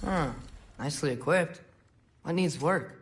Huh. Nicely equipped. What needs work?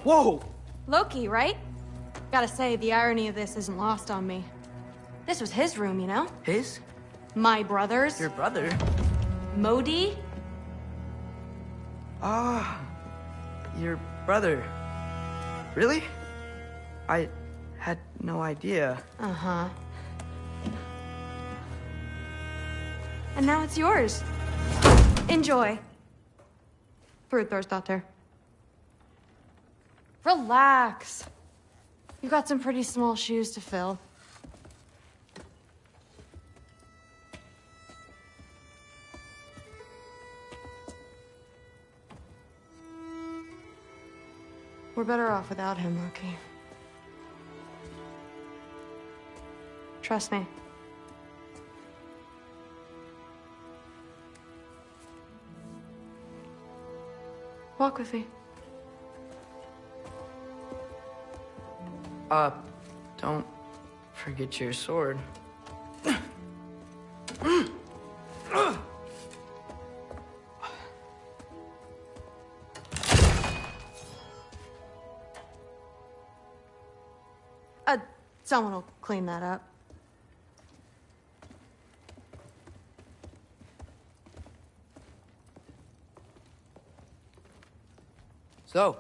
Whoa! Loki, right? Gotta say, the irony of this isn't lost on me. This was his room, you know? His? My brother's. Your brother? Modi? Ah, your brother. Really? I had no idea. Uh-huh. And now it's yours. Enjoy. Fruthdóttir. Relax. You've got some pretty small shoes to fill. We're better off without him, Loki. Trust me. Walk with me. Don't forget your sword. Someone will clean that up. So,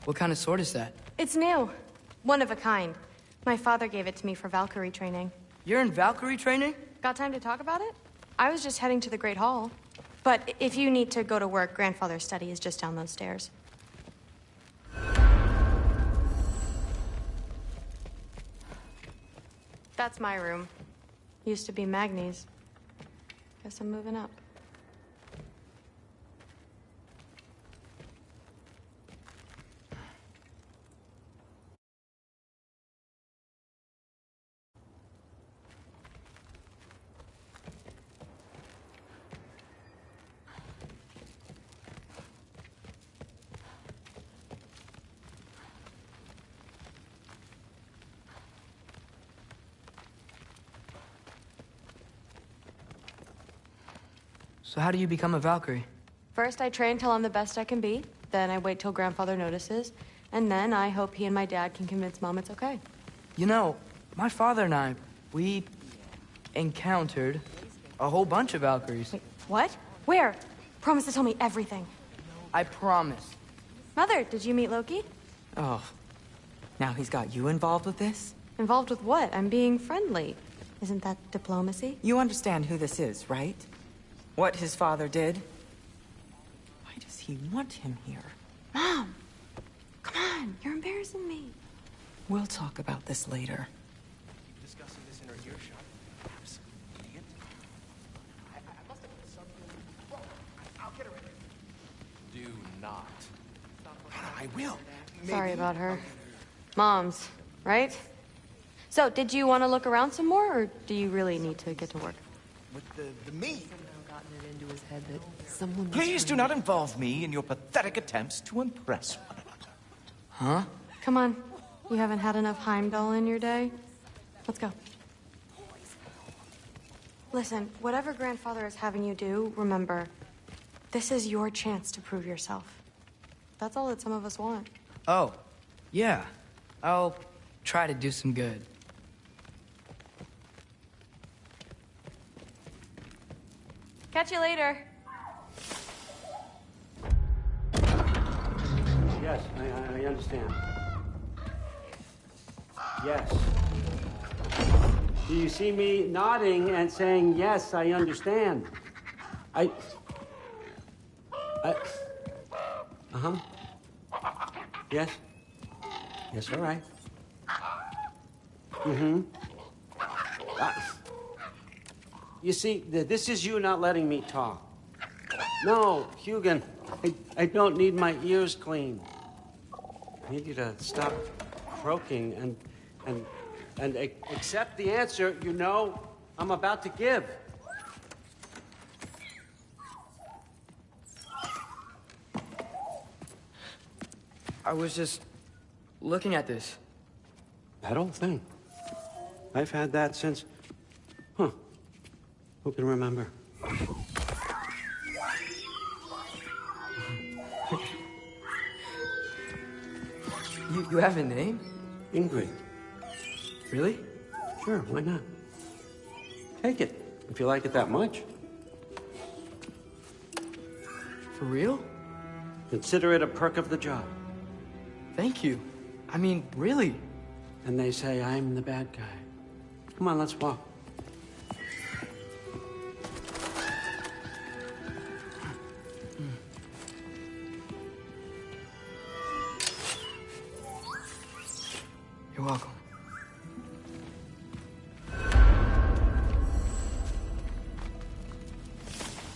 what kind of sword is that? It's new. One of a kind. My father gave it to me for Valkyrie training. You're in Valkyrie training? Got time to talk about it? I was just heading to the Great Hall. But if you need to go to work, Grandfather's study is just down those stairs. That's my room. Used to be Magni's. Guess I'm moving up. So how do you become a Valkyrie? First, I train till I'm the best I can be. Then I wait till Grandfather notices. And then I hope he and my dad can convince Mom it's okay. You know, my father and I, we encountered a whole bunch of Valkyries. Wait, what? Where? Promise to tell me everything. I promise. Mother, did you meet Loki? Oh, now he's got you involved with this? Involved with what? I'm being friendly. Isn't that diplomacy? You understand who this is, right? What his father did? Why does he want him here? Mom! Come on, you're embarrassing me. We'll talk about this later. Keep discussing this in our earshot. Absolute idiot. I must have put something wrong. I'll get her in. Do not. I will. Sorry about her. Moms, right? So, did you want to look around some more, or do you really need to get to work? With the meat. Gotten it into his head that someone was Please do trying not involve me in your pathetic attempts to impress one another. Huh? Come on. You haven't had enough Heimdall in your day? Let's go. Listen, whatever grandfather is having you do, remember, this is your chance to prove yourself. That's all that some of us want. Oh, yeah. I'll try to do some good. Catch you later. Yes, I understand. Yes. Do you see me nodding and saying, yes, I understand? Uh-huh. Yes? Yes, all right. Mm-hmm. You see, this is you not letting me talk. No, Hugin, I don't need my ears cleaned. I need you to stop croaking and accept the answer you know I'm about to give. I was just looking at this. That old thing. I've had that since... Huh. Who can remember? You have a name? Ingrid. Really? Sure, why not? Take it, if you like it that much. For real? Consider it a perk of the job. Thank you. I mean, really. And they say I'm the bad guy. Come on, let's walk. You're welcome.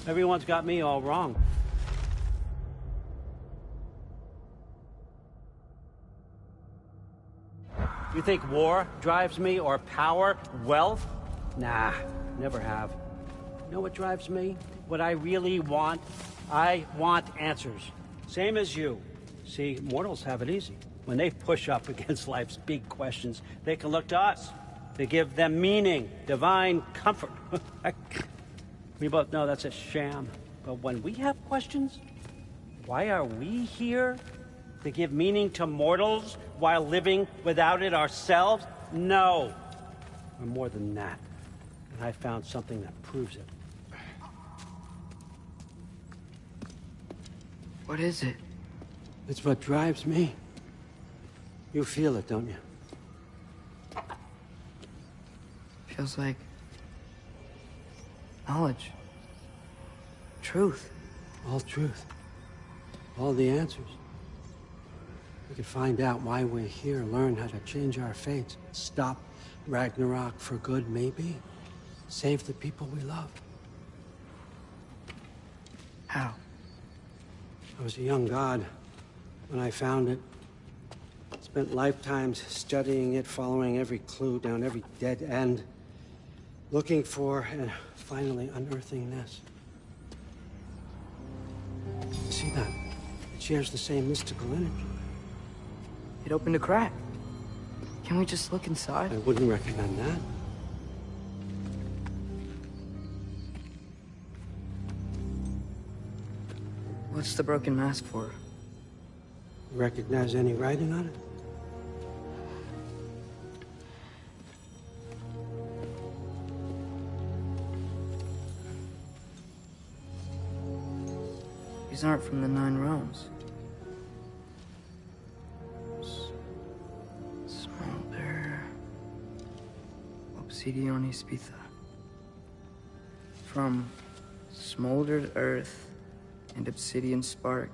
Everyone's got me all wrong. You think war drives me, or power, wealth? Nah, never have. You know what drives me? What I really want? I want answers. Same as you. See, mortals have it easy. When they push up against life's big questions, they can look to us to give them meaning, divine comfort. We both know that's a sham. But when we have questions, why are we here? To give meaning to mortals while living without it ourselves? No. We're more than that. And I found something that proves it. What is it? It's what drives me. You feel it, don't you? Feels like knowledge. Truth. All truth. All the answers. We could find out why we're here, learn how to change our fates, stop Ragnarok for good, maybe. Save the people we love. How? I was a young god when I found it. Spent lifetimes studying it, following every clue down every dead end, looking for and finally unearthing this. See that? It shares the same mystical energy. It opened a crack. Can we just look inside? I wouldn't recommend that. What's the broken mask for? Recognize any writing on it? These aren't from the Nine Realms. Smolder. Obsidione Spitha. From smoldered earth and obsidian spark.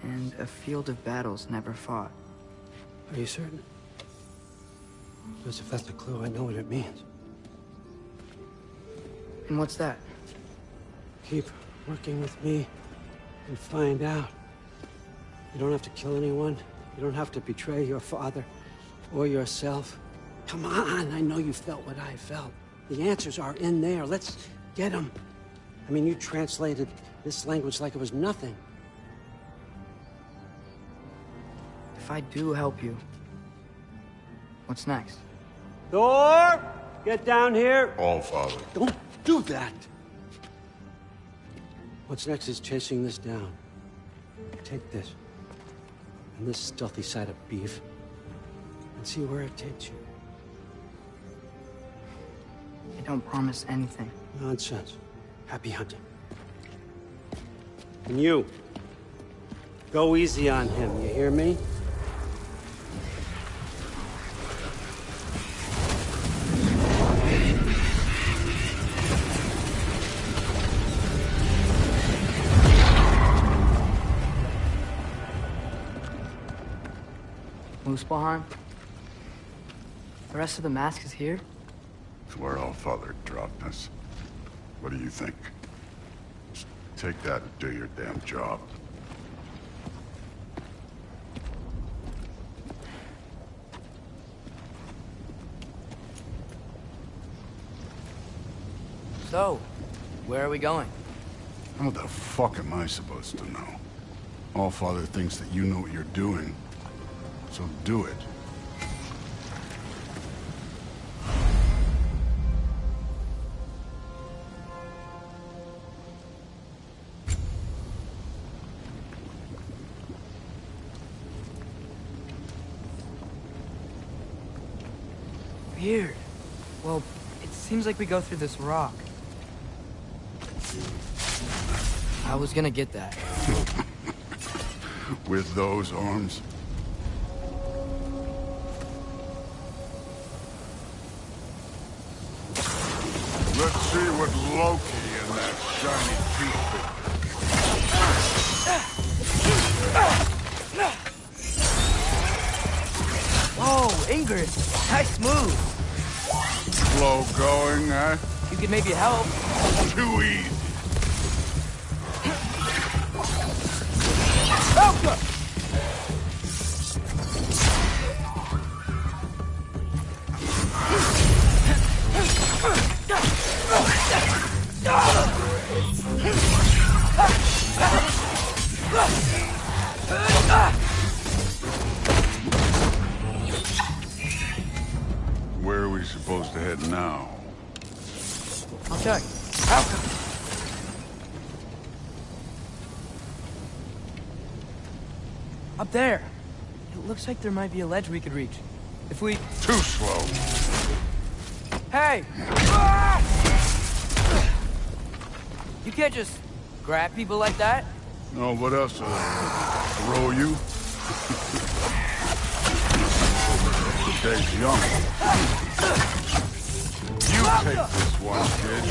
And a field of battles never fought. Are you certain? Because if that's a clue, I know what it means. And what's that? Keep working with me and find out. You don't have to kill anyone. You don't have to betray your father or yourself. Come on, I know you felt what I felt. The answers are in there. Let's get them. I mean, you translated this language like it was nothing. If I do help you, what's next? Thor! Get down here! All Father. Don't do that! What's next is chasing this down. Take this, and this stealthy side of beef, and see where it takes you. I don't promise anything. Nonsense. Happy hunting. And you, go easy on him, you hear me? Muspelheim? The rest of the mask is here? It's where All Father dropped us. What do you think? Just take that and do your damn job. So, where are we going? How the fuck am I supposed to know? All Father thinks that you know what you're doing, so do it. Weird. Well, it seems like we go through this rock. I was gonna get that. With those arms? Let's see what Loki and that shiny toothpick. Whoa, Ingrid! Nice move! Slow going, huh? You could maybe help. Too easy. Elka! Where are we supposed to head now? I'll check. Elka! Up there. It looks like there might be a ledge we could reach. If we... Too slow. Hey! You can't just grab people like that. No, what else? Throw you? Dave's young. You take this one, kid!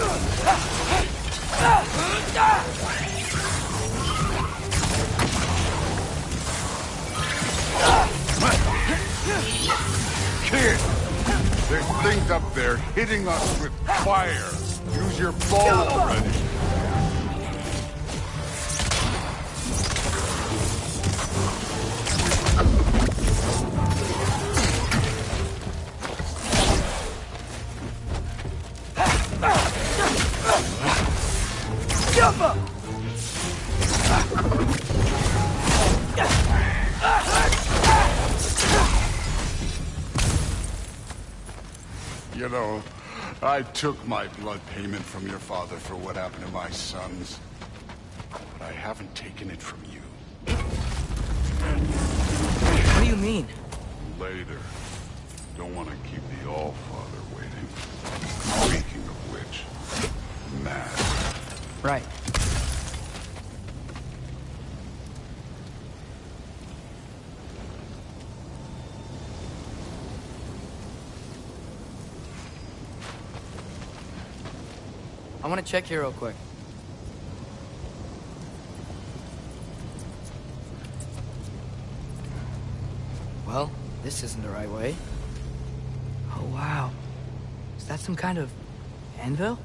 There's things up there hitting us with fire. Use your bow already. You know, I took my blood payment from your father for what happened to my sons. But I haven't taken it from you. What do you mean? Later. Don't want to keep the All-Father waiting. Speaking of which, mad. Right. I want to check here real quick. Well, this isn't the right way. Oh, wow. Is that some kind of anvil?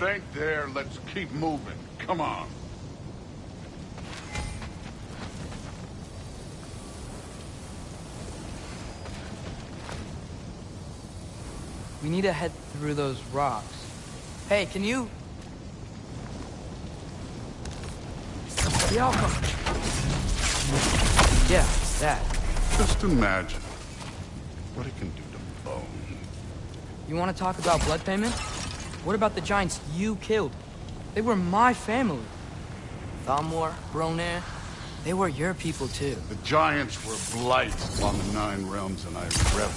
it ain't there, let's keep moving. Come on. We need to head through those rocks. Hey, can you... The alcohol. Yeah, that. Just imagine what it can do to bone. You want to talk about blood payment? What about the giants you killed? They were my family. Thalmor, Bronir, they were your people too. The giants were blight on the Nine Realms, and I reveled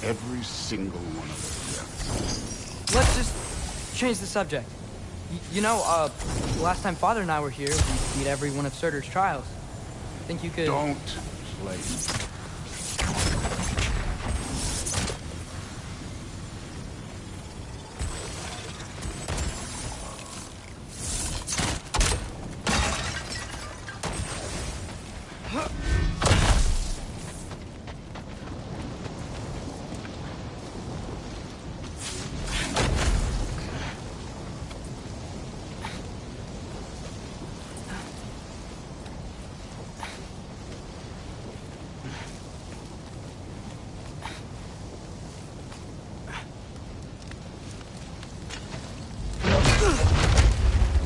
every single one of their deaths. Let's just change the subject. You know, last time Father and I were here, we beat every one of Surtur's trials. Think you could... Don't play.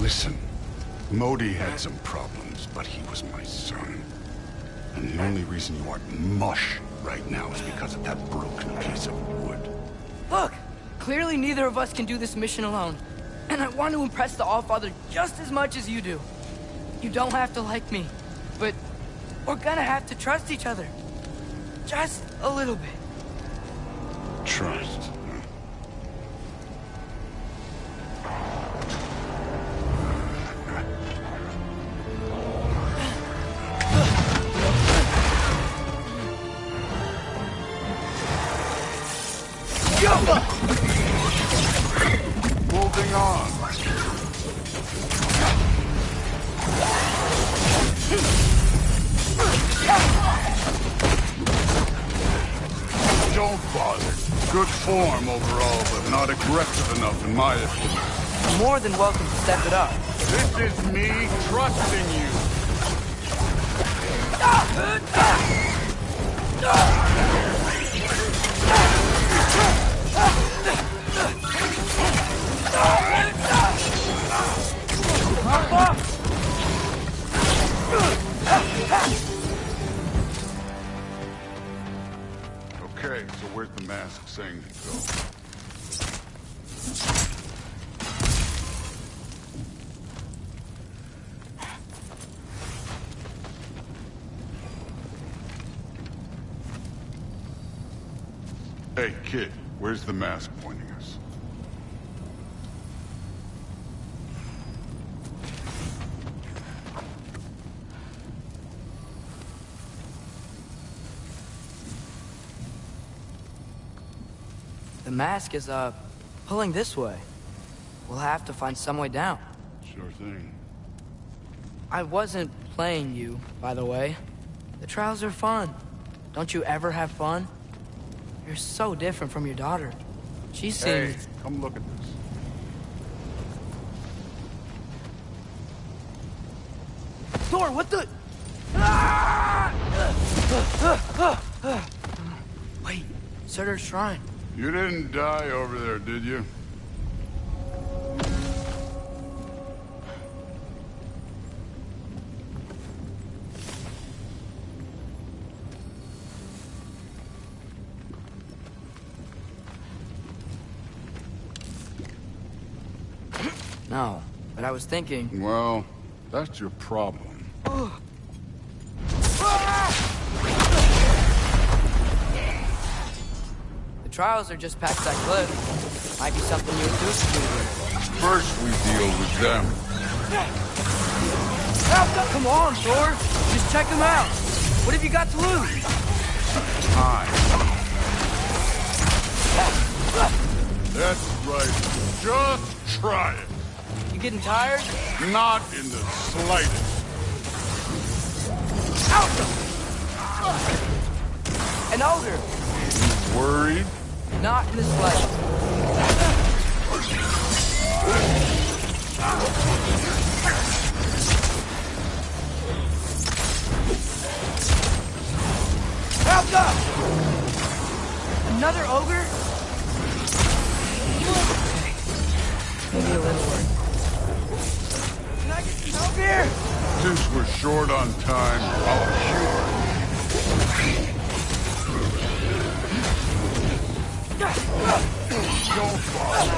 Listen, Modi had some problems, but he was my son. And the only reason you aren't mush right now is because of that broken piece of wood. Look! Clearly neither of us can do this mission alone. And I want to impress the Allfather just as much as you do. You don't have to like me, but we're gonna have to trust each other. Just a little bit. Trust. Holding on. Don't bother. Good form overall, but not aggressive enough in my opinion. You're more than welcome to step it up. This is me trusting you. Okay, so where's the mask saying to go? Hey, kid, where's the mask pointing us? The mask is, pulling this way. We'll have to find some way down. Sure thing. I wasn't playing you, by the way. The trials are fun. Don't you ever have fun? You're so different from your daughter. She seems... Hey, come look at this. Thor, what the... Wait, Surtur's shrine. You didn't die over there, did you? No, but I was thinking... Well, that's your problem. The trials are just past that cliff. Might be something you and Deuce can do with. First, we deal with them. Come on, Thor! Just check them out! What have you got to lose? Time. That's right. Just try it. You getting tired? Not in the slightest. An ogre! Worried? Not in the slightest. Helga! Another ogre? Okay. Maybe a little work. Can I get some help here? Since we're short on time, I'll cure. Don't fall.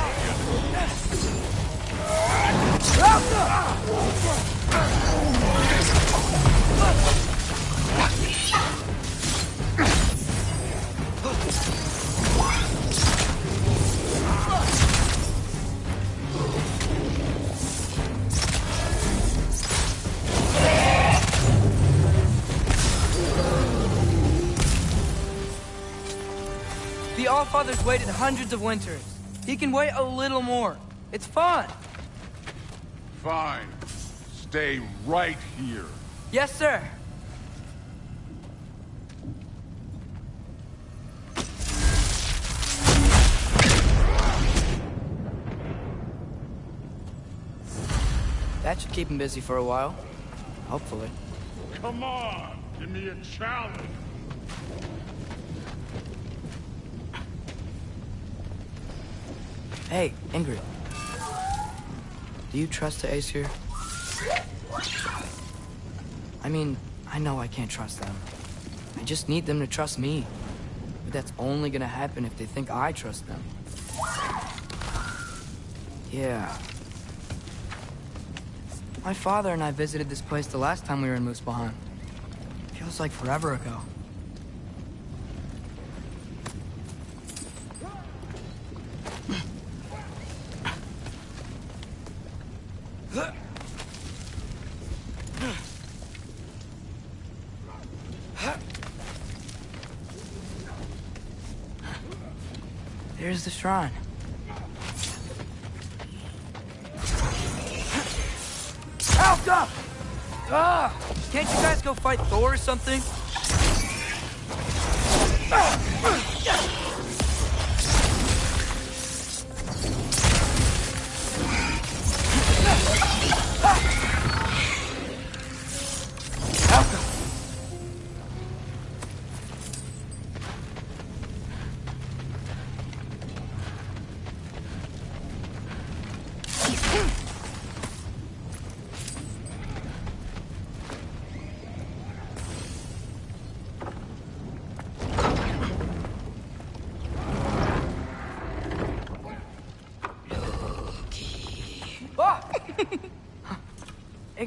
The Allfather's waited hundreds of winters. He can wait a little more. It's fun. Fine. Stay right here. Yes, sir. That should keep him busy for a while. Hopefully. Come on, give me a challenge. Hey, Ingrid. Do you trust the Aesir? I mean, I know I can't trust them. I just need them to trust me. But that's only gonna happen if they think I trust them. Yeah. My father and I visited this place the last time we were in Muspelheim. Feels like forever ago. There's the shrine. Alka! Can't you guys go fight Thor or something?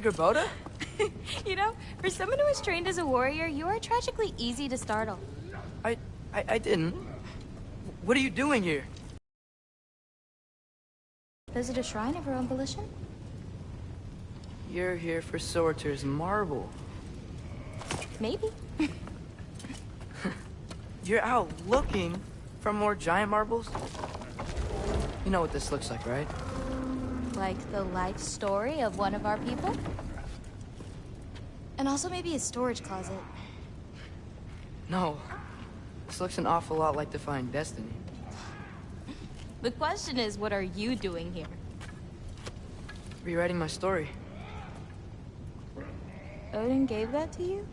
Boda? You know, for someone who was trained as a warrior, you are tragically easy to startle. I didn't. What are you doing here? Visit a shrine of your own volition? You're here for Sorter's marble. Maybe. You're out looking for more giant marbles? You know what this looks like, right? Like the life story of one of our people? And also maybe a storage closet. No. This looks an awful lot like Defying Destiny. The question is, what are you doing here? Rewriting my story. Odin gave that to you?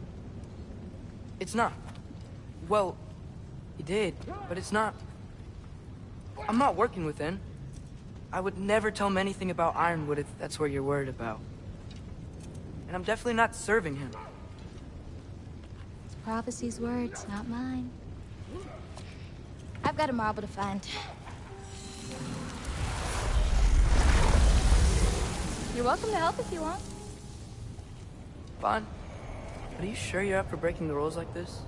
It's not. Well, he did, but it's not. I'm not working with him. I would never tell him anything about Ironwood if that's what you're worried about. And I'm definitely not serving him. It's prophecy's words, not mine. I've got a marble to find. You're welcome to help if you want. Fine. But are you sure you're up for breaking the rules like this?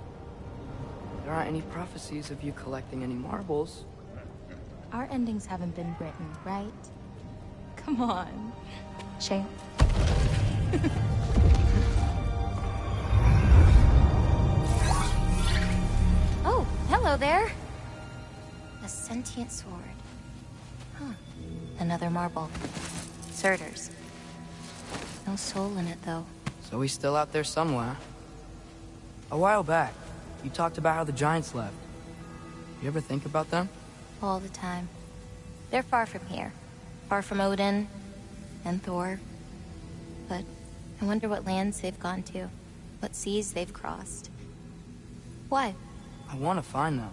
There aren't any prophecies of you collecting any marbles. Our endings haven't been written, right? Come on. Shame. Oh, hello there. A sentient sword. Huh. Another marble. Surtur's. No soul in it, though. So he's still out there somewhere. A while back, you talked about how the Giants left. You ever think about them? All the time. They're far from here. far from Odin and Thor. But I wonder what lands they've gone to, what seas they've crossed. Why? I want to find them.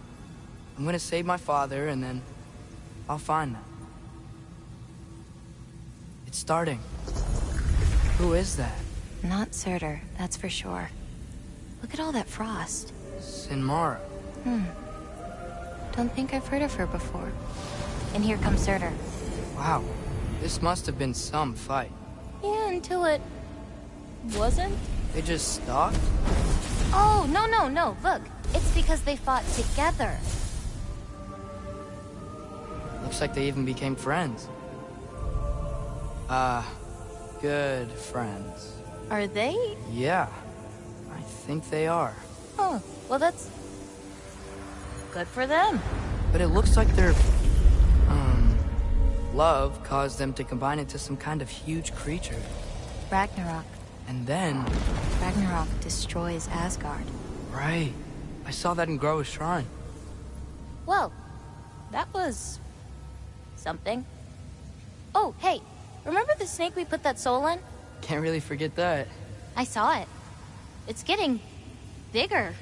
I'm gonna save my father, and then I'll find them. It's starting. Who is that? Not Surtur, that's for sure. Look at all that frost. Sinmara. Don't think I've heard of her before. And here comes Surtur. Wow. This must have been some fight. Yeah, until it... wasn't? They just stopped? Oh, no. Look, it's because they fought together. Looks like they even became friends. Good friends. Are they? Yeah, I think they are. Oh, well that's... good for them. But it looks like their... love caused them to combine into some kind of huge creature. Ragnarok. And then... Ragnarok destroys Asgard. Right. I saw that in Groa's shrine. Well, that was... something. Oh, hey, remember the snake we put that soul in? Can't really forget that. I saw it. It's getting... bigger.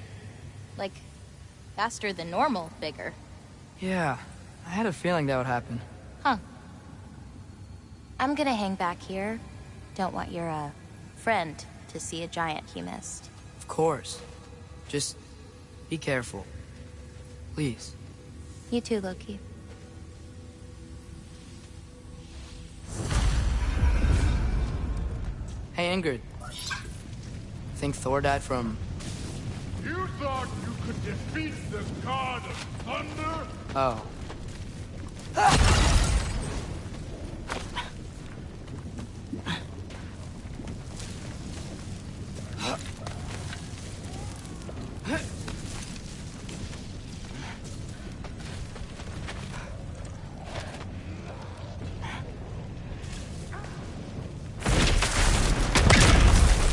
Like, faster than normal bigger. Yeah, I had a feeling that would happen. Huh. I'm gonna hang back here. Don't want your, friend to see a giant he missed. Of course. Just be careful. Please. You too, Loki. Hey, Ingrid. Think Thor died from... You thought you could defeat the god of thunder? Oh.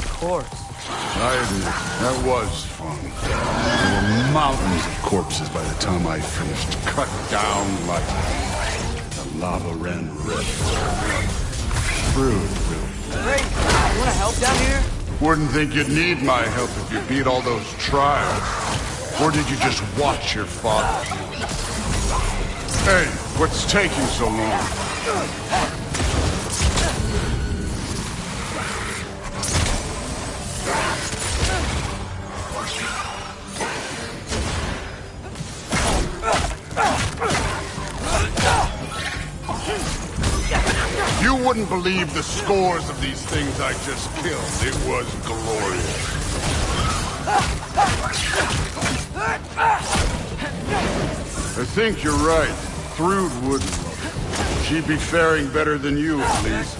Of course. I admit, that was fun. There were mountains of corpses by the time I finished. Cut down like the lava ran red. Rude. Great. You wanna help down here? Wouldn't think you'd need my help if you beat all those trials. Or did you just watch your father? Hey, what's taking so long? You wouldn't believe the scores of these things I just killed. It was glorious. I think you're right. Thrud wouldn't love it. She'd be faring better than you, at least.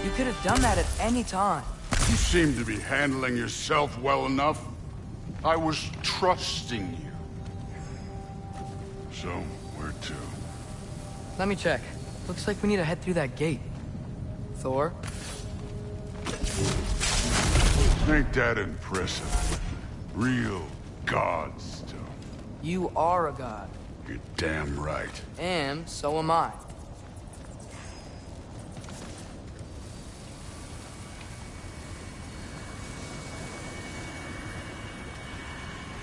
You could have done that at any time. You seem to be handling yourself well enough. I was trusting you. So, where to? Let me check. Looks like we need to head through that gate. Thor? Ain't that impressive? Real god stuff. You are a god. You're damn right. And so am I.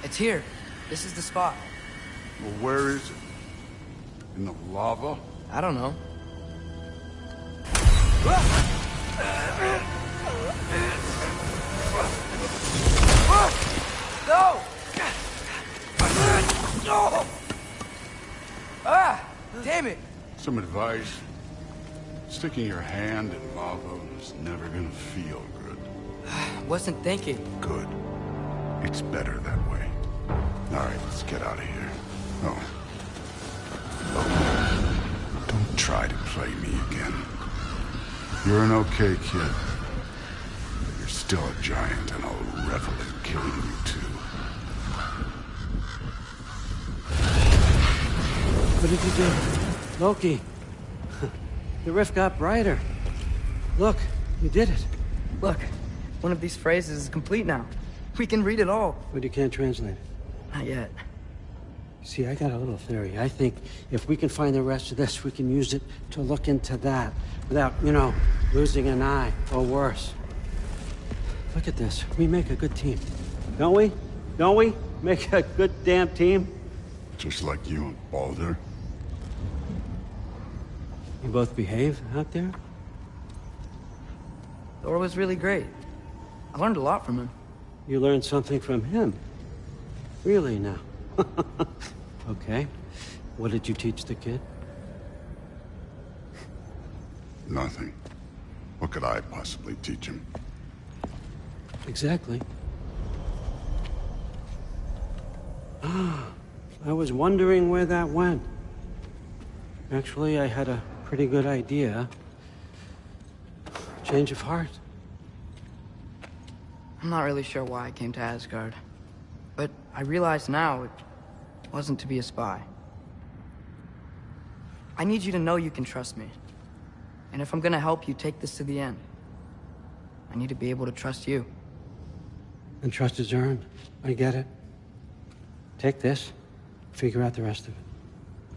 It's here. This is the spot. Well, where is it? In the lava? I don't know. Some advice. Sticking your hand in lava is never gonna feel good. Wasn't thinking. Good. It's better that way. Alright, let's get out of here. Oh. Don't try to play me again. You're an okay kid. But you're still a giant, and I'll revel in killing you too. What did you do? Loki. The rift got brighter. Look, you did it. Look, one of these phrases is complete now. We can read it all. But you can't translate it. Not yet. See, I got a little theory. I think if we can find the rest of this, we can use it to look into that without, losing an eye or worse. Look at this. We make a good team. Don't we? Don't we? Make a good damn team? Just like you and Baldur. You both behave out there? Thor was really great. I learned a lot from him. You learned something from him? Really now? Okay. What did you teach the kid? Nothing. What could I possibly teach him? Exactly. I was wondering where that went. Actually, I had a pretty good idea. Change of heart. I'm not really sure why I came to Asgard. But I realize now it wasn't to be a spy. I need you to know you can trust me. And if I'm gonna help you take this to the end, I need to be able to trust you. And trust is earned. I get it. Take this. Figure out the rest of it.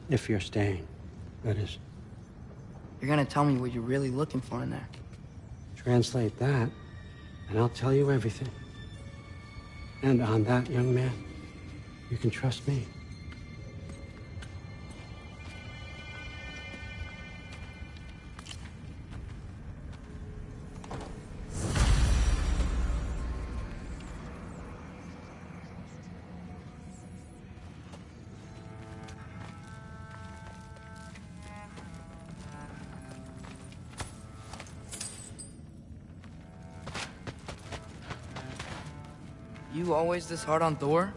If you're staying, that is. You're gonna tell me what you're really looking for in there. Translate that, and I'll tell you everything. And on that, young man, you can trust me. You always this hard on Thor?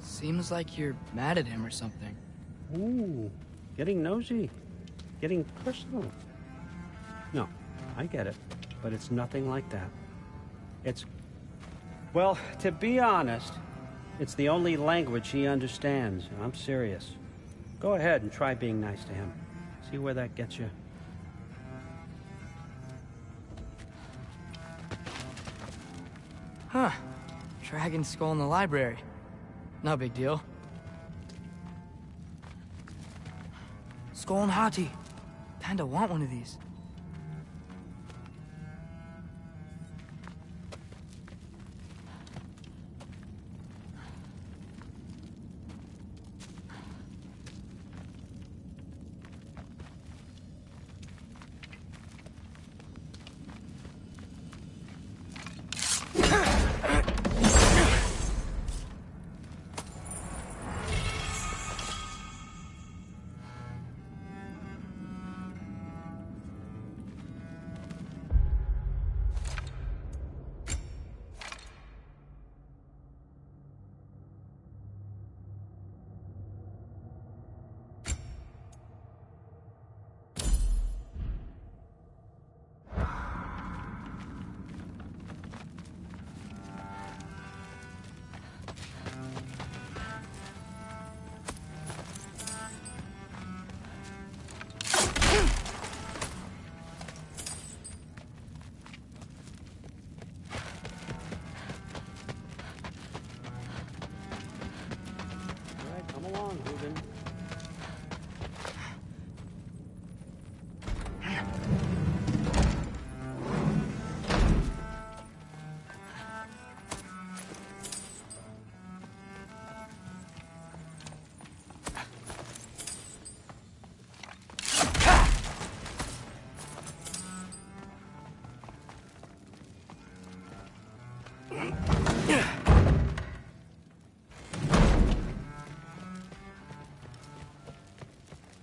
Seems like you're mad at him or something. Ooh, getting nosy. Getting personal. No, I get it. But it's nothing like that. It's... Well, to be honest, it's the only language he understands. And I'm serious. Go ahead and try being nice to him. See where that gets you. Huh. Dragon skull in the library. No big deal. Skull and Hati. Kinda want one of these.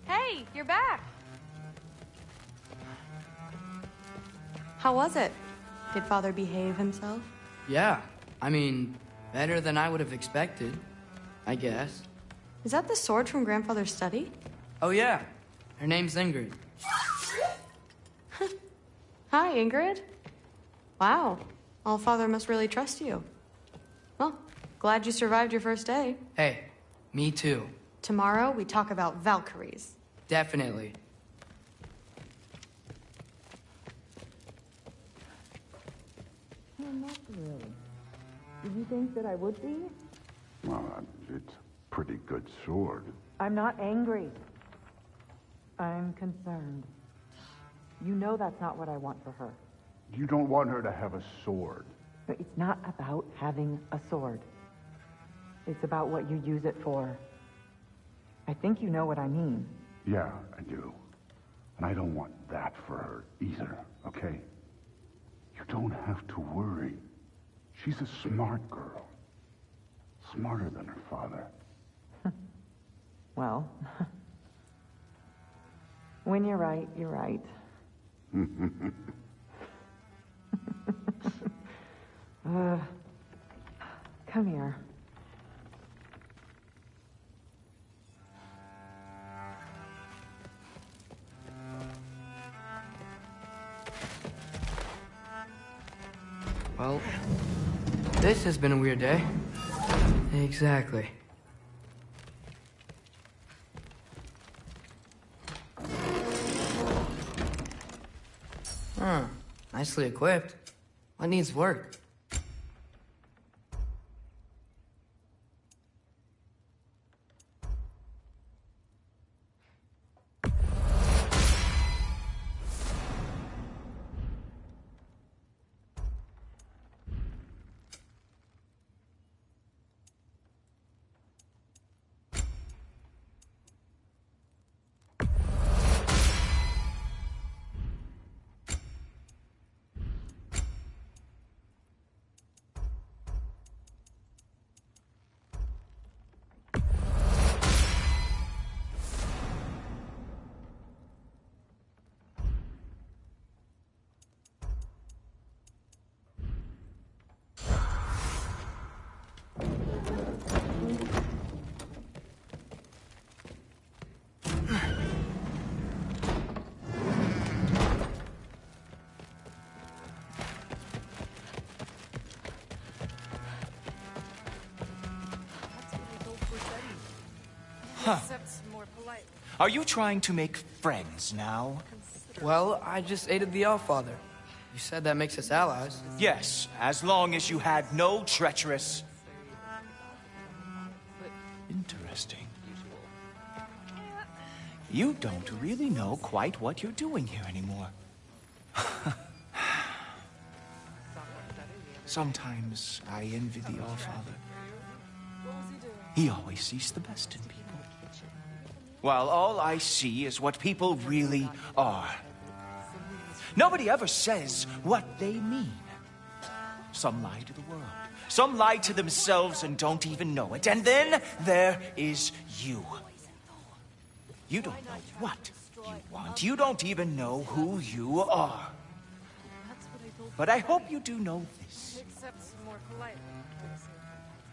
Hey, you're back. How was it? Did Father behave himself? Yeah, I mean, better than I would have expected, I guess. Is that the sword from Grandfather's study? Oh yeah, her name's Ingrid. Hi, Ingrid. Wow, Allfather must really trust you. Well, glad you survived your first day. Hey, me too. Tomorrow, we talk about Valkyries. Definitely. Not really. Did you think that I would be? Well, it's a pretty good sword. I'm not angry. I'm concerned. You know that's not what I want for her. You don't want her to have a sword. But it's not about having a sword. It's about what you use it for. I think you know what I mean. Yeah, I do. And I don't want that for her either, okay? You don't have to worry. She's a smart girl. Smarter than her father. Well, when you're right, you're right. Come here. Well, this has been a weird day. Exactly. Huh. Nicely equipped. What needs work? Huh. Are you trying to make friends now? Well, I just aided the Allfather. You said that makes us allies. Yes, as long as you had no treacherous... Interesting. You don't really know quite what you're doing here anymore. Sometimes I envy the Allfather. He always sees the best in people. While all I see is what people really are. Nobody ever says what they mean. Some lie to the world. Some lie to themselves and don't even know it. And then there is you. You don't know what you want. You don't even know who you are. But I hope you do know this.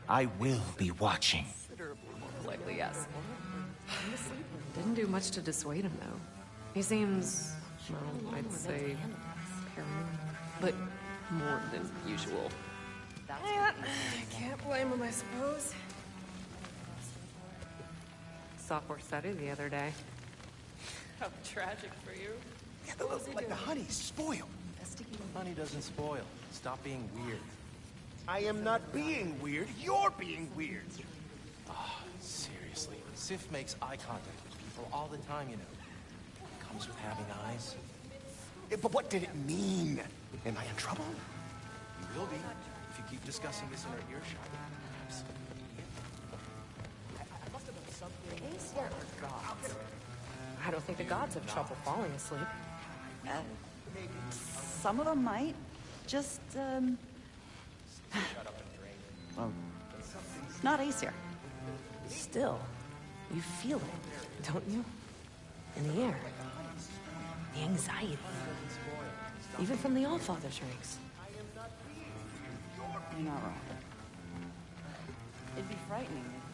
I will be watching. Likely, yes. Didn't do much to dissuade him, though. He seems, well, I'd say paranoid, but more than usual. Yeah, can't blame him, I suppose. Saw Forseti the other day. How tragic for you. Yeah, like the honey's spoiled. Honey doesn't spoil. Stop being weird. I am not being weird. You're being weird. Ah, seriously. Sif makes eye contact with people all the time, you know. Comes with having eyes. Yeah, but what did it mean? Am I in trouble? You will be if you keep discussing this in her earshot. I must have done something. Aesir are gods. I don't think the gods have trouble falling asleep. Some of them might. Just, well, it's not Aesir. Still, you feel it, don't you? In the air. The anxiety. Even from the Allfather's ranks. You're not wrong. It'd be frightening if...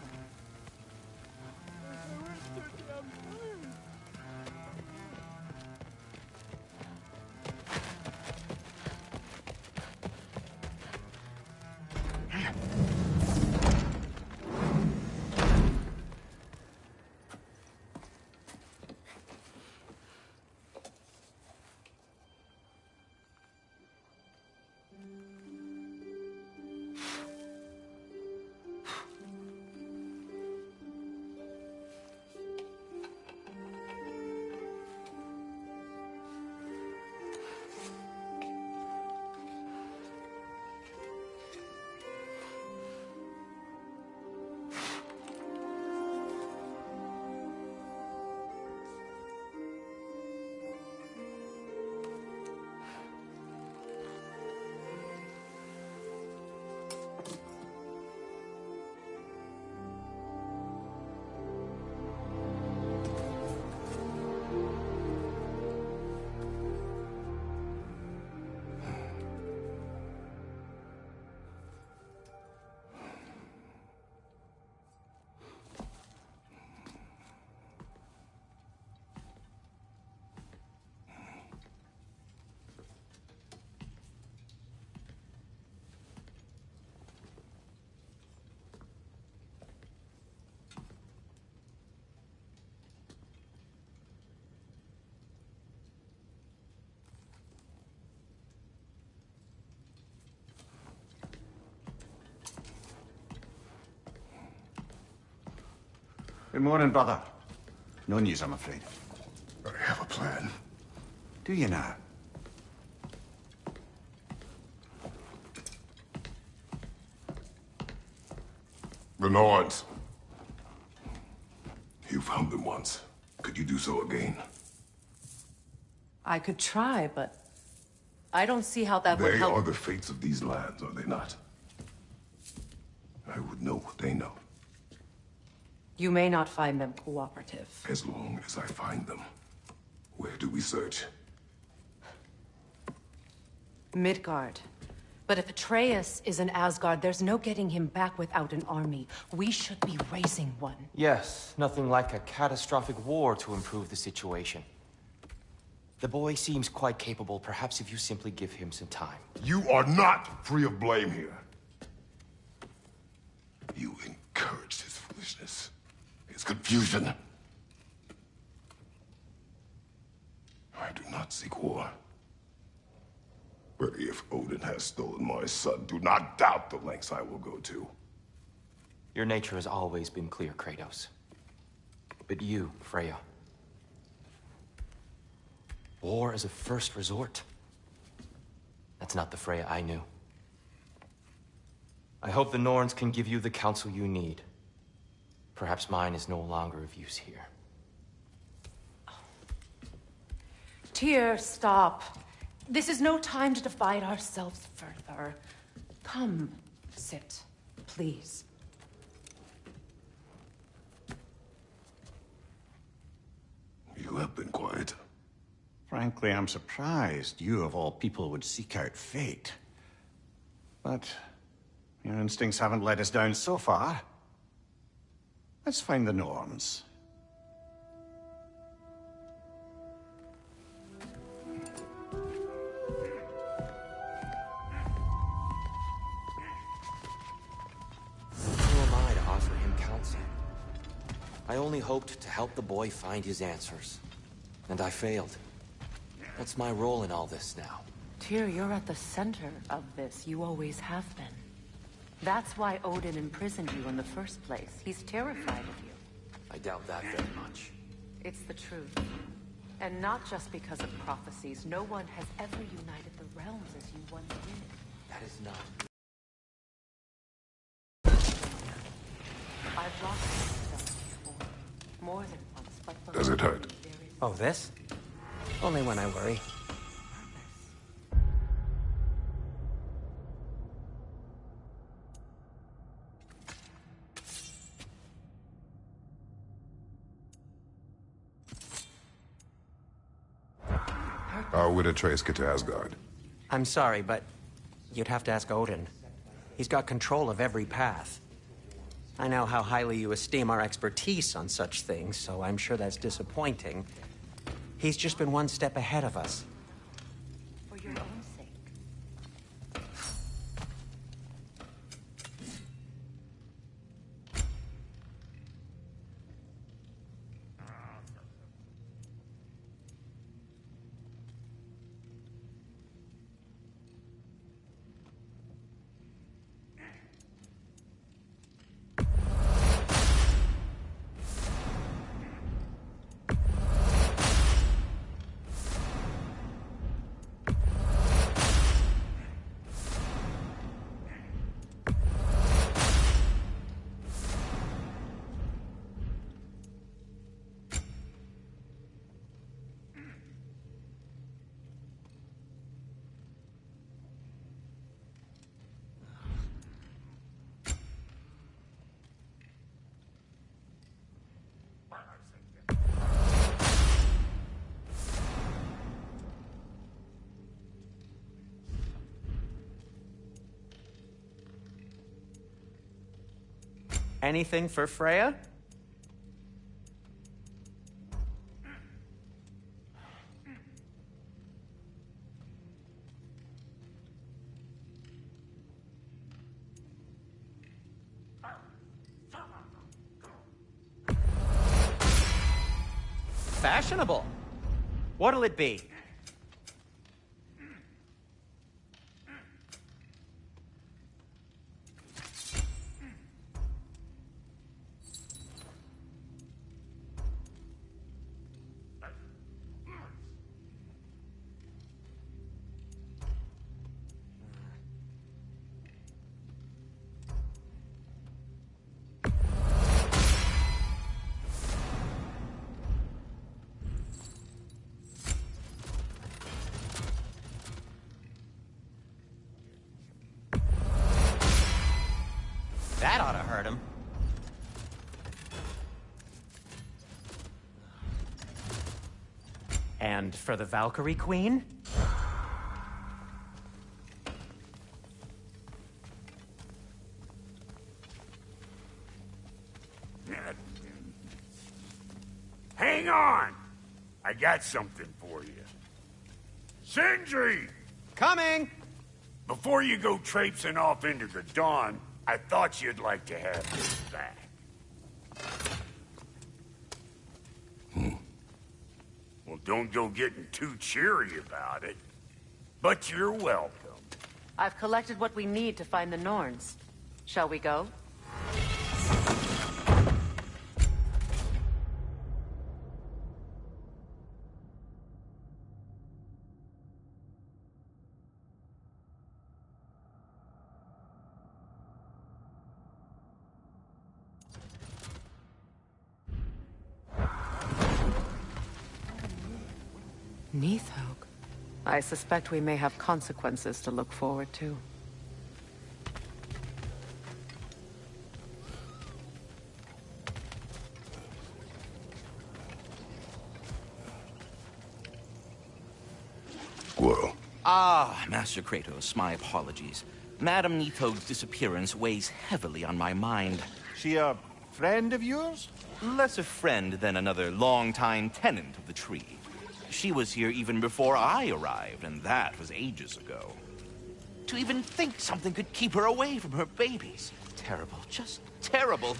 Good morning, brother. No news, I'm afraid. I have a plan. Do you now? The Norns. You found them once. Could you do so again? I could try, but I don't see how that would They help. are the fates of these lands, are they not? I would know what they know. You may not find them cooperative. As long as I find them. Where do we search? Midgard. But if Atreus is in Asgard, there's no getting him back without an army. We should be raising one. Yes, nothing like a catastrophic war to improve the situation. The boy seems quite capable. Perhaps if you simply give him some time. You are not free of blame here. You encouraged his foolishness. His confusion. I do not seek war. But if Odin has stolen my son, do not doubt the lengths I will go to. Your nature has always been clear, Kratos. But you, Freya. War is a first resort. That's not the Freya I knew. I hope the Norns can give you the counsel you need. Perhaps mine is no longer of use here. Tyr, stop. This is no time to divide ourselves further. Come, sit, please. You have been quiet. Frankly, I'm surprised you, of all people, would seek out fate. But your instincts haven't let us down so far. Let's find the Norns. Who am I to offer him counsel? I only hoped to help the boy find his answers. And I failed. What's my role in all this now? Tyr, you're at the center of this. You always have been. That's why Odin imprisoned you in the first place. He's terrified of you. I doubt that very much. It's the truth. And not just because of prophecies. No one has ever united the realms as you once did. That is not... I've lost myself before. More than once, but... Does it hurt? Oh, this? Only when I worry. How would Atreus get to Asgard? I'm sorry, but you'd have to ask Odin. He's got control of every path. I know how highly you esteem our expertise on such things, so I'm sure that's disappointing. He's just been one step ahead of us. For your own sake. Anything for Freya? Fashionable. What'll it be? That ought to hurt him. And for the Valkyrie Queen? Hang on! I got something for you. Sindri! Coming! Before you go traipsing off into the dawn, I thought you'd like to have this back. Well, don't go getting too cheery about it. But you're welcome. I've collected what we need to find the Norns. Shall we go? Neathog. I suspect we may have consequences to look forward to. Well. Ah, Master Kratos, my apologies. Madame Neathog's disappearance weighs heavily on my mind. She a friend of yours? Less a friend than another longtime tenant of the tree. She was here even before I arrived, and that was ages ago. To even think something could keep her away from her babies. Terrible, just terrible.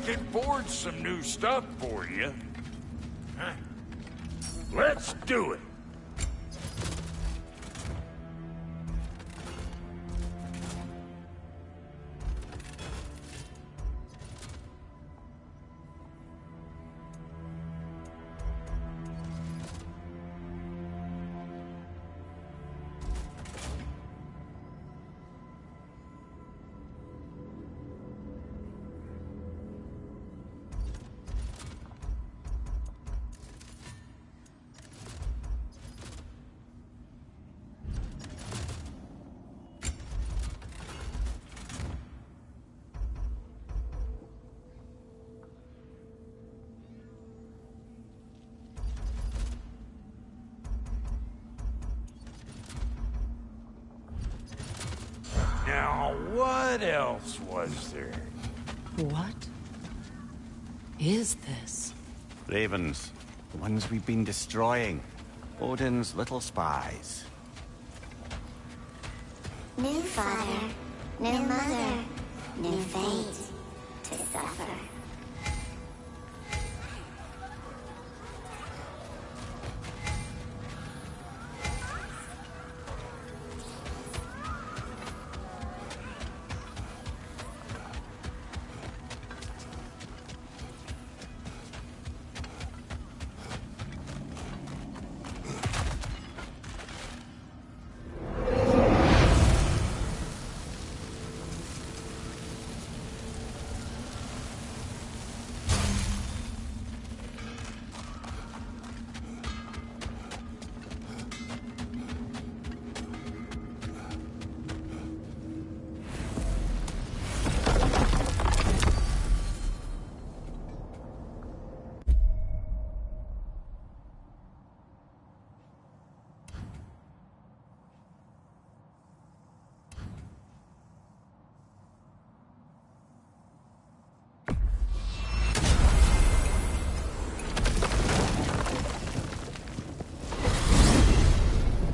can forge some new stuff for you. Huh? Let's do it. Now, what else was there? What is this? Ravens. The ones we've been destroying. Odin's little spies. New father, new mother, new fate to suffer.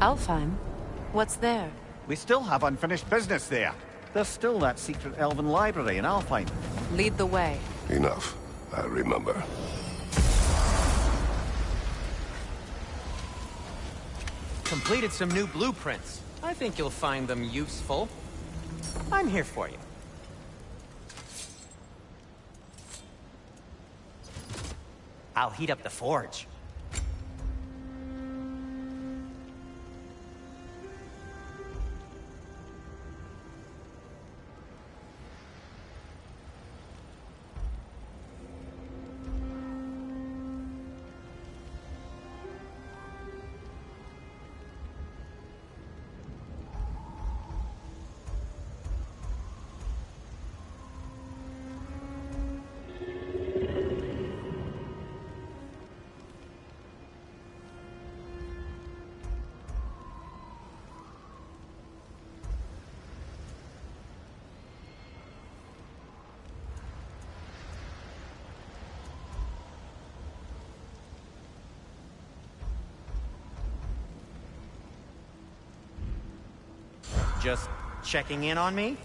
Alfheim? What's there? We still have unfinished business there. There's still that secret elven library in Alfheim. Lead the way. Enough. I remember. Completed some new blueprints. I think you'll find them useful. I'm here for you. I'll heat up the forge. Just checking in on me?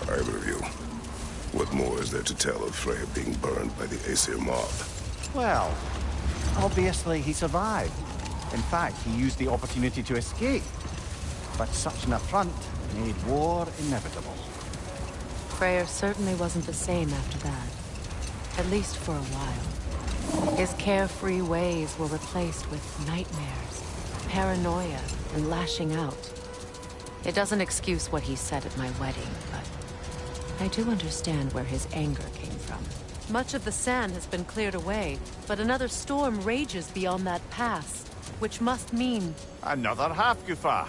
Either of you. What more is there to tell of Freya being burned by the Aesir mob? Well, obviously he survived. In fact, he used the opportunity to escape. But such an affront made war inevitable. Freyr certainly wasn't the same after that. At least for a while. His carefree ways were replaced with nightmares, paranoia, and lashing out. It doesn't excuse what he said at my wedding, but I do understand where his anger came from. Much of the sand has been cleared away, but another storm rages beyond that pass, which must mean... Another half-Gufa.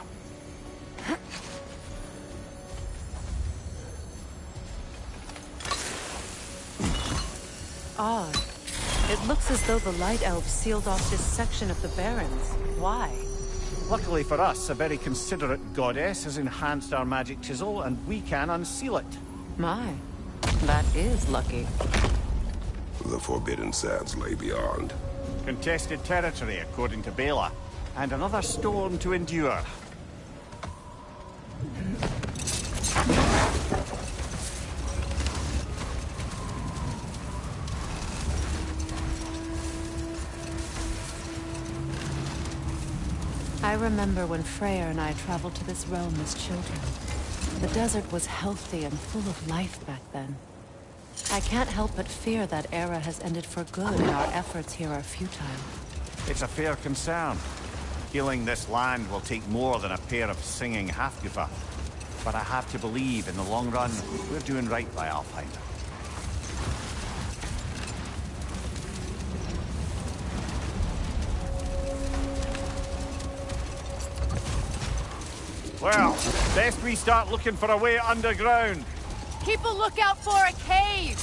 Odd. It looks as though the Light Elves sealed off this section of the Barrens. Why? Luckily for us, a very considerate goddess has enhanced our magic chisel, and we can unseal it. My, that is lucky. The Forbidden Sands lay beyond. Contested territory, according to Bela, and another storm to endure. I remember when Freyr and I traveled to this realm as children. The desert was healthy and full of life back then. I can't help but fear that era has ended for good and our efforts here are futile. It's a fair concern. Healing this land will take more than a pair of singing Halfgufa. But I have to believe, in the long run, we're doing right by Alfheim. Well, best we start looking for a way underground. Keep a lookout for a cave!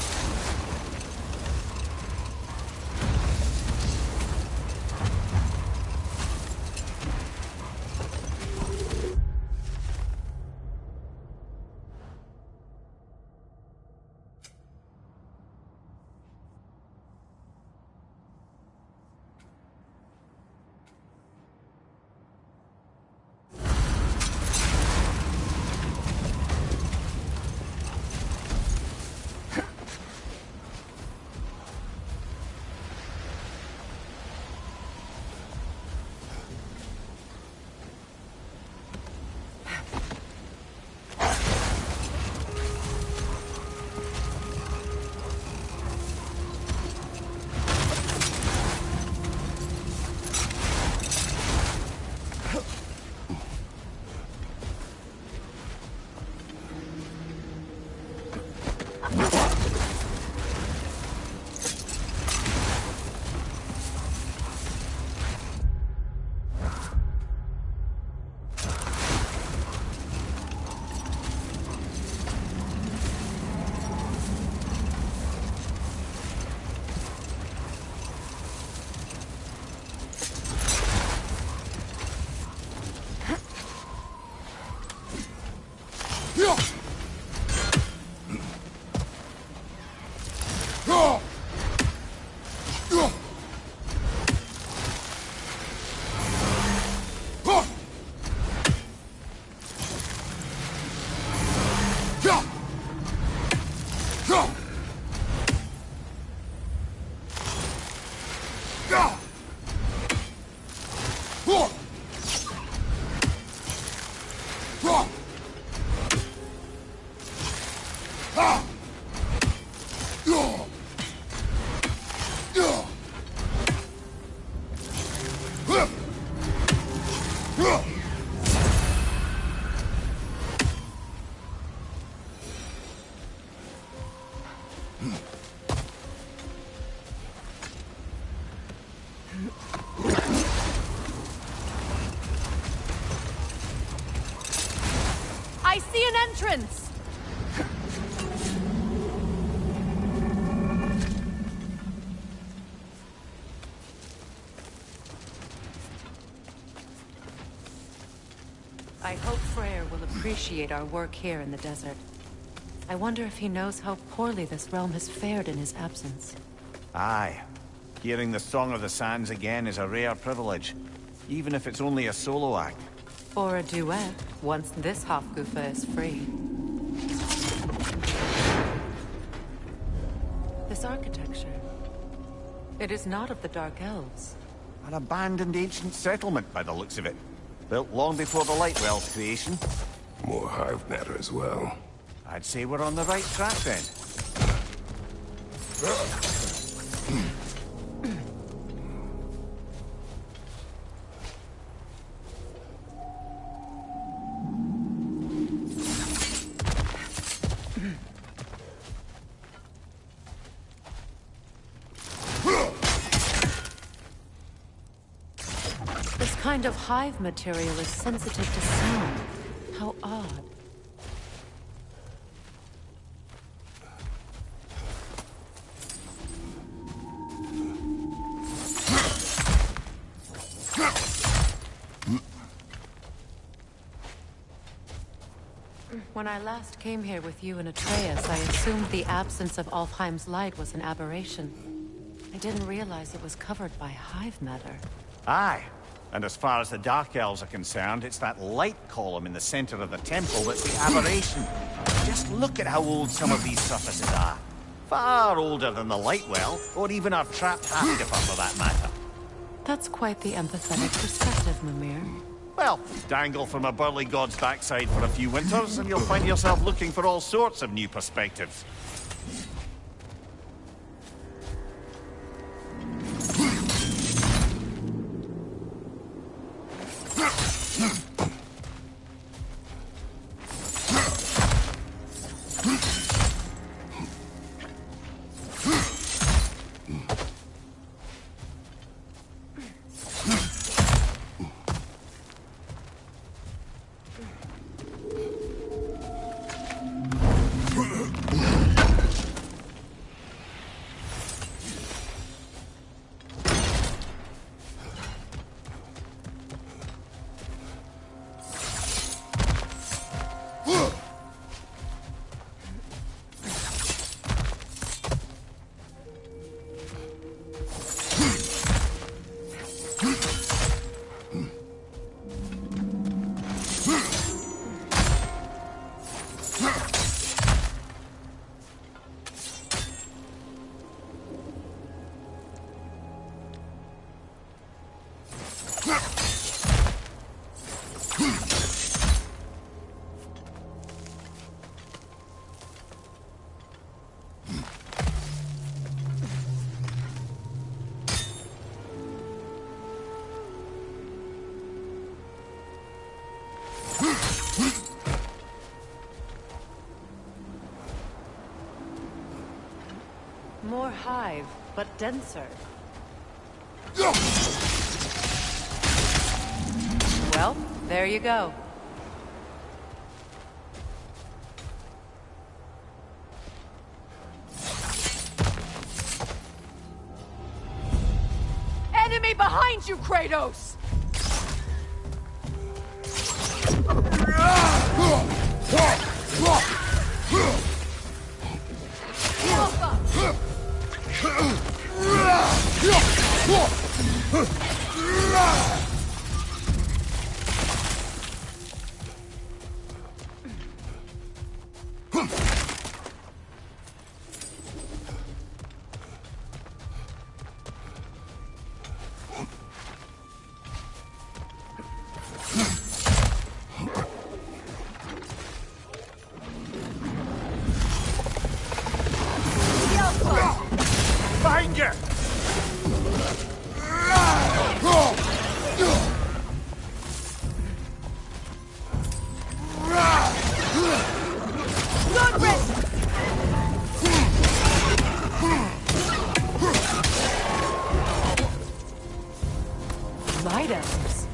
I see an entrance! I hope Freyr will appreciate our work here in the desert. I wonder if he knows how poorly this realm has fared in his absence. Aye. Hearing the Song of the Sands again is a rare privilege, even if it's only a solo act. Or a duet, once this Hofgufa is free. This architecture. It is not of the Dark Elves. An abandoned ancient settlement, by the looks of it. Built long before the Lightwell's creation. More hive matter as well. I'd say we're on the right track, then. This kind of hive material is sensitive to sound. How odd. When I last came here with you and Atreus, I assumed the absence of Alfheim's light was an aberration. I didn't realize it was covered by hive matter. Aye. And as far as the Dark Elves are concerned, it's that light column in the center of the temple that's the aberration. Just look at how old some of these surfaces are. Far older than the light well, or even our trapped half-dipper for that matter. That's quite the empathetic perspective, Mimir. Well, dangle from a burly god's backside for a few winters, and you'll find yourself looking for all sorts of new perspectives. More hive, but denser. Well, there you go. Enemy behind you, Kratos! Find you! Good risk! Light elves.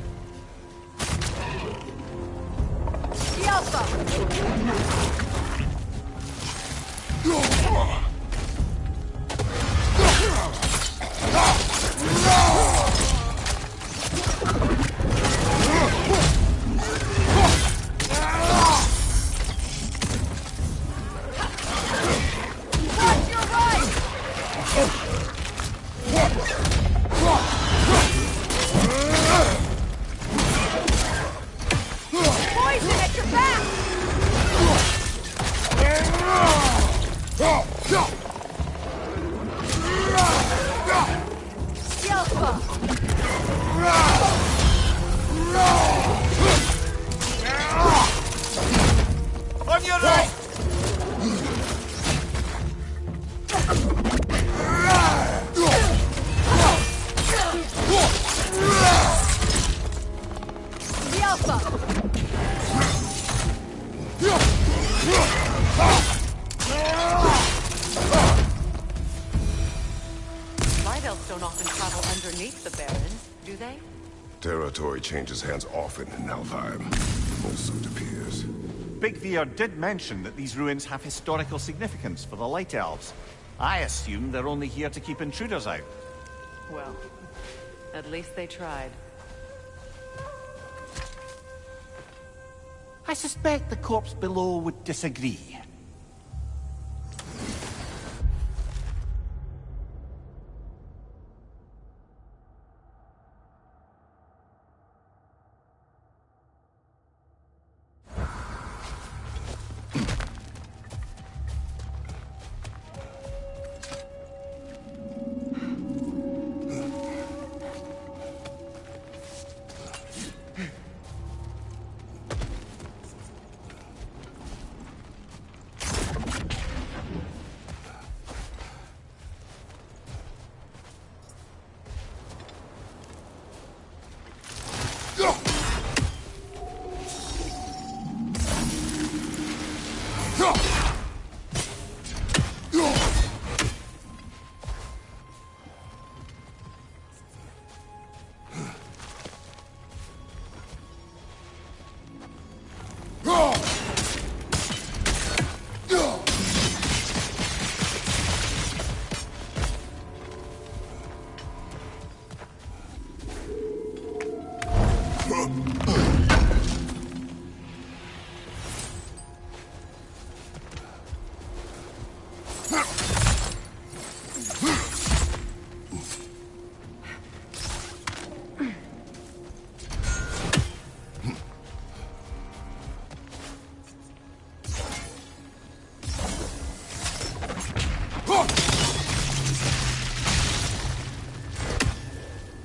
Poison at your back! On your right! Light elves don't often travel underneath the Barrens, do they? Territory changes hands often in Alfheim, or so it appears. Big Veer did mention that these ruins have historical significance for the Light Elves. I assume they're only here to keep intruders out. Well, at least they tried. I suspect the corpse below would disagree.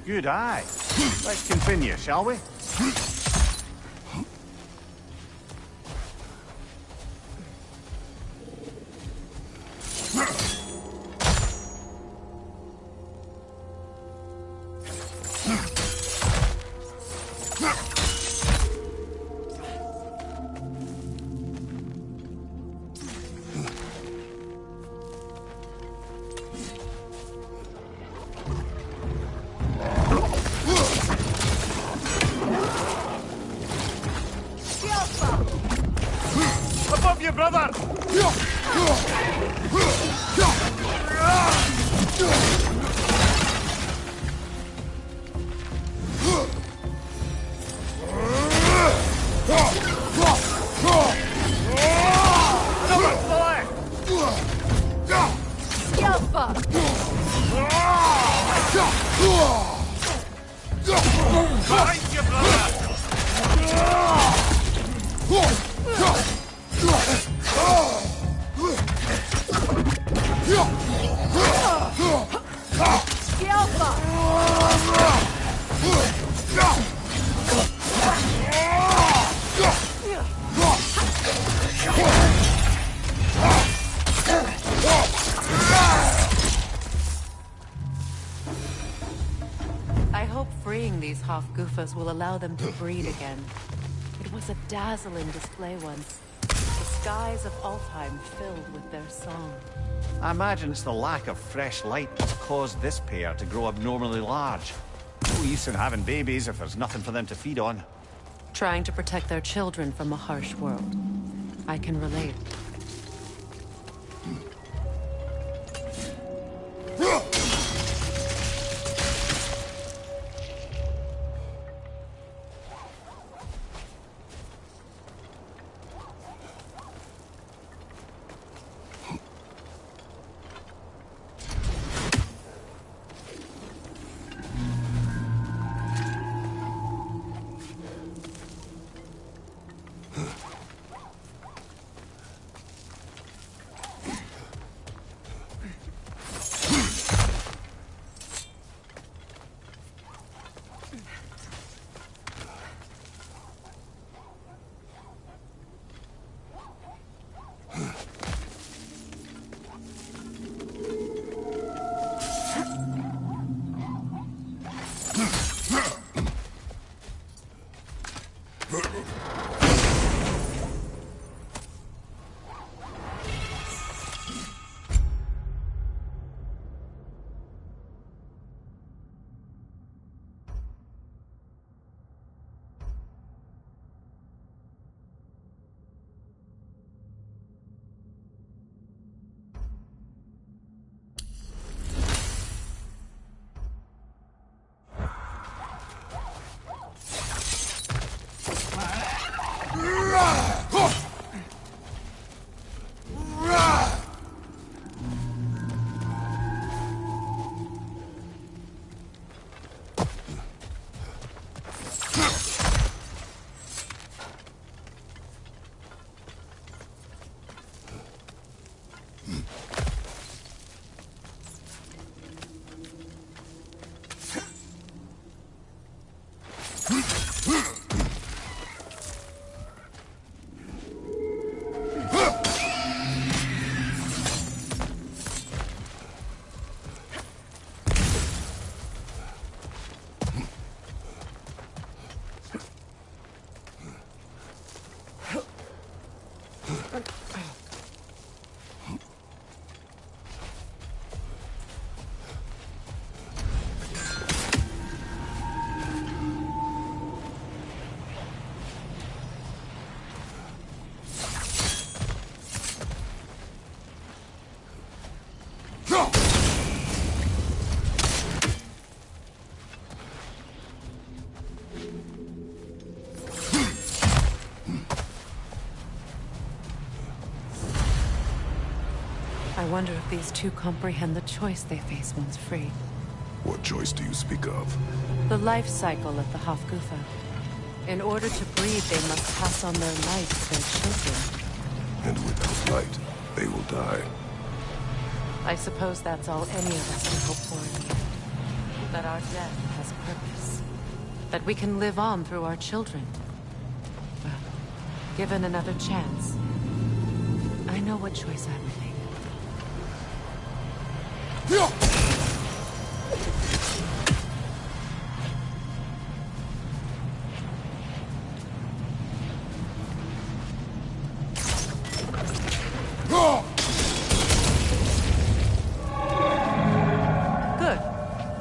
Good eye. Let's continue, shall we? Above you, brother! Behind you, brother! I hope freeing these Hofgufas will allow them to breed again. It was a dazzling display once. The skies of Alfheim filled with their song. I imagine it's the lack of fresh light that's caused this pair to grow abnormally large. No use in having babies if there's nothing for them to feed on. Trying to protect their children from a harsh world. I can relate. I wonder if these two comprehend the choice they face once free. What choice do you speak of? The life cycle of the Hofgufa. In order to breed, they must pass on their light to their children. And without light, they will die. I suppose that's all any of us can hope for in the end. That our death has purpose. That we can live on through our children. Well, given another chance, I know what choice I would make. Good.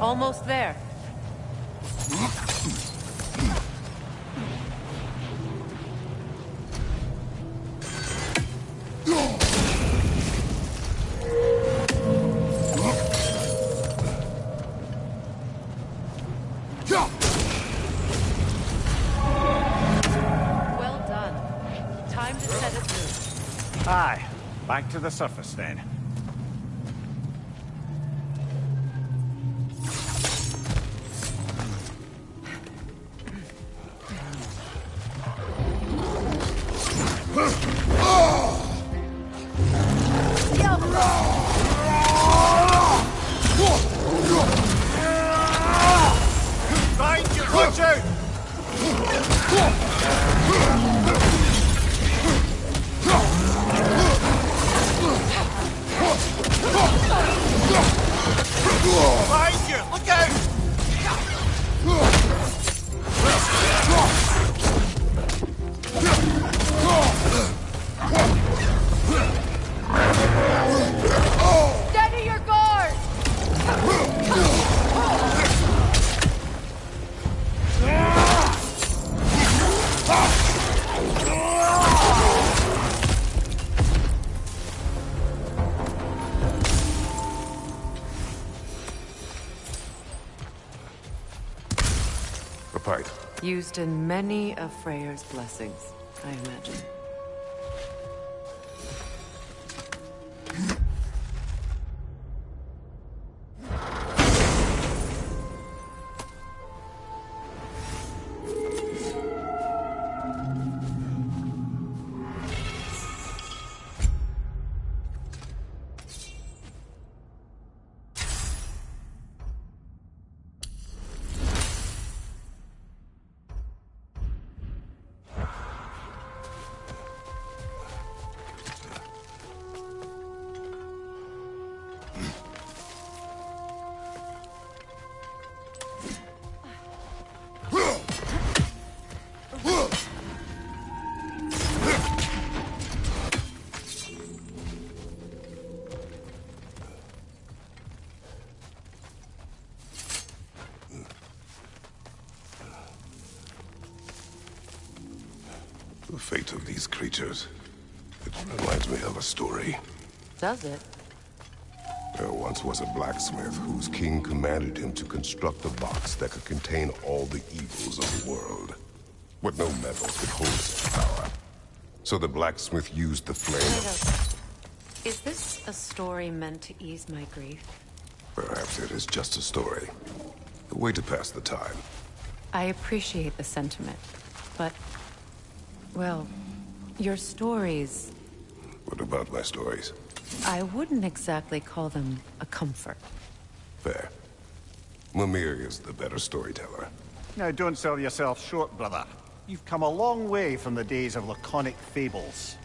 Almost there. Aye. Back to the surface, then. Find you! Watch out! Behind you! Look out! Steady your guard! A pipe. Used in many of Freyr's blessings, I imagine. The fate of these creatures. It reminds me of a story. Does it? There once was a blacksmith whose king commanded him to construct a box that could contain all the evils of the world. But no metal could hold such power. So the blacksmith used the flame. Is this a story meant to ease my grief? Perhaps it is just a story. A way to pass the time. I appreciate the sentiment, but... well, your stories... What about my stories? I wouldn't exactly call them a comfort. Fair. Mimir is the better storyteller. Now, don't sell yourself short, brother. You've come a long way from the days of laconic fables.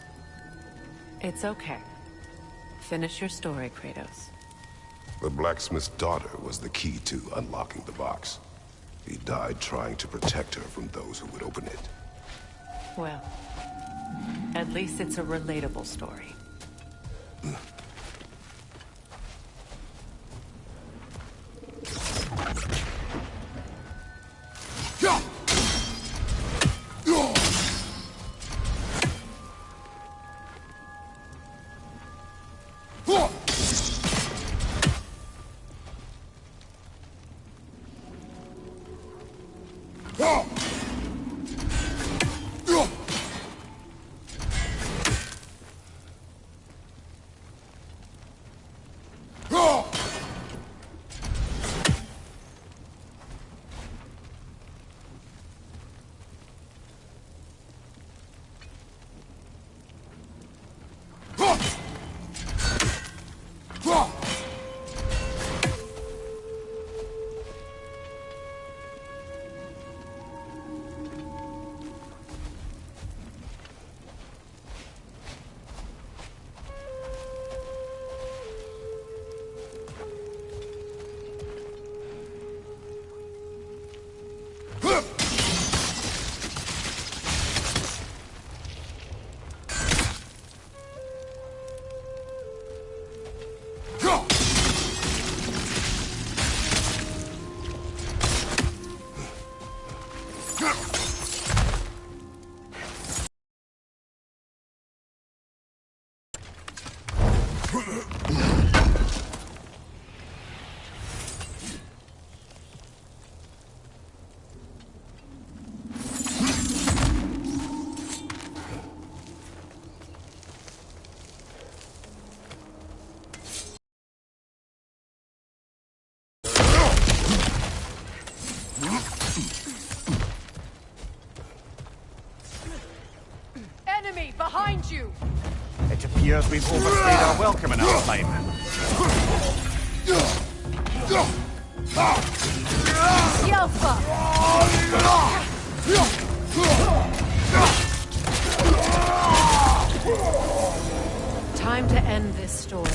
It's okay. Finish your story, Kratos. The blacksmith's daughter was the key to unlocking the box. He died trying to protect her from those who would open it. Well, At least it's a relatable story. Enemy behind you! It appears we've overstayed our welcome in our time. Time to end this story.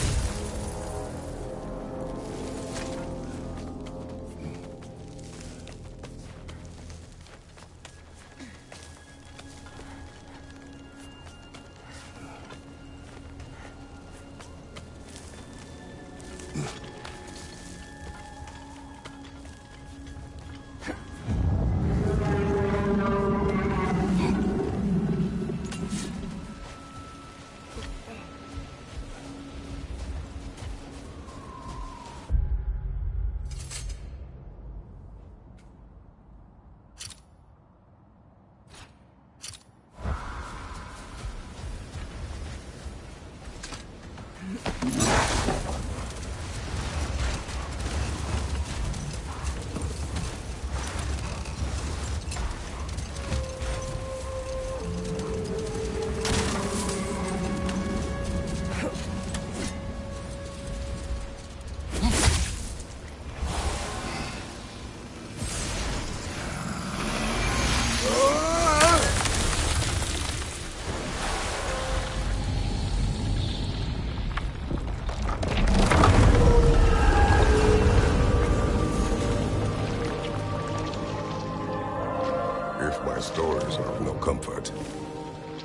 Stories are of no comfort.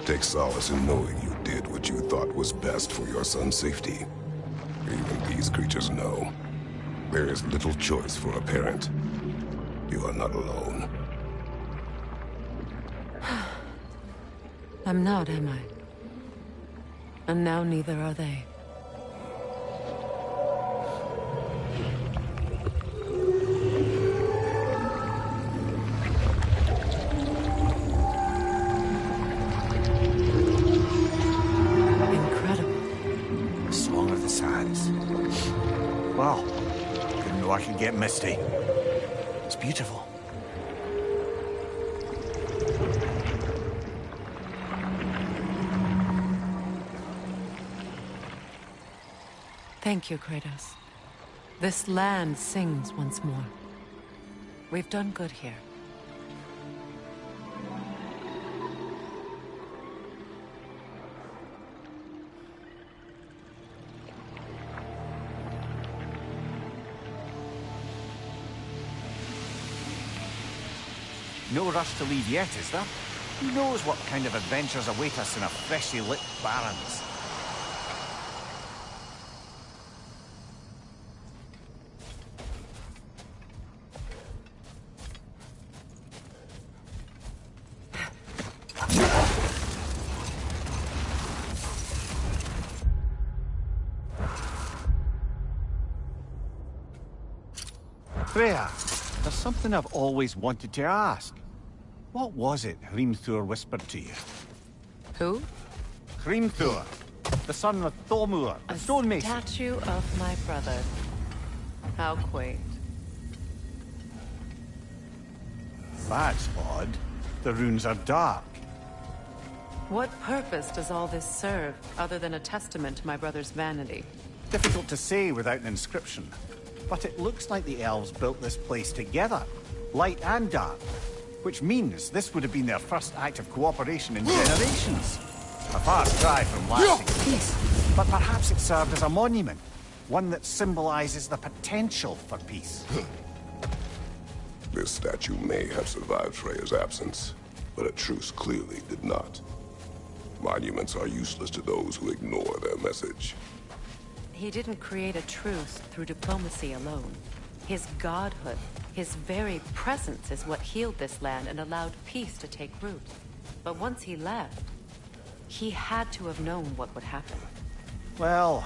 Take solace in knowing you did what you thought was best for your son's safety. Even these creatures know. There is little choice for a parent. You are not alone. I'm not, am I? And now neither are they. Wow. Didn't know I could get misty. It's beautiful. Thank you, Kratos. This land sings once more. We've done good here. No rush to leave yet, is there? Who knows what kind of adventures await us in a freshly lit Barrens? Freya, there's something I've always wanted to ask. What was it Hrimthur whispered to you? Who? Hrimthur, the son of Thormur, the stonemason. Statue of my brother. How quaint. That's odd. The runes are dark. What purpose does all this serve, other than a testament to my brother's vanity? Difficult to say without an inscription. But it looks like the elves built this place together, light and dark. Which means this would have been their first act of cooperation in generations. A far cry from lasting peace. But perhaps it served as a monument. One that symbolizes the potential for peace. This statue may have survived Freya's absence, but a truce clearly did not. Monuments are useless to those who ignore their message. He didn't create a truce through diplomacy alone. His godhood, his very presence is what healed this land and allowed peace to take root. But once he left, he had to have known what would happen. Well,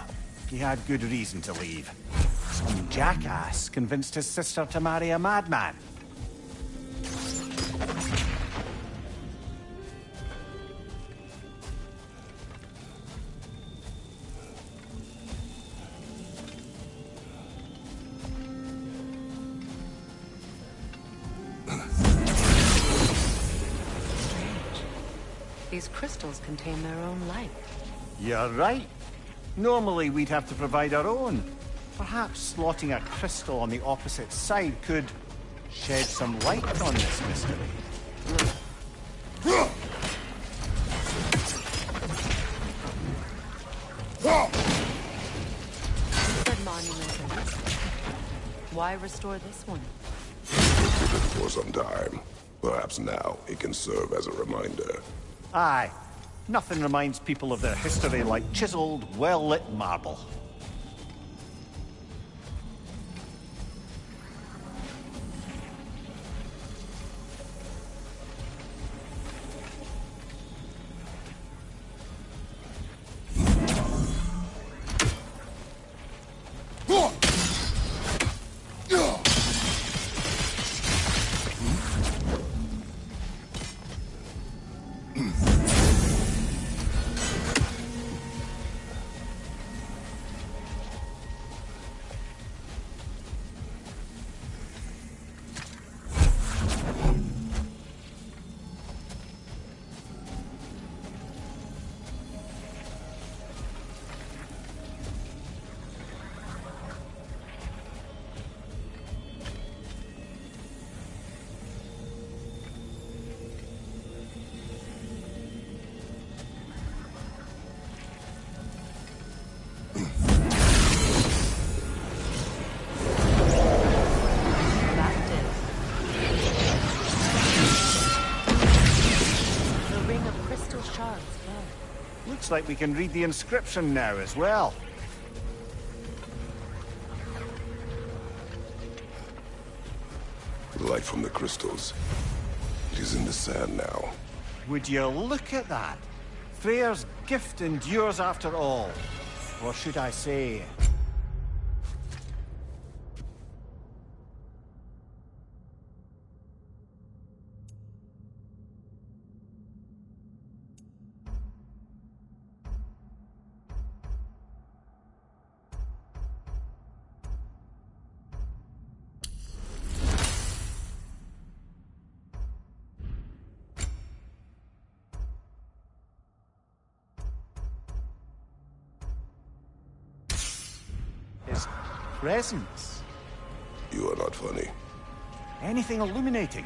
he had good reason to leave. Some jackass convinced his sister to marry a madman. These crystals contain their own light. You're right. Normally we'd have to provide our own. Perhaps slotting a crystal on the opposite side could shed some light on this mystery. Said monument. Why restore this one? For some time. Perhaps now it can serve as a reminder. Aye. Nothing reminds people of their history like chiseled, well-lit marble. Looks like we can read the inscription now as well. Light from the crystals. It is in the sand now. Would you look at that? Freyr's gift endures after all. Or should I say... his presence. You are not funny. Anything illuminating?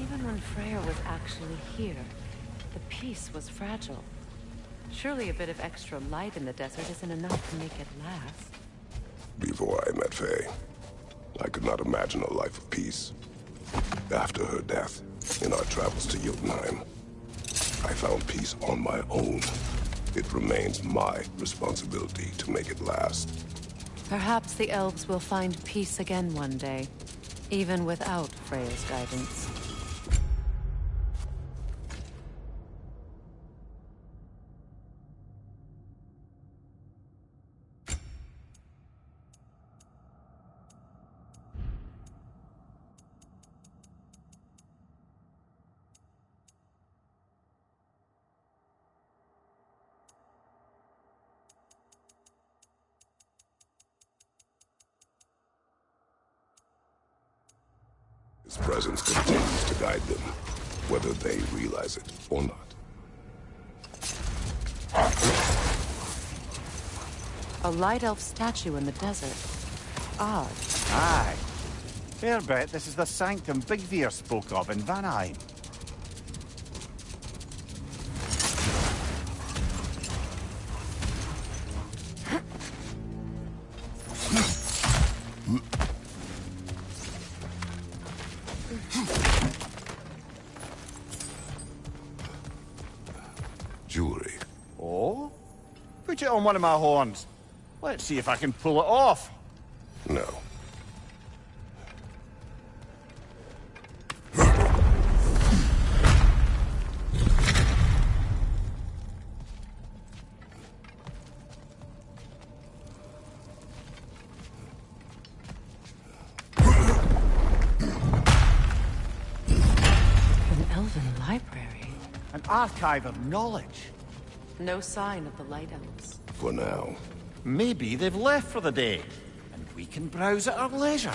Even when Freya was actually here, the peace was fragile. Surely a bit of extra light in the desert isn't enough to make it last. Before I met Faye, I could not imagine a life of peace. After her death, in our travels to Jotunheim, I found peace on my own. It remains my responsibility to make it last. Perhaps the elves will find peace again one day, even without Freya's guidance. His presence continues to guide them, whether they realize it or not. A light elf statue in the desert. Odd. Aye. Fair bet this is the sanctum Bigveer spoke of in Vanheim. Jewelry. Oh? Put it on one of my horns. Let's see if I can pull it off. No. An elven library. An archive of knowledge. No sign of the light elves. For now. Maybe they've left for the day, and we can browse at our leisure.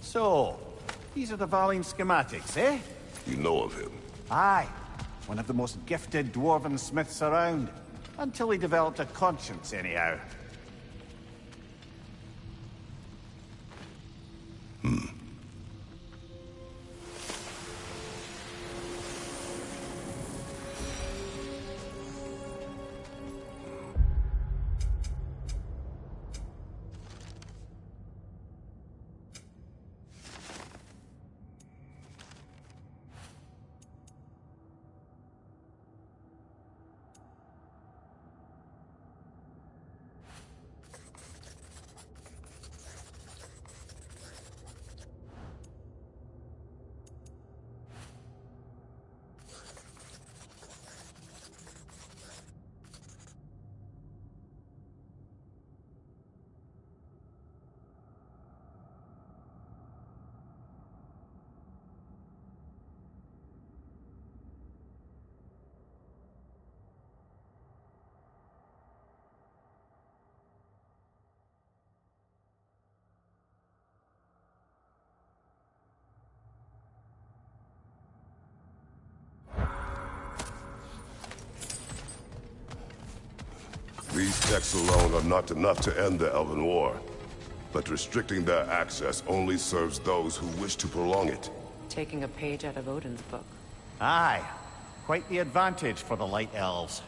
So, these are the Valine schematics, eh? You know of him? Aye. One of the most gifted dwarven smiths around. Until he developed a conscience, anyhow. These texts alone are not enough to end the Elven War. But restricting their access only serves those who wish to prolong it. Taking a page out of Odin's book. Aye. Quite the advantage for the Light Elves.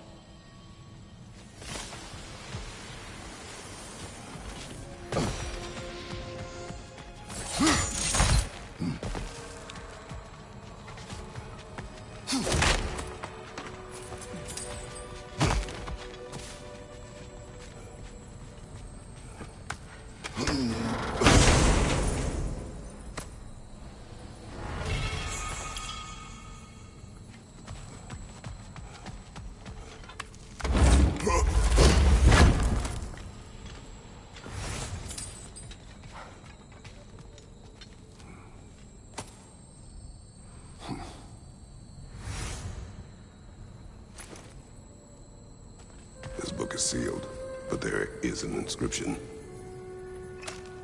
is sealed, but there is an inscription.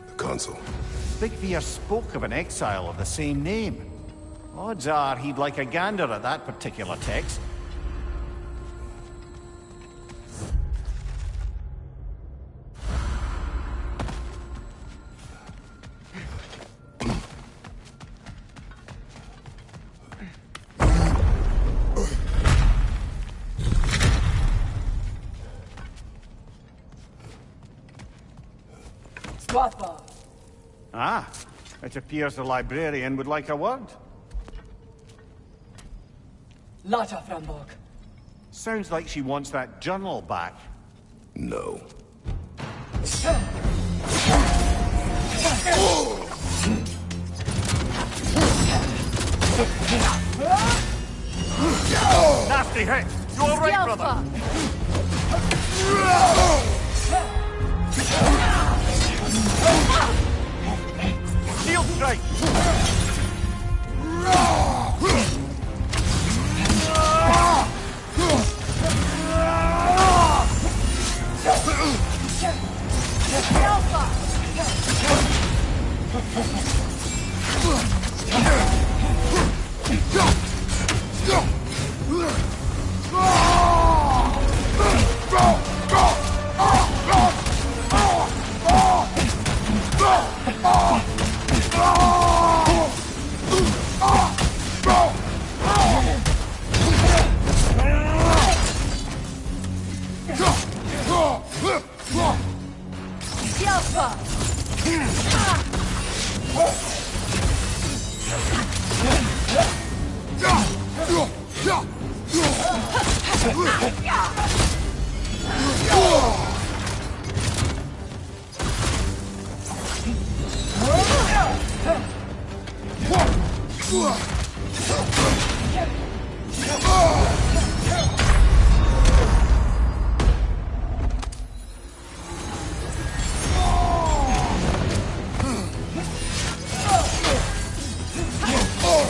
The console. Big Veer spoke of an exile of the same name. Odds are he'd like a gander at that particular text. Ah, it appears the librarian would like a word. Lata Frambog. Sounds like she wants that journal back. No. Nasty hit! You alright, brother? Shield strike!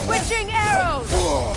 Witching arrows! No!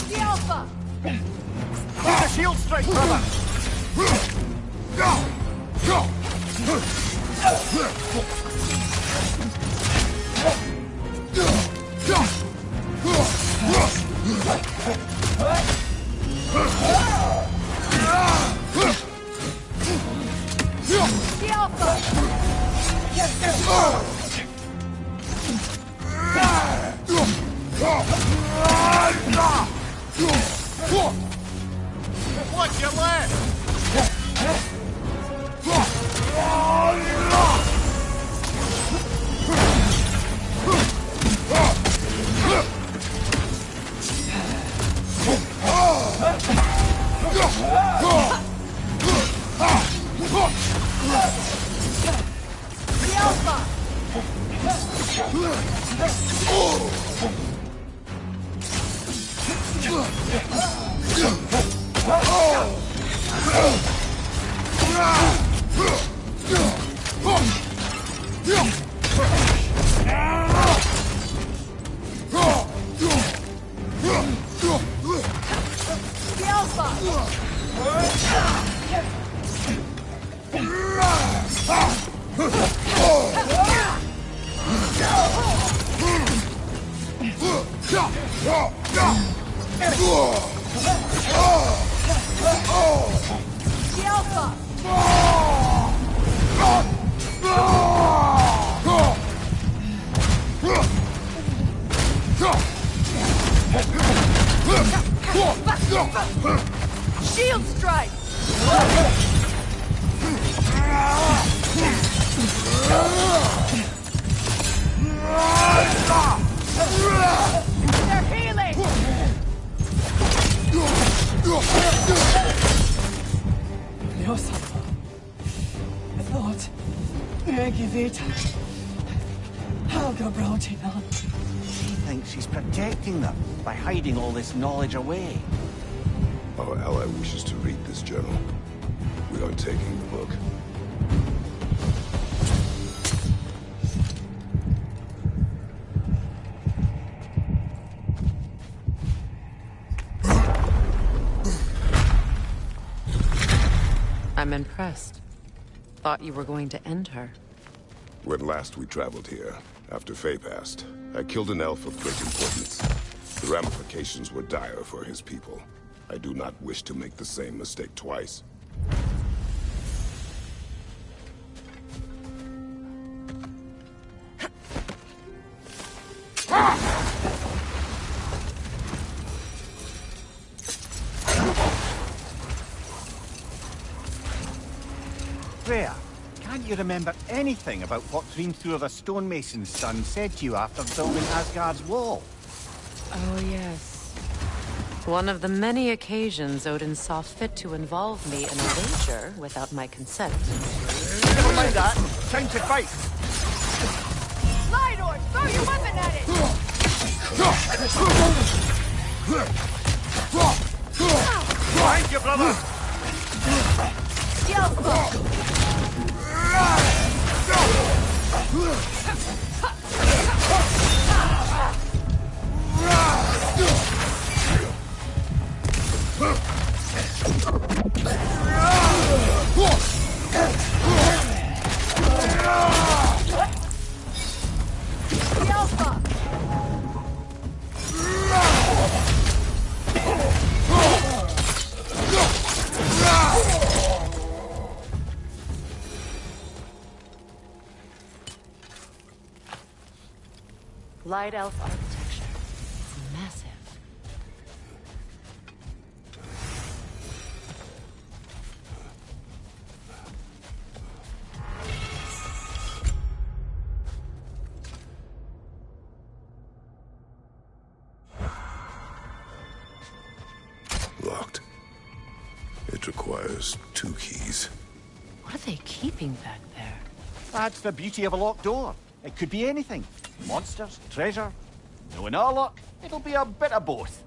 The Alpha! Need a shield strike, brother! The Watch your left! Shield strike! She thinks she's protecting them by hiding all this knowledge away. Our ally wishes to read this journal. We are taking the book. I'm impressed. Thought you were going to end her. When last we traveled here, after Faye passed, I killed an elf of great importance. The ramifications were dire for his people. I do not wish to make the same mistake twice. Freya, can't you remember anything about what Dreamthrough the stonemason's son said to you after building Asgard's wall? Oh, yes. One of the many occasions Odin saw fit to involve me in a wager without my consent. Never mind that. Time to fight. Lydor, throw your weapon at it! Behind you, brother! Light elf architecture. It's massive. Locked. It requires 2 keys. What are they keeping back there? That's the beauty of a locked door. It could be anything. Monsters, treasure. Knowing our luck, it'll be a bit of both.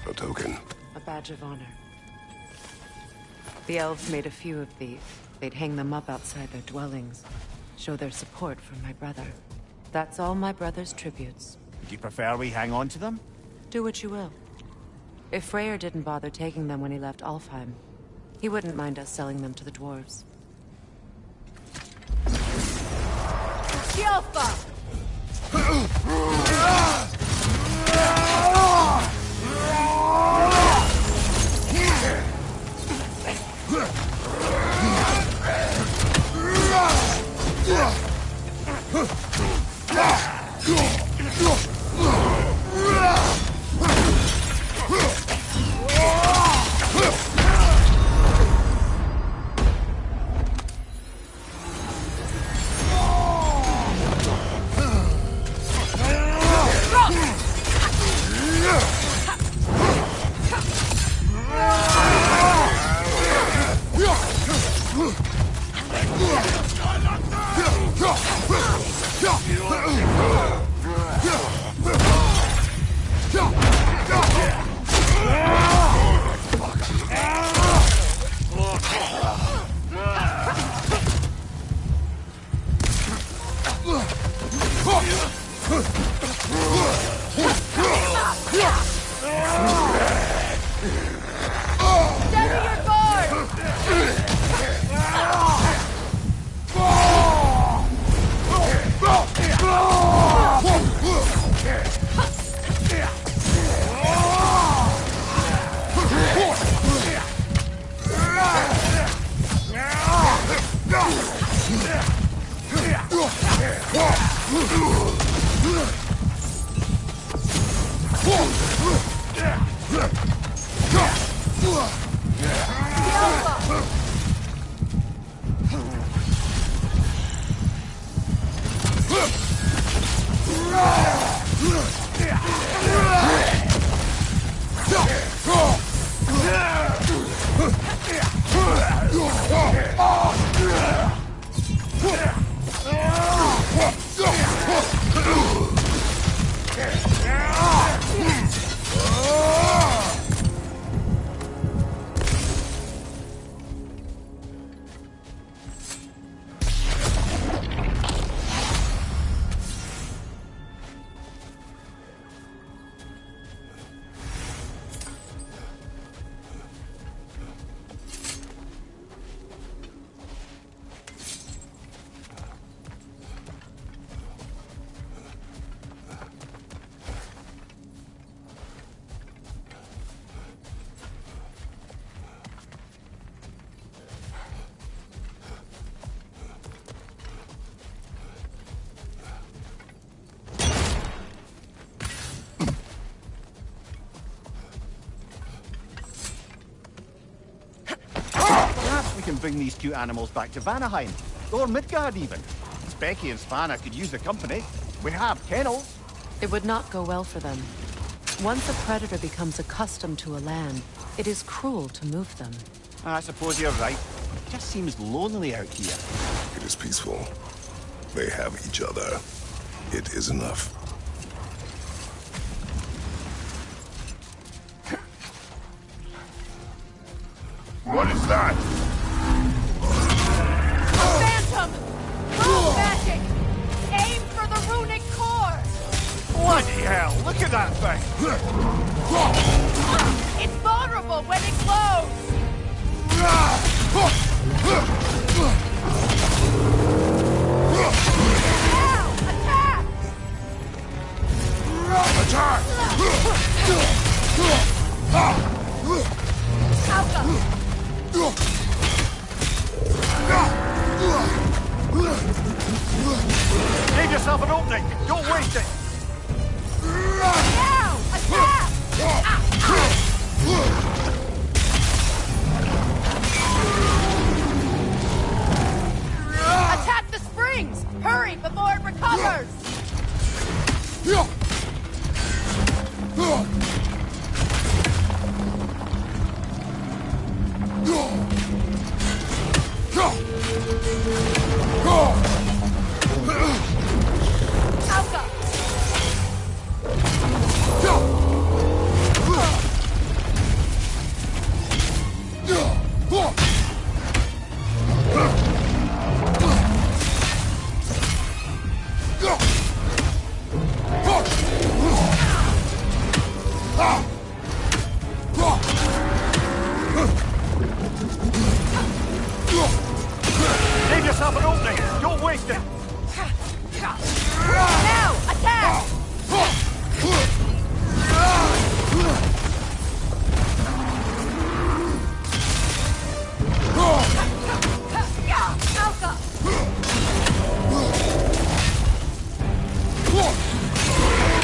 A token. A badge of honor. The elves made a few of these. They'd hang them up outside their dwellings. Show their support for my brother. That's all my brother's tributes. Would you prefer we hang on to them? Do what you will. If Freyr didn't bother taking them when he left Alfheim, he wouldn't mind us selling them to the dwarves. Yeah! Perhaps we can bring these cute animals back to Vanaheim, or Midgard even. Specky and Spanna could use the company. We have kennels. It would not go well for them. Once a predator becomes accustomed to a land, it is cruel to move them. I suppose you're right. It just seems lonely out here. It is peaceful. They have each other. It is enough. What is that? Phantom! Rune magic! Aim for the runic core! Bloody hell, look at that thing! It's vulnerable when it glows! Now! Attack! Give yourself an opening! Don't waste it! Now! Attack! Attack the springs! Hurry before it recovers! Give yourself an opening! Don't waste it! Now! Attack!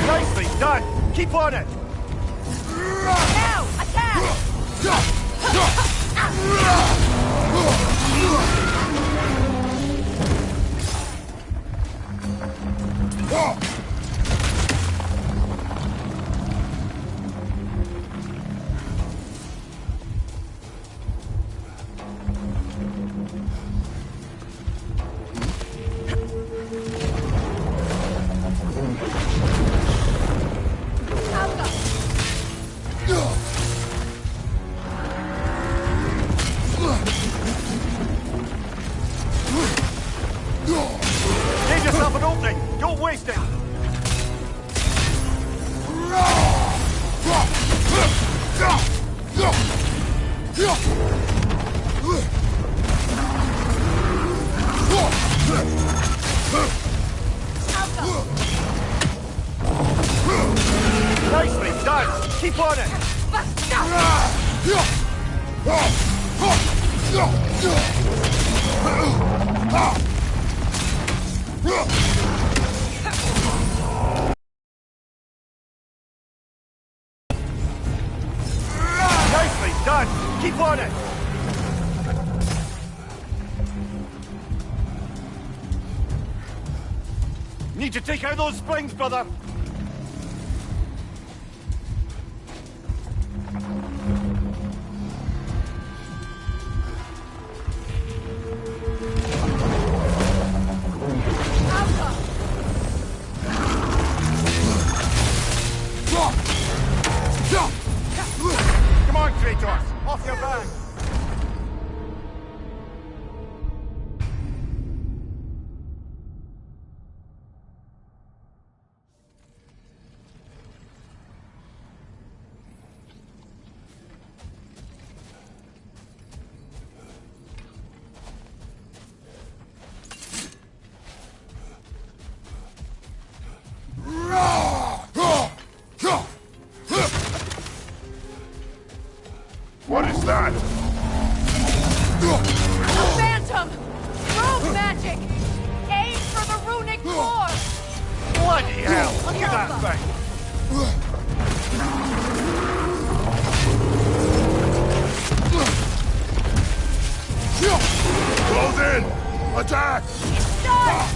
Nicely done! Keep on it! Now! Attack! Give yourself an opening! Don't waste it! Nicely done! Keep on it! Nicely done! Keep on it! Need to take out those springs, brother! back! What is that? A phantom! Rogue magic! Aim for the runic core! Bloody hell! Look at that thing! Close in! Attack! It's done!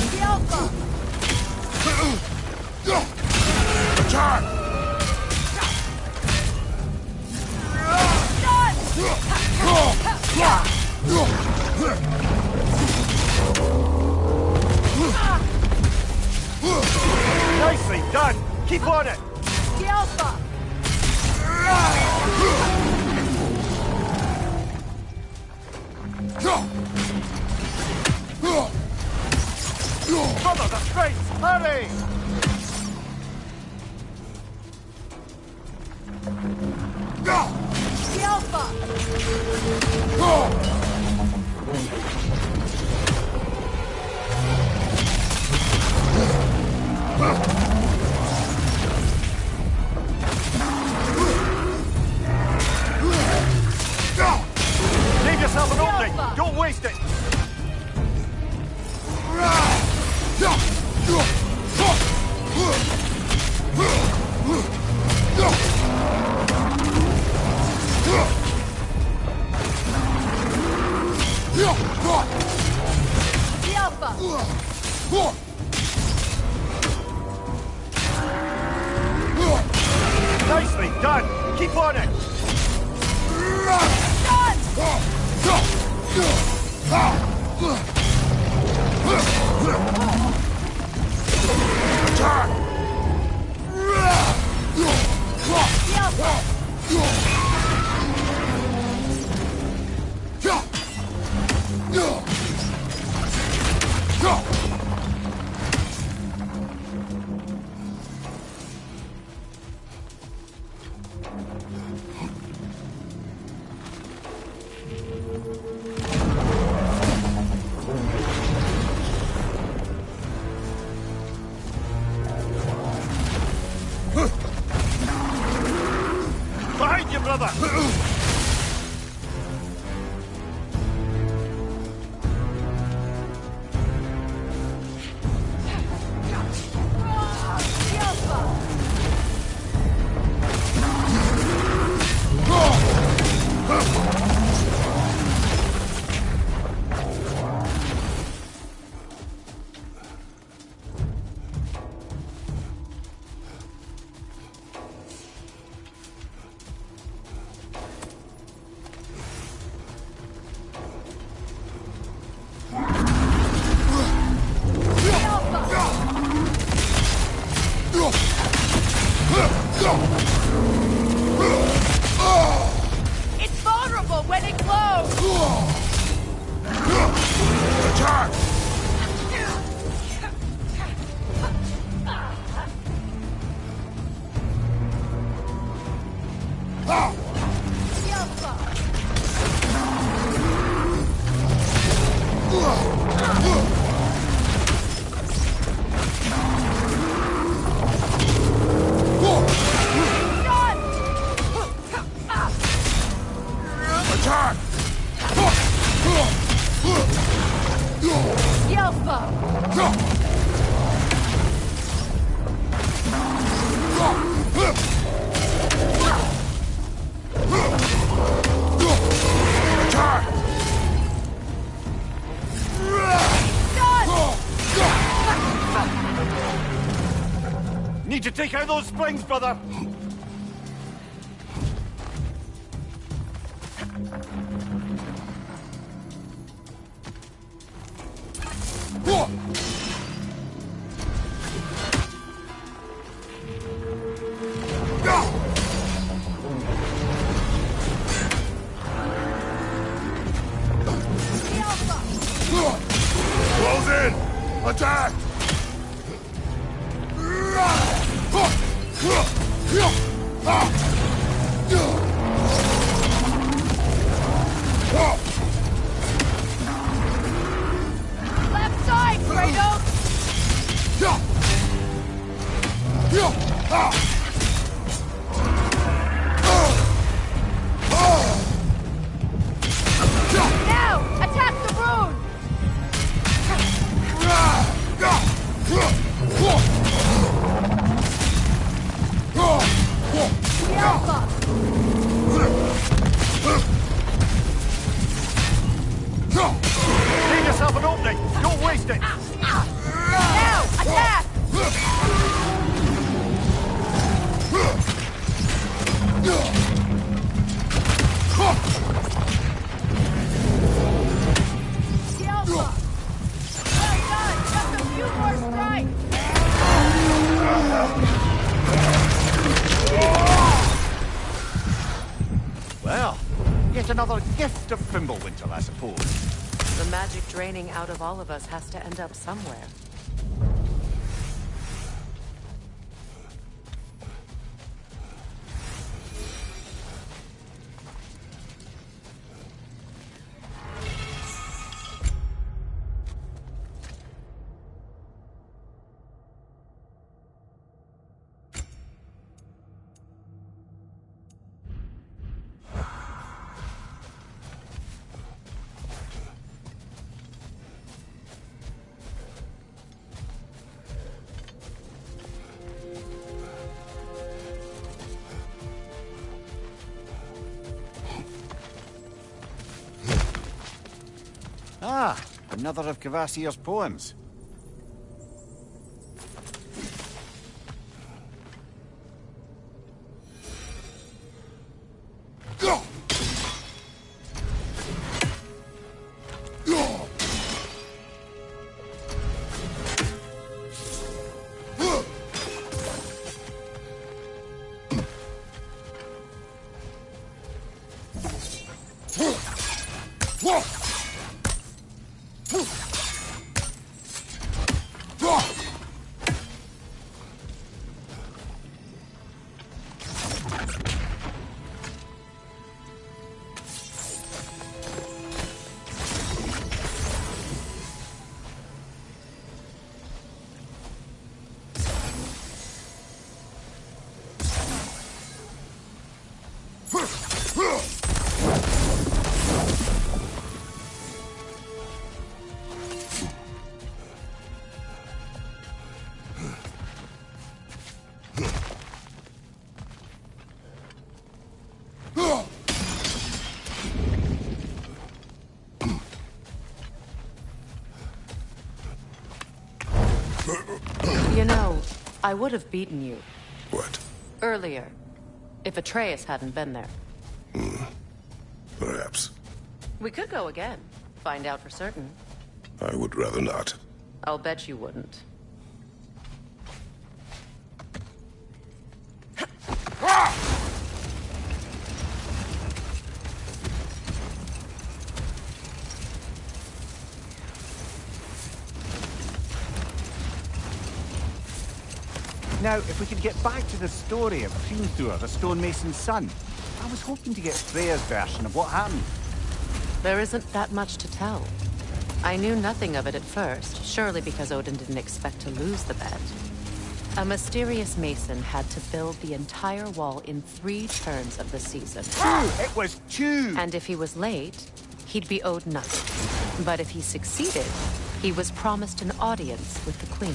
The Alpha! Attack! Nicely done! Keep on it! The Alpha! Brother, the strength! Hurry! The Alpha! Leave yourself an opening! Don't waste it! The Alpha! Nicely done! Keep on it! Behind you, brother! It's vulnerable when it glows! Attack! The Alpha! Attack! The Alpha! Attack! Need to take out those springs, brother! Close in! Attack! Left side, Kratos! Now, attack the rune! Leave yourself an opening! Don't waste it! Now, attack! The Alpha! Well done! Just a few more strikes! Well, yet another gift of Fimbulwinter, I suppose. The magic draining out of all of us has to end up somewhere. Ah, another of Kvasir's poems. You know, I would have beaten you. What? Earlier. If Atreus hadn't been there. Perhaps. We could go again. Find out for certain. I would rather not. I'll bet you wouldn't. Now, if we could get back to the story of Hrimthur, the stonemason's son. I was hoping to get Freya's version of what happened. There isn't that much to tell. I knew nothing of it at first, surely because Odin didn't expect to lose the bet. A mysterious mason had to build the entire wall in 3 turns of the season. 2! It was 2! And if he was late, he'd be owed nothing. But if he succeeded, he was promised an audience with the queen.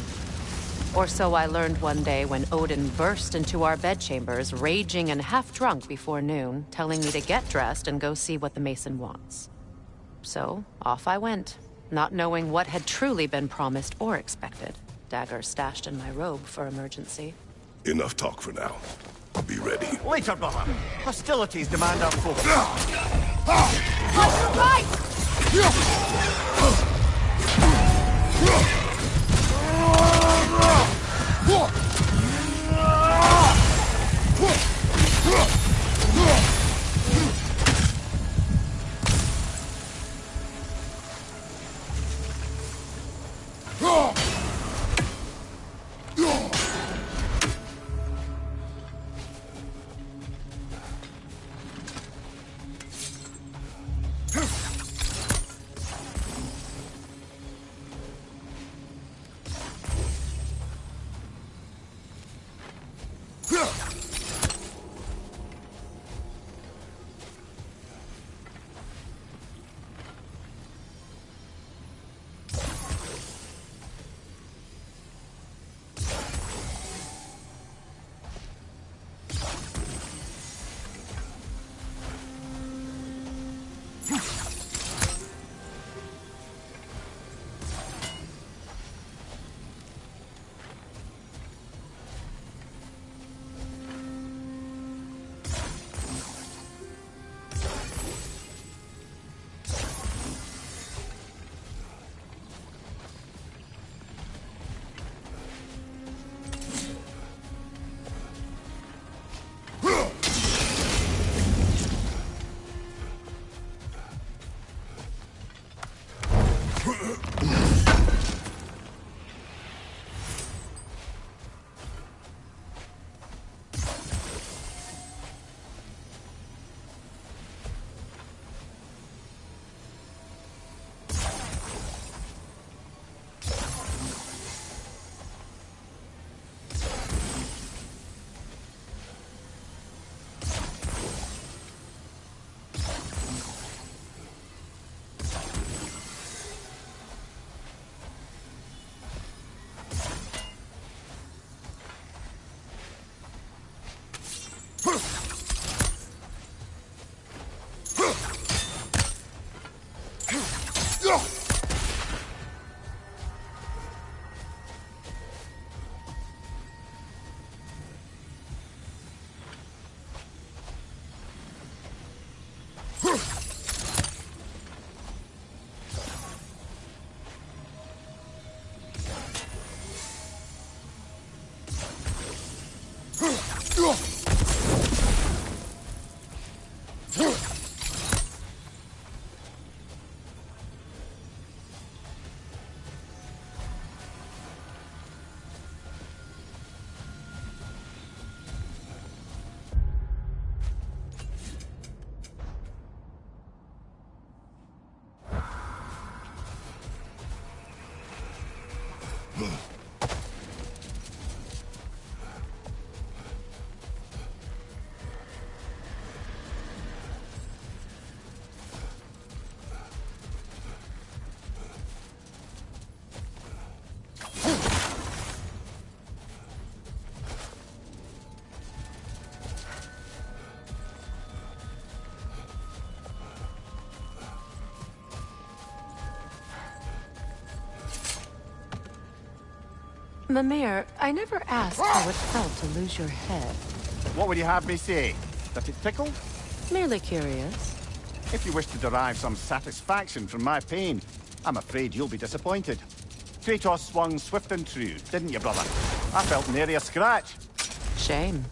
Or so I learned one day when Odin burst into our bedchambers, raging and half-drunk before noon, telling me to get dressed and go see what the mason wants. So, off I went, not knowing what had truly been promised or expected. Dagger stashed in my robe for emergency. Enough talk for now. Be ready. Later, brother. Hostilities demand our focus. On your right! Mimir, I never asked how it felt to lose your head. What would you have me say? That it tickled? Merely curious. If you wish to derive some satisfaction from my pain, I'm afraid you'll be disappointed. Kratos swung swift and true, didn't you, brother? I felt nary a scratch. Shame.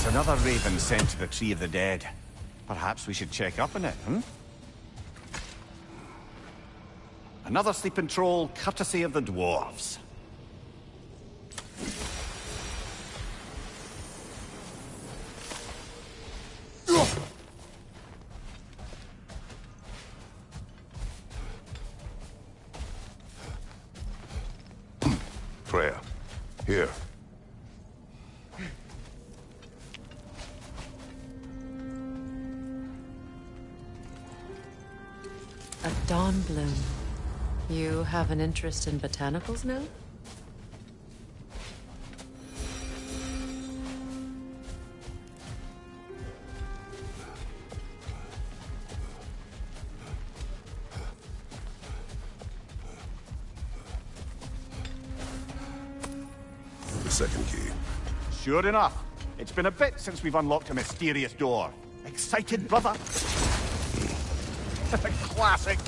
Another raven sent to the Tree of the Dead. Perhaps we should check up on it, Another sleeping troll, courtesy of the dwarves. Freya, here. A dawn bloom. You have an interest in botanicals now? The second key. Sure enough. It's been a bit since we've unlocked a mysterious door. Excited, brother? Classic.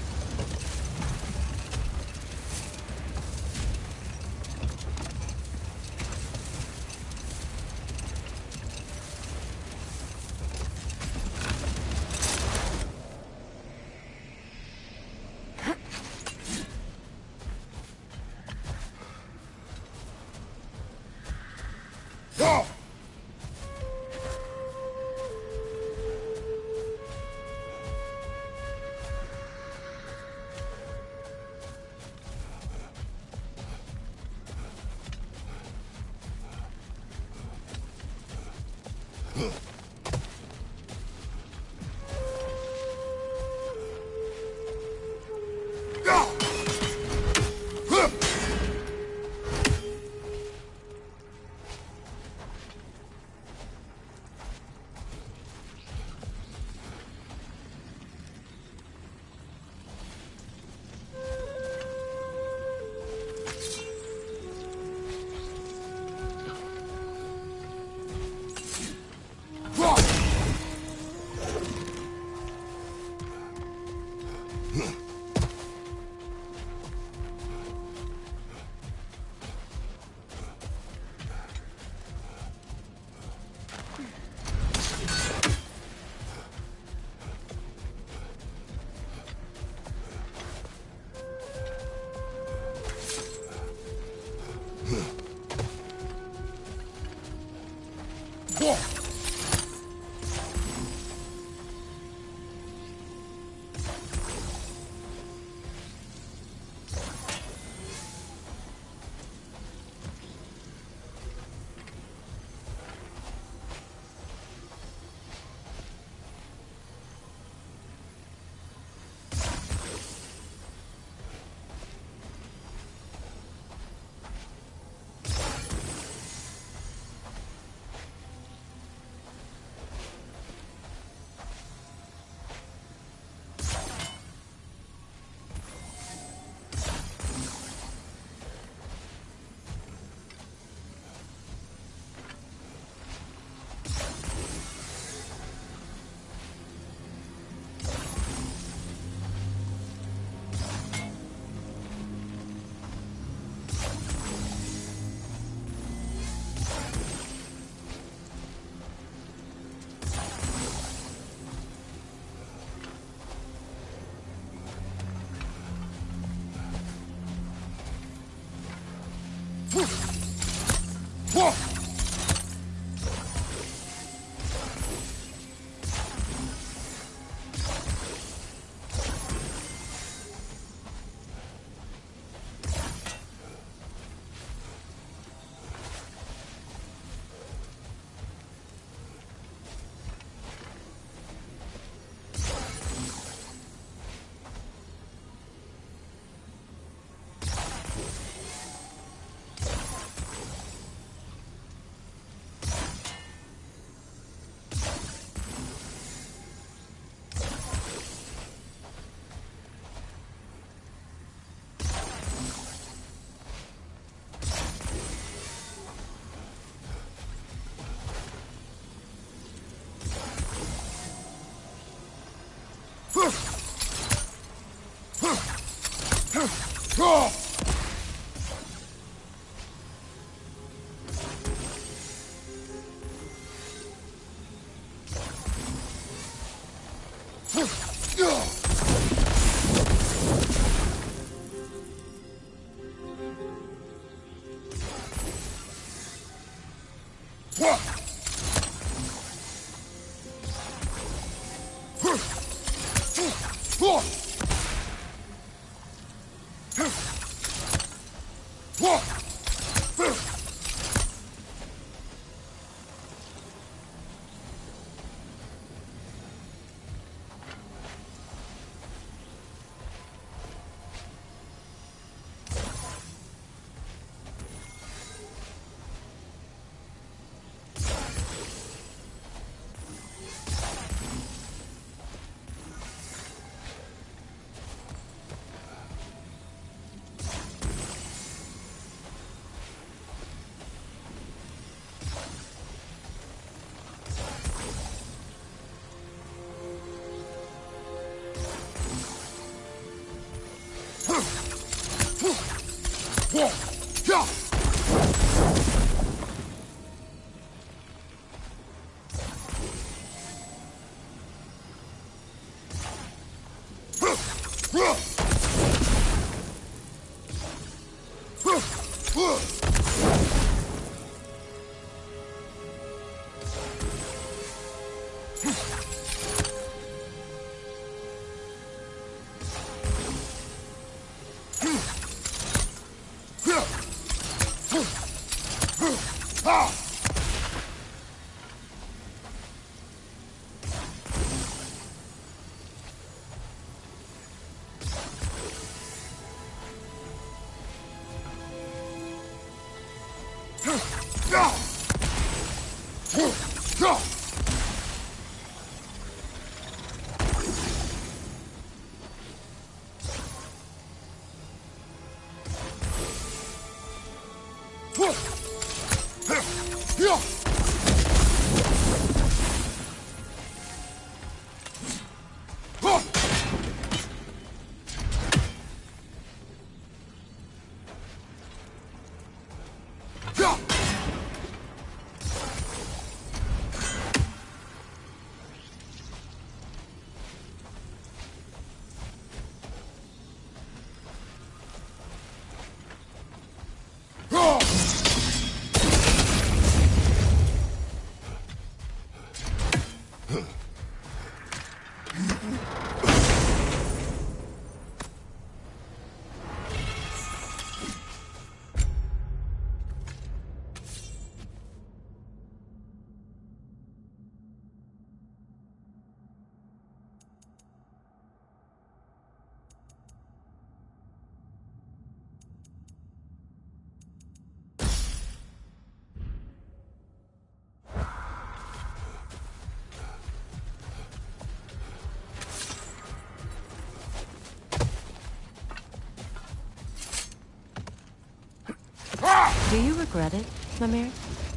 Do you regret it, Mimir?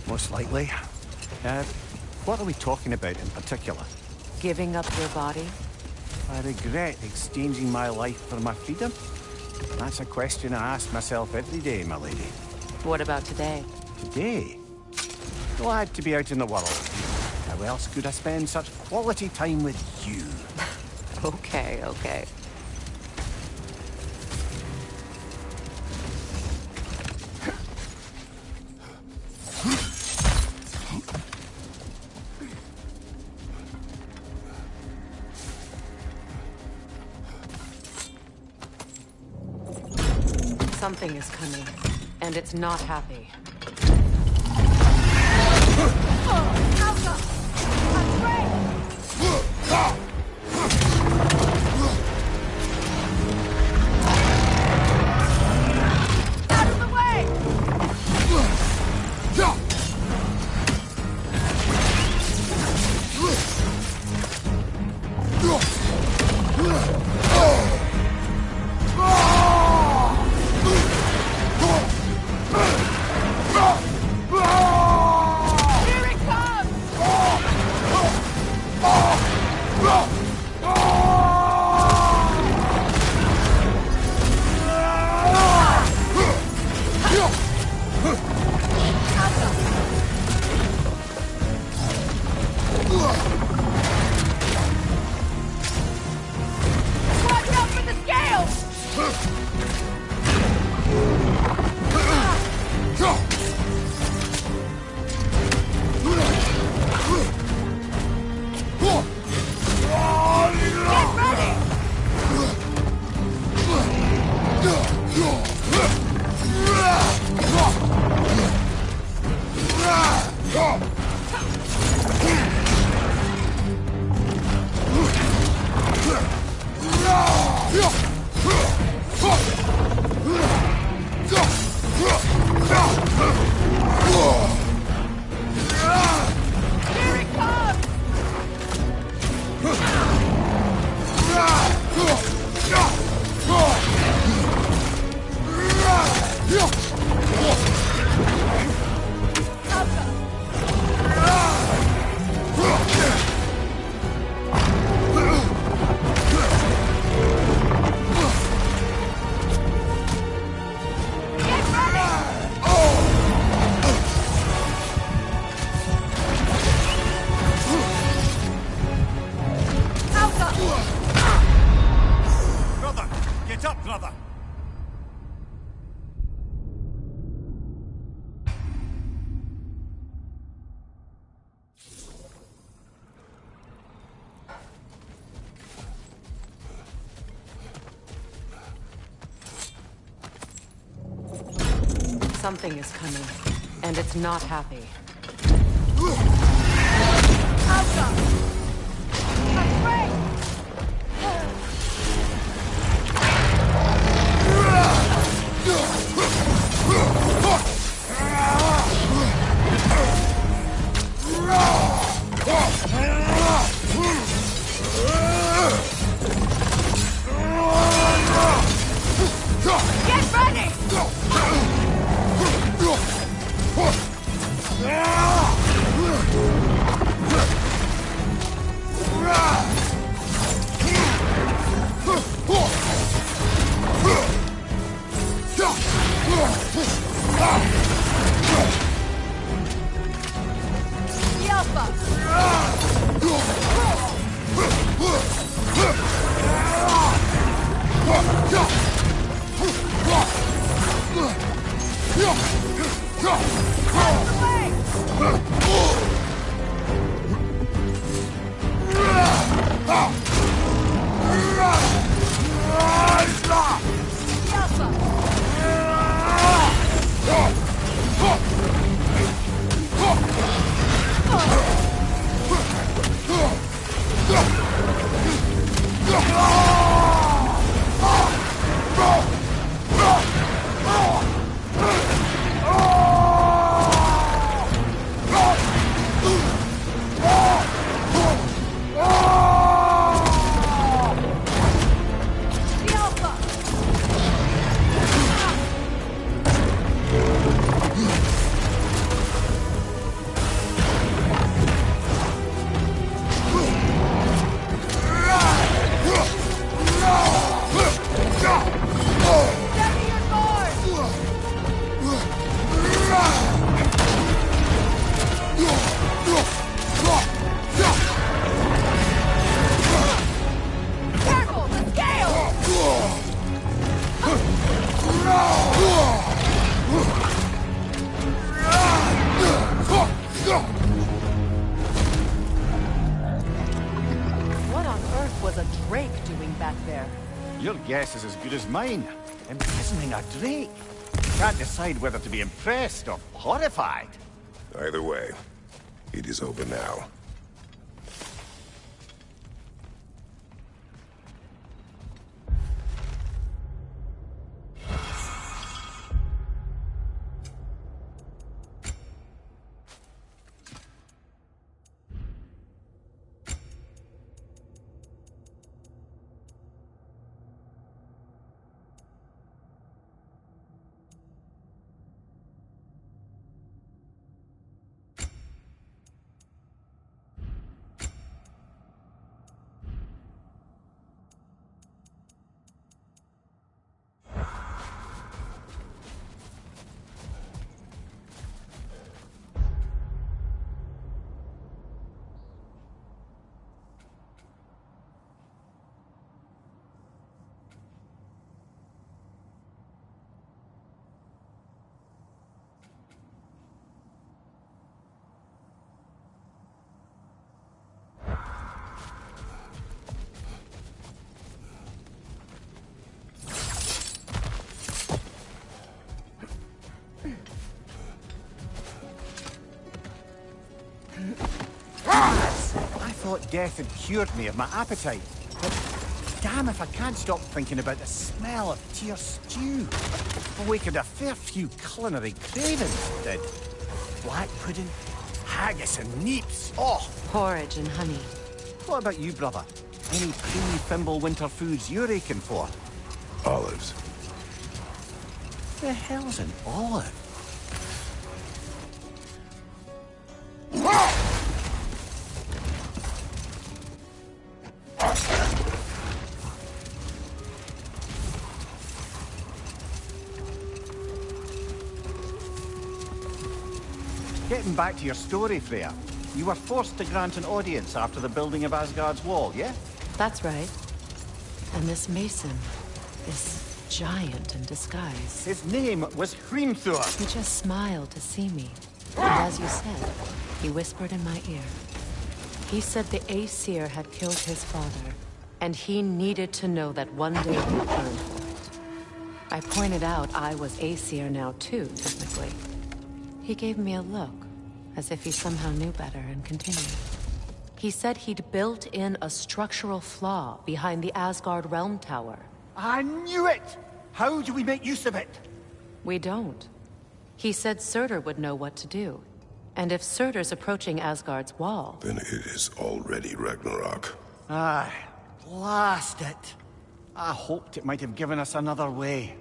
Most likely. What are we talking about in particular? Giving up your body? I regret exchanging my life for my freedom? That's a question I ask myself every day, my lady. What about today? Today? Glad to be out in the world. How else could I spend such quality time with you? Okay, okay. Something is coming, and it's not happy. Something is coming, and it's not happy. Get ready! What on earth was a drake doing back there? Your guess is as good as mine. Imprisoning a drake. Can't decide whether to be impressed or horrified. Either way, it is over now. I thought death had cured me of my appetite. But damn if I can't stop thinking about the smell of tear stew. Awakened a fair few culinary cravings, did. Black pudding, haggis and neeps. Oh! Porridge and honey. What about you, brother? Any pre-Fimble winter foods you're aching for? Olives. The hell's an olive? Getting back to your story, Freya. You were forced to grant an audience after the building of Asgard's wall, yeah? That's right. And this mason, this giant in disguise. His name was Hrimthur. He just smiled to see me. And as you said, he whispered in my ear. He said the Aesir had killed his father, and he needed to know that one day he'd burn for it. I pointed out I was Aesir now too, technically. He gave me a look, as if he somehow knew better, and continued. He said he'd built in a structural flaw behind the Asgard Realm Tower. I knew it! How do we make use of it? We don't. He said Surtur would know what to do. And if Surtur's approaching Asgard's wall... Then it is already Ragnarok. Aye, blast it. I hoped it might have given us another way.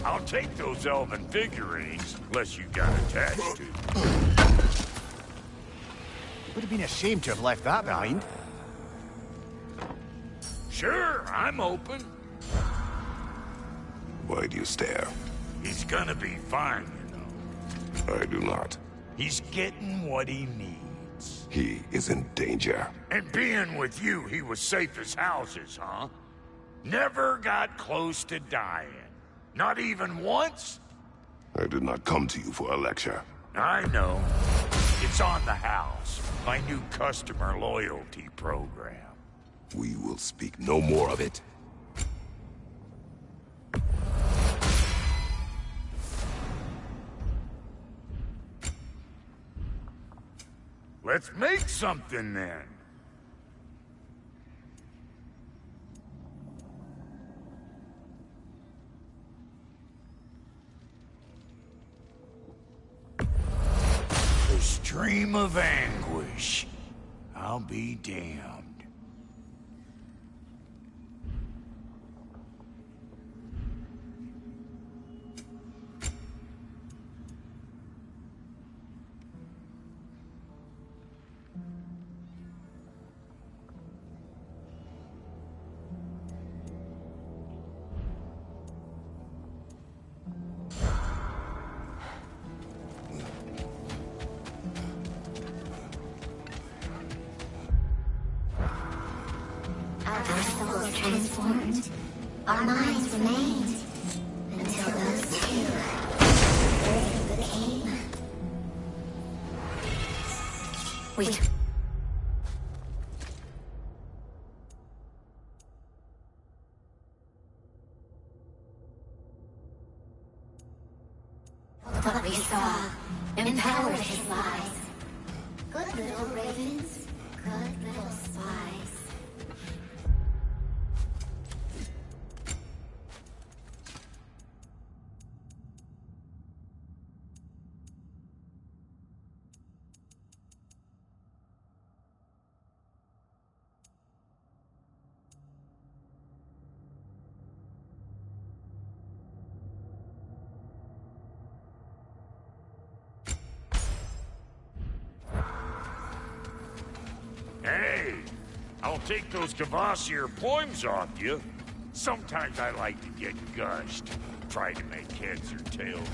I'll take those elven figurines, unless you got attached to them. Would have been ashamed to have left that behind. Sure, I'm open. Why do you stare? He's gonna be fine, you know. I do not. He's getting what he needs. He is in danger. And being with you, he was safe as houses, huh? Never got close to dying. Not even once? I did not come to you for a lecture. I know. It's on the house. My new customer loyalty program. We will speak no more of it. Let's make something then. The stream of anguish. I'll be damned. Our souls transformed. Our minds remained. Until those two became... We... What we saw empowered his lies. Good little ravens, good little spies. Hey, I'll take those Kvasir poems off you. Sometimes I like to get gushed. Try to make heads or tails.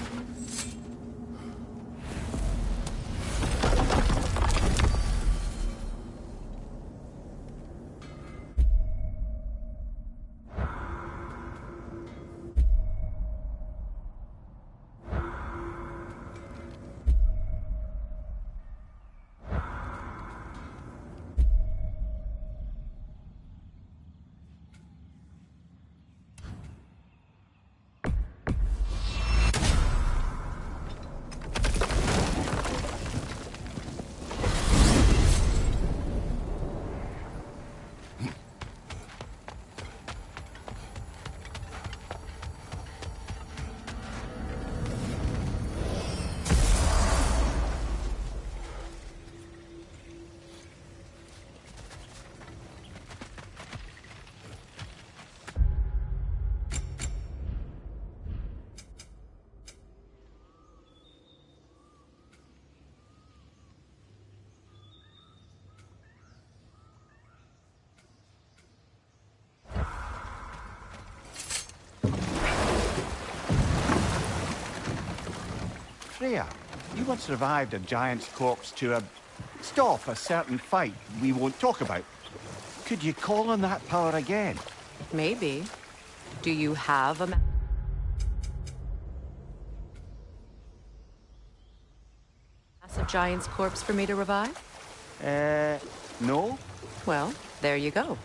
Freya, you once revived a giant's corpse to stop a certain fight we won't talk about. Could you call on that power again? Maybe. Do you have a massive giant's corpse for me to revive? No. Well, there you go.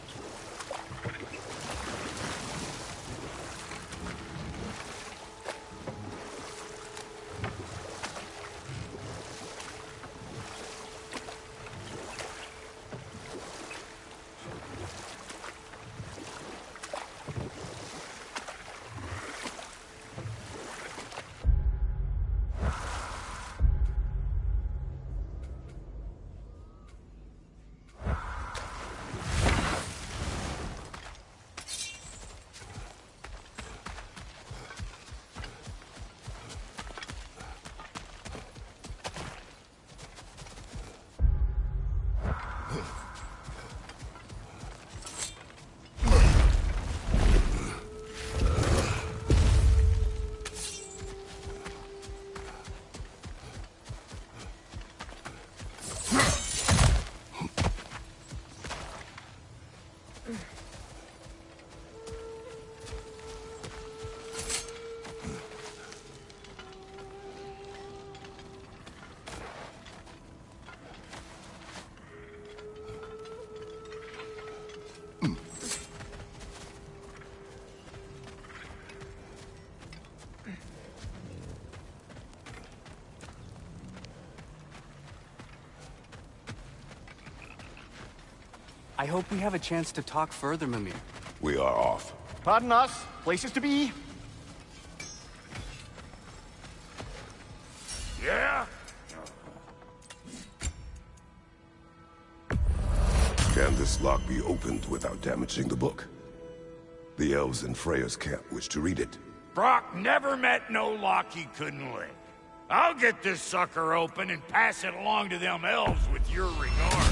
I hope we have a chance to talk further, Mimir. We are off. Pardon us. Places to be. Yeah? Can this lock be opened without damaging the book? The elves in Freya's camp wish to read it. Brock never met no lock he couldn't lick. I'll get this sucker open and pass it along to them elves with your regard.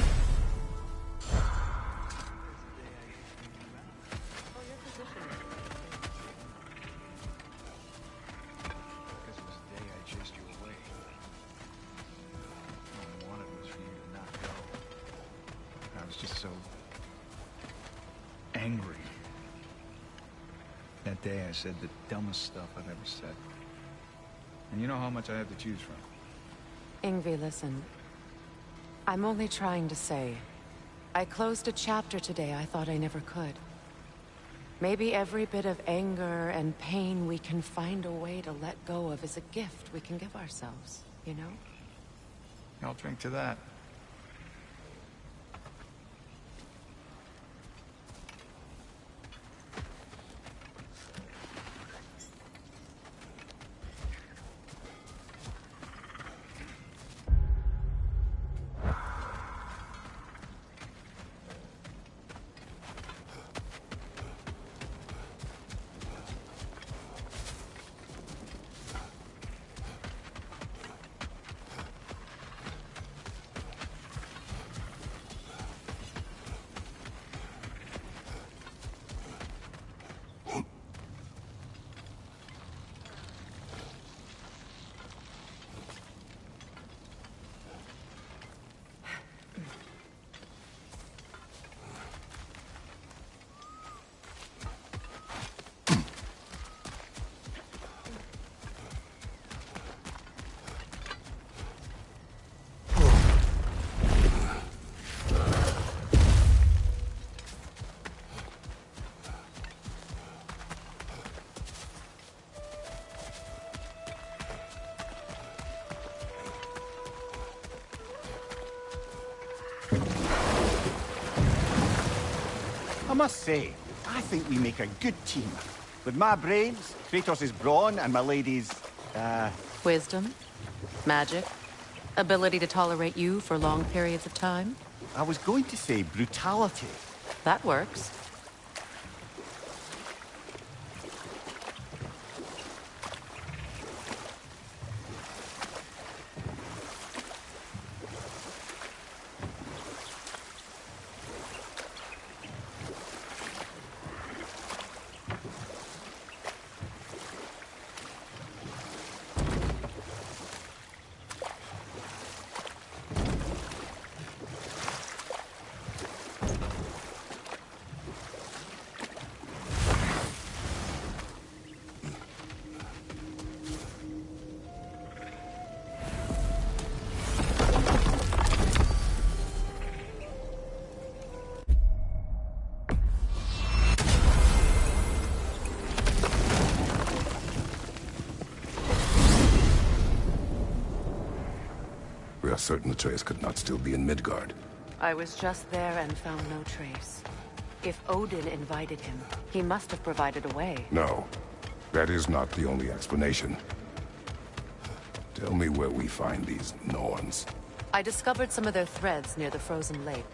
Angry. That day I said the dumbest stuff I've ever said. And you know how much I have to choose from. Ingvi, listen. I'm only trying to say, I closed a chapter today I thought I never could. Maybe every bit of anger and pain we can find a way to let go of is a gift we can give ourselves, you know? I'll drink to that. I must say, I think we make a good team. With my brains, Kratos' brawn, and my lady's, Wisdom? Magic? Ability to tolerate you for long periods of time? I was going to say brutality. That works. We are certain Atreus could not still be in Midgard. I was just there and found no trace. If Odin invited him, he must have provided a way. No, that is not the only explanation. Tell me where we find these Norns. I discovered some of their threads near the frozen lake.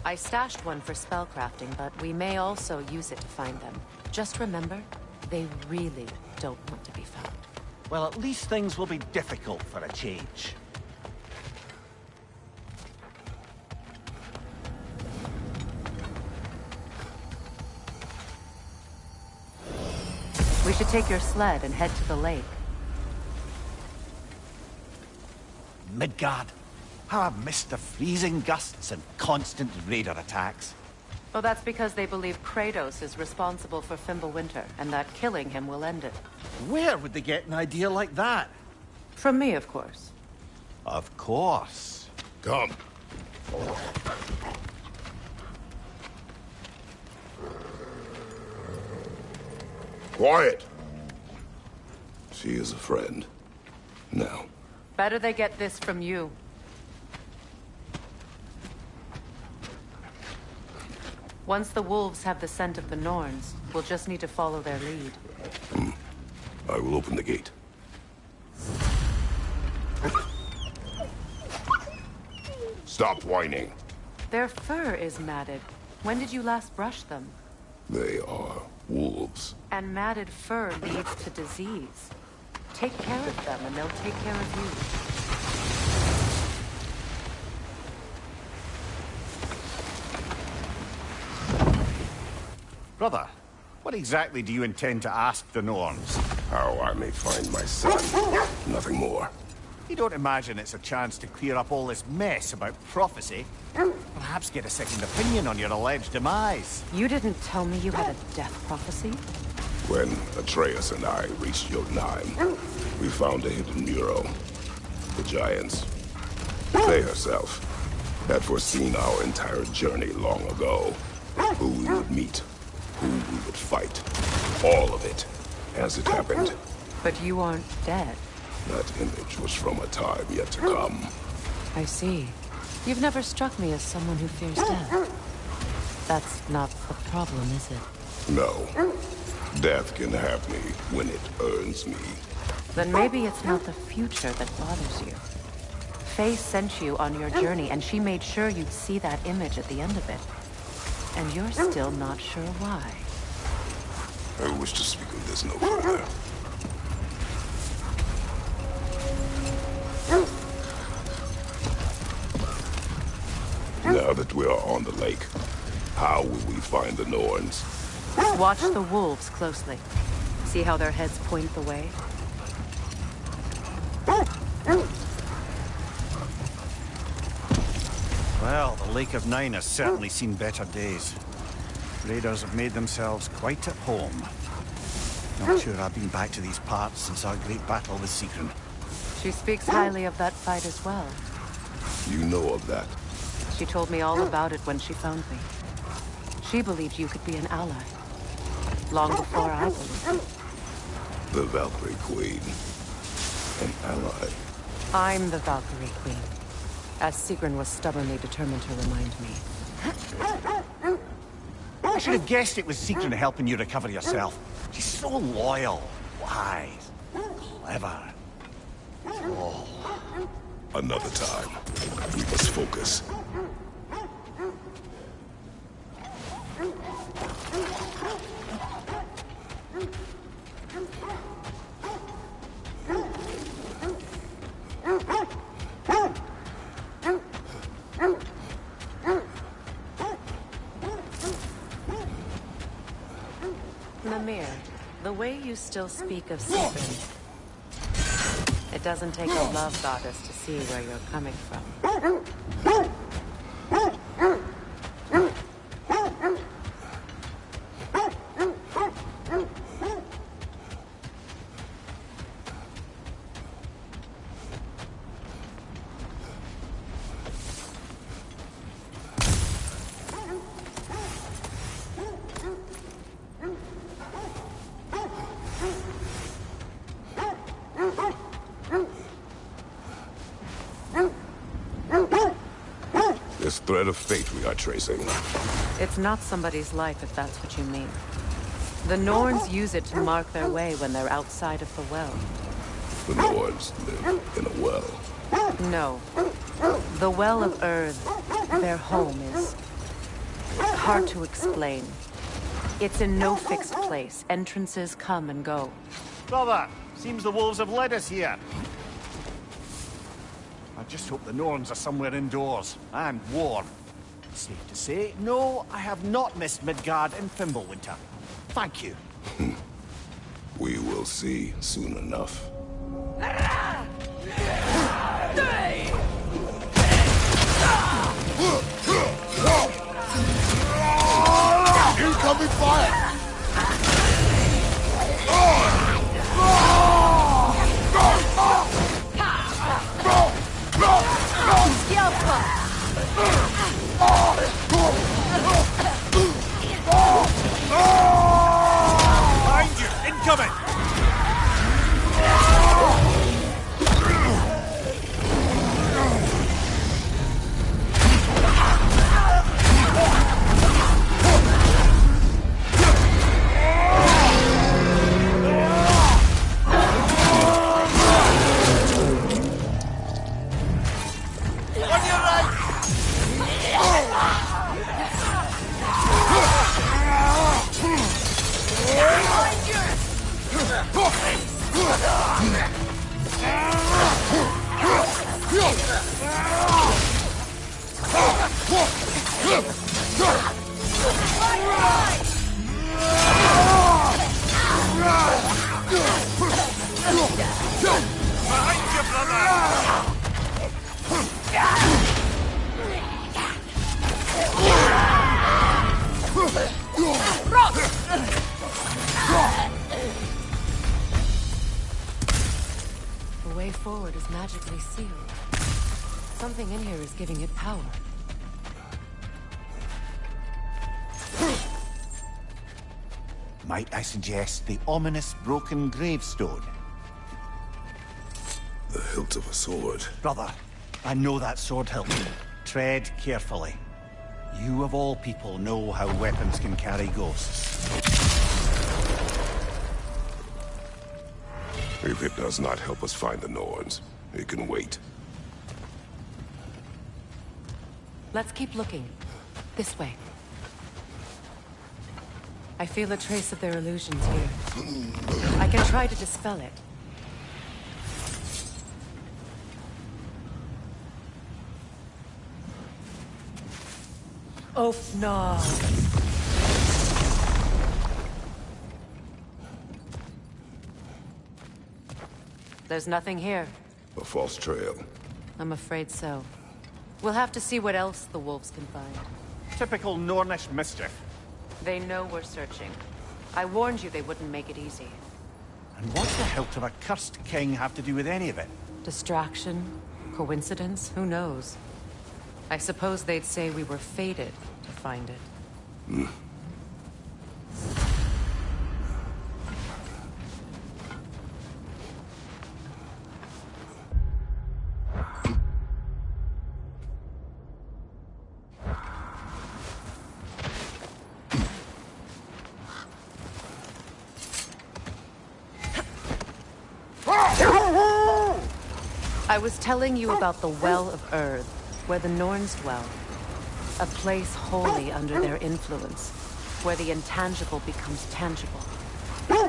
I stashed one for spellcrafting, but we may also use it to find them. Just remember, they really don't want to be found. Well, at least things will be difficult for a change. We should take your sled and head to the lake. Midgard. How I've missed the freezing gusts and constant raider attacks. Oh, that's because they believe Kratos is responsible for Fimbulwinter, and that killing him will end it. Where would they get an idea like that? From me, of course. Of course. Come. Quiet. She is a friend. Now. Better they get this from you. Once the wolves have the scent of the Norns, we'll just need to follow their lead. I will open the gate. Stop whining. Their fur is matted. When did you last brush them? They are wolves. And matted fur leads to disease. Take care of them, and they'll take care of you. Brother, what exactly do you intend to ask the Norns? How I may find my son. Nothing more. You don't imagine it's a chance to clear up all this mess about prophecy? Perhaps get a second opinion on your alleged demise. You didn't tell me you had a death prophecy? When Atreus and I reached Jotunheim, we found a hidden mural. The Giants, Faye herself, had foreseen our entire journey long ago. Who we would meet, who we would fight. All of it, as it happened. But you aren't dead. That image was from a time yet to come. I see. You've never struck me as someone who fears death. That's not the problem, is it? No. Death can have me when it earns me. Then maybe it's not the future that bothers you. Faye sent you on your journey, and she made sure you'd see that image at the end of it. And you're still not sure why. I wish to speak of this no further. Now that we are on the lake, how will we find the Norns? Watch the wolves closely. See how their heads point the way? Well, the Lake of Nine has certainly seen better days. Raiders have made themselves quite at home. Not sure I've been back to these parts since our great battle with Sigrun. She speaks highly of that fight as well. You know of that? She told me all about it when she found me. She believed you could be an ally. Long before I believed. The Valkyrie Queen. An ally. I'm the Valkyrie Queen. As Sigrun was stubbornly determined to remind me. I should have guessed it was Sigrun helping you recover yourself. She's so loyal, wise, clever. Oh. Another time. We must focus. Mimir, the way you still speak of Sigrun, it doesn't take a love goddess to see where you're coming from. this thread of fate we are tracing. It's not somebody's life, if that's what you mean. The Norns use it to mark their way when they're outside of the well. The Norns live in a well. No. The Well of Earth, their home is hard to explain. It's in no fixed place. Entrances come and go. Brother, seems the wolves have led us here. I just hope the Norns are somewhere indoors and warm. Safe to say, no, I have not missed Midgard in Fimbulwinter. Thank you. We will see soon enough. Incoming fire! Behind you! Incoming! The way forward is magically sealed. Something in here is giving it power. Might I suggest the ominous broken gravestone? The hilt of a sword. Brother, I know that sword hilt. Tread carefully. You of all people know how weapons can carry ghosts. If it does not help us find the Norns, it can wait. Let's keep looking. This way. I feel a trace of their illusions here. I can try to dispel it. Oh, no. There's nothing here. A false trail. I'm afraid so. We'll have to see what else the wolves can find. Typical Nornish mischief. They know we're searching. I warned you they wouldn't make it easy. And what's the hilt of a cursed king have to do with any of it? Distraction? Coincidence? Who knows? I suppose they'd say we were fated to find it. I was telling you about the Well of Earth, where the Norns dwell. A place wholly under their influence, where the intangible becomes tangible.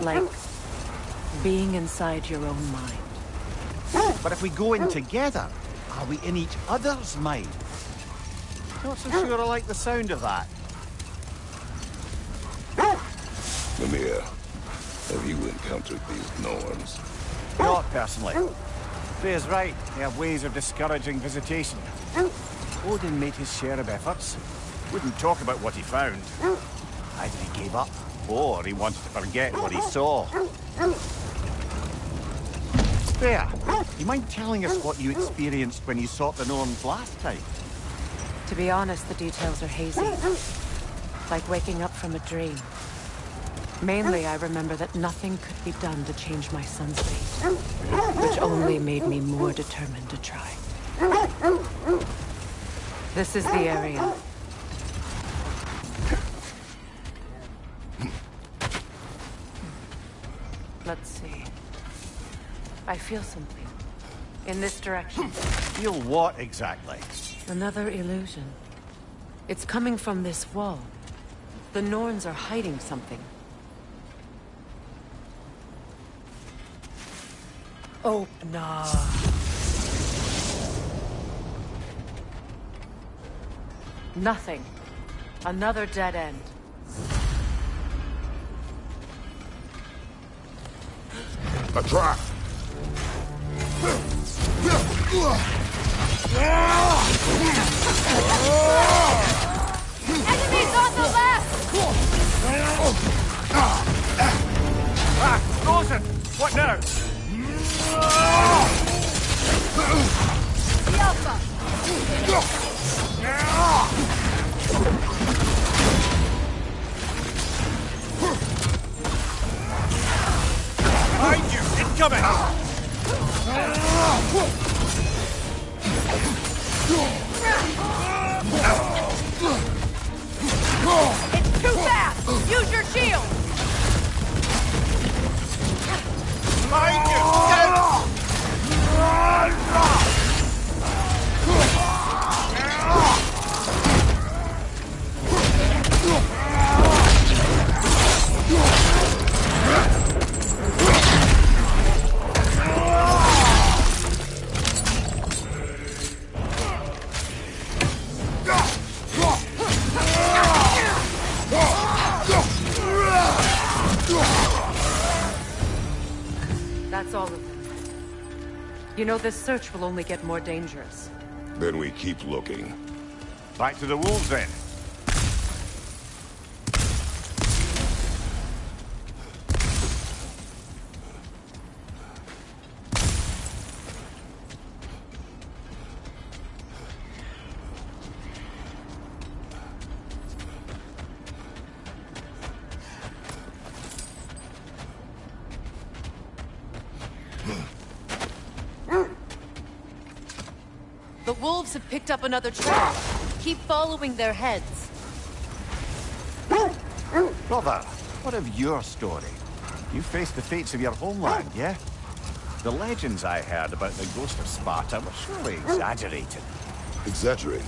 Like being inside your own mind. But if we go in together, are we in each other's mind? Not so sure I like the sound of that. Mimir, have you encountered these Norns? Not personally. Freya's right. They have ways of discouraging visitation. Odin made his share of efforts. Wouldn't talk about what he found. Either he gave up, or he wanted to forget what he saw. Freya, you mind telling us what you experienced when you sought the Norns last time? To be honest, the details are hazy. Like waking up from a dream. Mainly, I remember that nothing could be done to change my son's fate, which only made me more determined to try. This is the area. Let's see. I feel something. In this direction. Feel what exactly? Another illusion. It's coming from this wall. The Norns are hiding something. Oh, nah. Nothing. Another dead end. A trap! Enemies on the left! Frozen! What now? The Alpha! Behind you! Incoming! It's too fast! Use your shield! Behind you! That's all of them. You know, this search will only get more dangerous. Then we keep looking. Back to the wolves then. The wolves have picked up another trail. Keep following their heads. Brother, what of your story? You faced the fates of your homeland, yeah? The legends I heard about the ghost of Sparta were surely exaggerated. Exaggerated?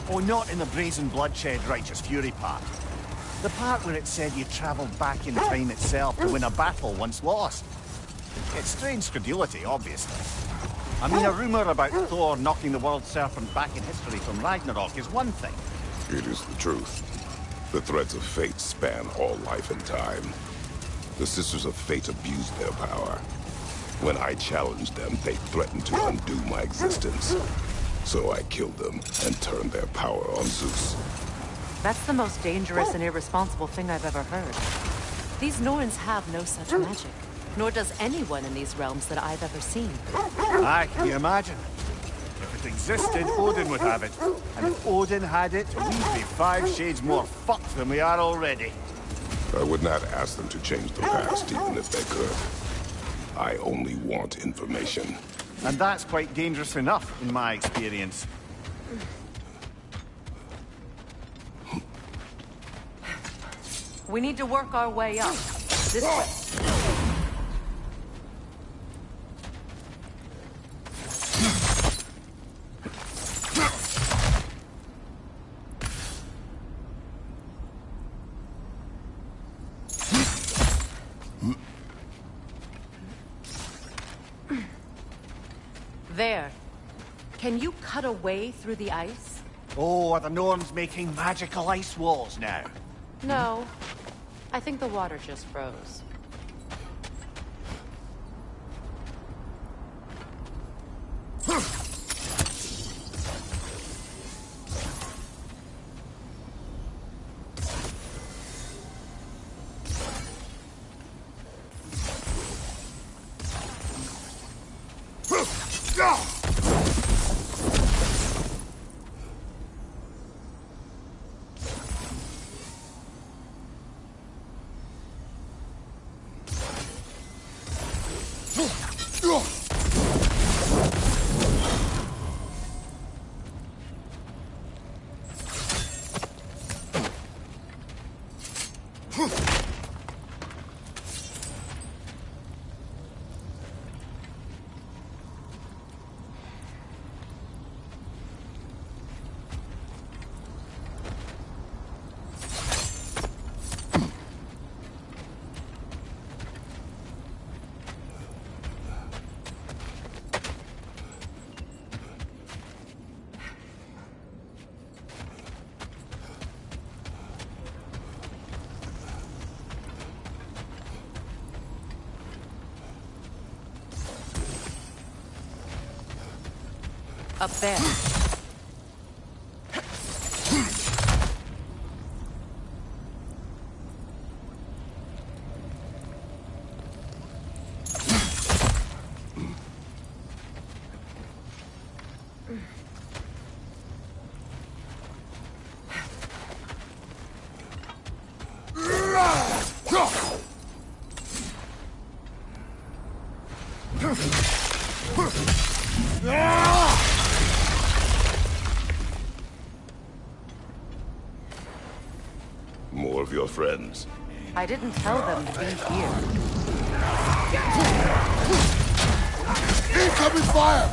Oh, not in the brazen bloodshed righteous fury part. The part where it said you traveled back in time itself to win a battle once lost. It's strange credulity, obviously. I mean, a rumor about Thor knocking the world serpent back in history from Ragnarok is one thing. It is the truth. The threads of fate span all life and time. The Sisters of Fate abused their power. When I challenged them, they threatened to undo my existence. So I killed them and turned their power on Zeus. That's the most dangerous and irresponsible thing I've ever heard. These Norns have no such magic. Nor does anyone in these realms that I've ever seen. Aye, can you imagine? If it existed, Odin would have it. And if Odin had it, we'd be 5 shades more fucked than we are already. I would not ask them to change the past, even if they could. I only want information. And that's quite dangerous enough, in my experience. We need to work our way up. This way. There. Can you cut a way through the ice? Oh, are the Norns making magical ice walls now? No. I think the water just froze. Up there. More of your friends. I didn't tell them to be here. Incoming fire!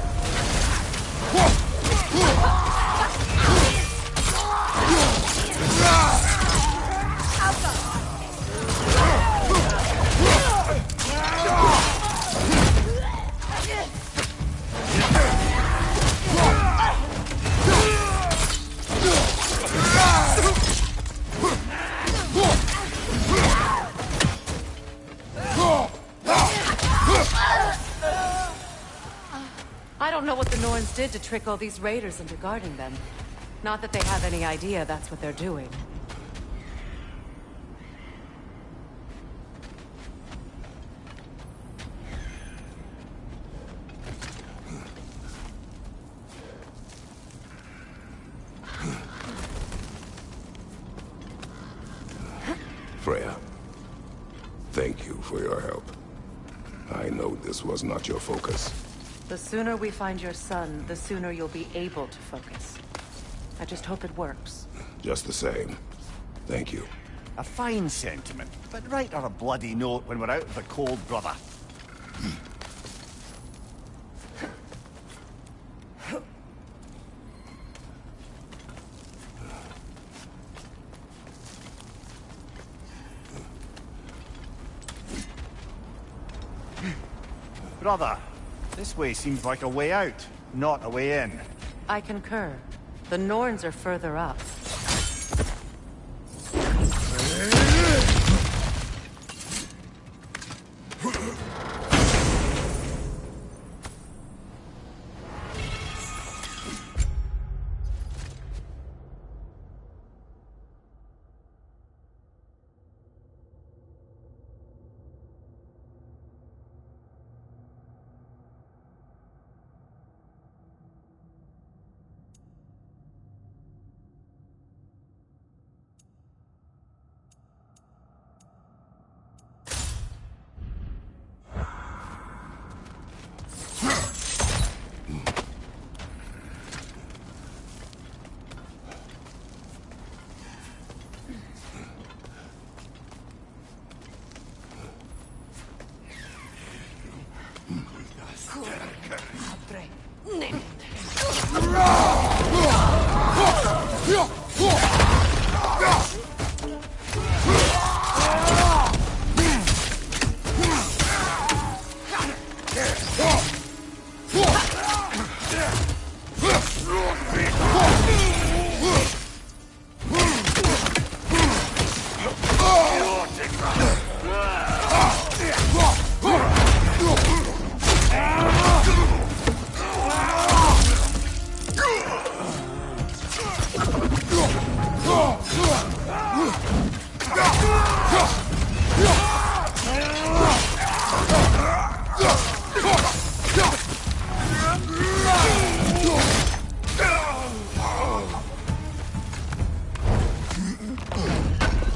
I don't know what the Norns did to trick all these raiders into guarding them. Not that they have any idea that's what they're doing. Freya, thank you for your help. I know this was not your focus. The sooner we find your son, the sooner you'll be able to focus. I just hope it works. Just the same. Thank you. A fine sentiment, but write her a bloody note when we're out of the cold, brother. Brother, this way seems like a way out, not a way in. I concur. The Norns are further up.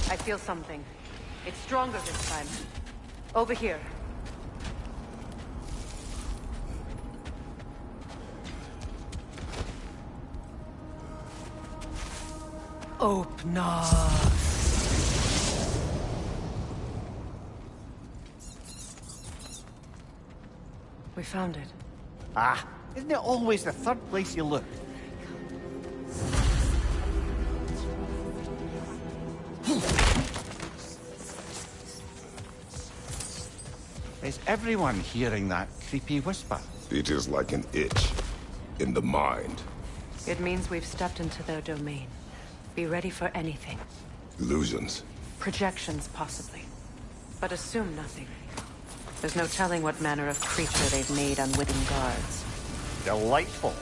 I feel something. It's stronger this time. Over here. Open up. We found it. Ah, isn't it always the third place you look? Is everyone hearing that creepy whisper? It is like an itch in the mind. It means we've stepped into their domain. Be ready for anything. Illusions. Projections, possibly. But assume nothing. There's no telling what manner of creature they've made unwitting guards. Delightful.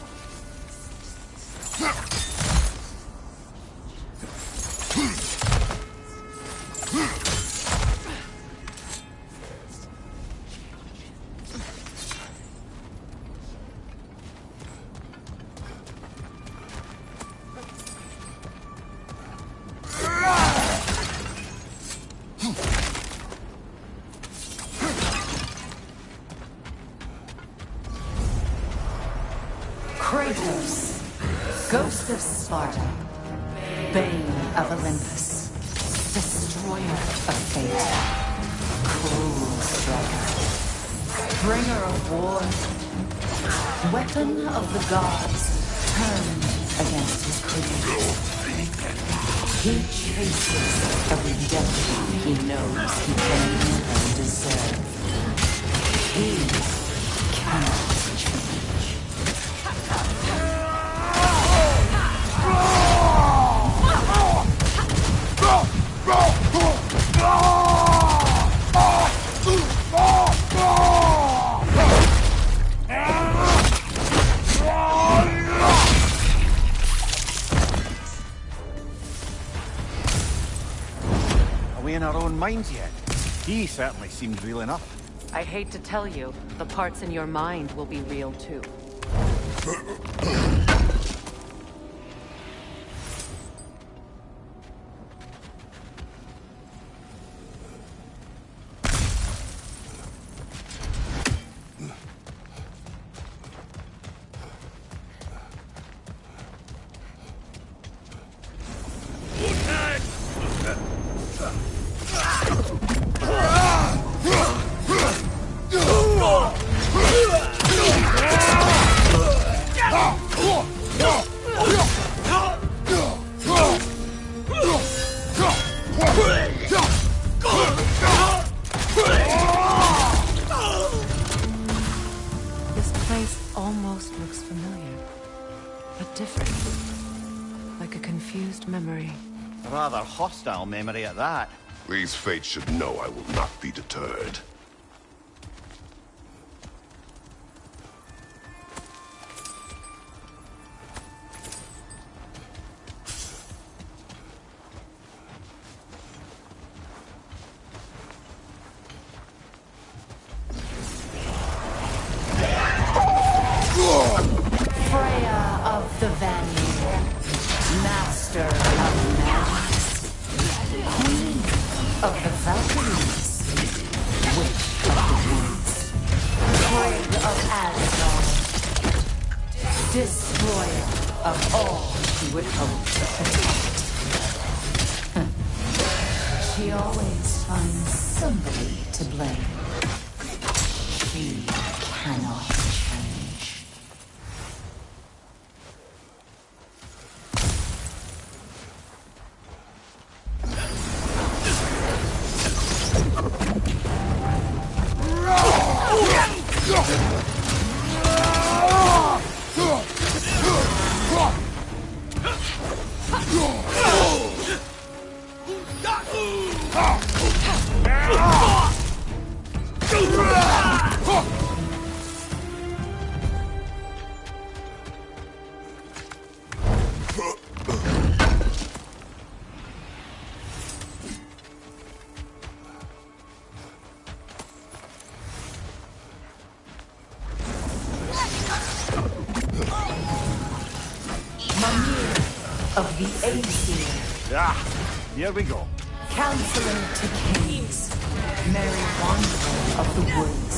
Kratos, Ghost of Sparta, Bane of Olympus, Destroyer of Fate, Cruel Striker, Bringer of War, Weapon of the Gods, turned against his creators. He chases a redemption he knows he can never deserve. He cannot change. Are we in our own minds yet? He certainly seems real enough. I hate to tell you, the parts in your mind will be real too. This place almost looks familiar, but different. Like a confused memory. A rather hostile memory at that. These fates should know I will not be deterred. Freya of the Vanir, Master of Magic, Queen of the Valkyries, Witch of the Woods, Frigg of Asgard, Destroyer of all she would hope to protect. She always finds somebody to blame. She cannot change. Of the Aesir. Ah, here we go. Counselor to Kings. Merry Wanderer of the Woods.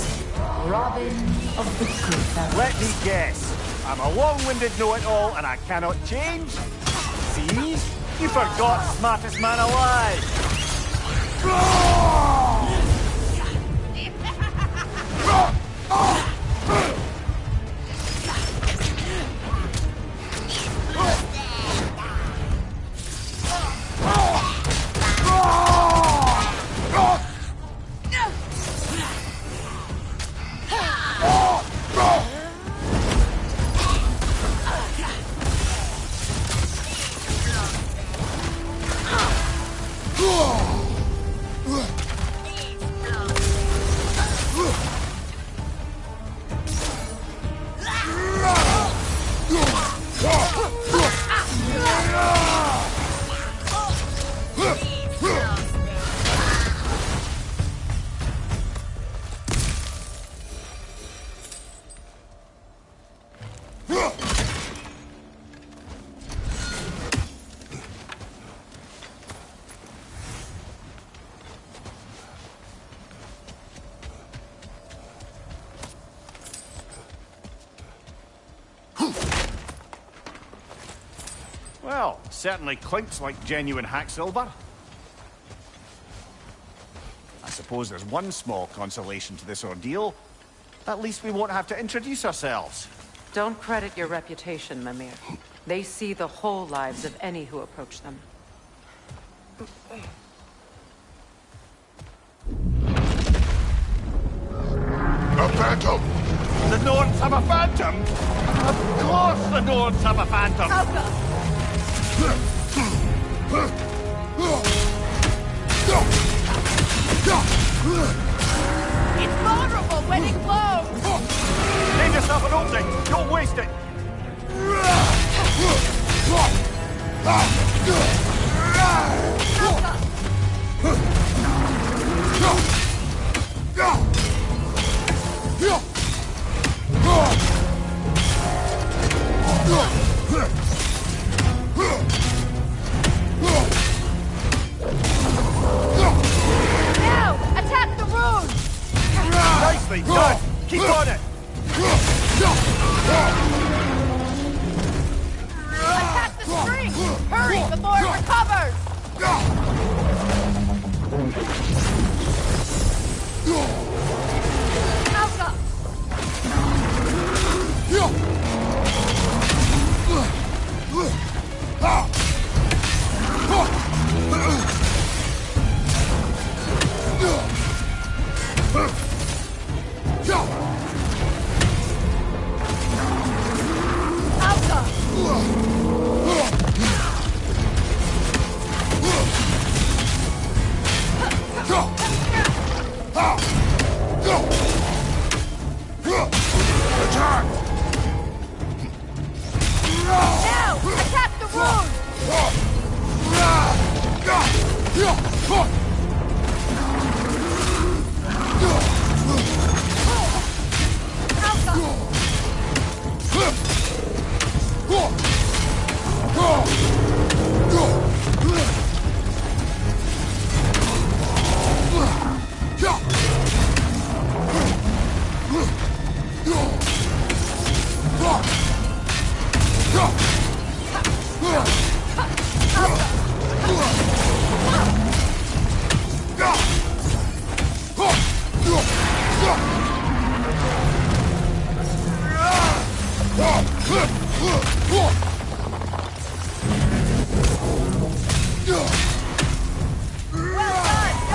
Robin of the Good Fellows. Let me guess. I'm a long-winded know-it-all and I cannot change? See? You forgot smartest man alive. Well, certainly clinks like genuine hack silver. I suppose there's one small consolation to this ordeal. At least we won't have to introduce ourselves. Don't credit your reputation, Mimir. They see the whole lives of any who approach them. A phantom! The Norns have a phantom? Of course the Norns have a phantom! It's vulnerable when it glows! Save yourself an opening! Don't waste it! Now, attack the rune! Nicely done! Keep on it! Attack the string! Hurry before it recovers! Alka! Now, attack the rune! Well done!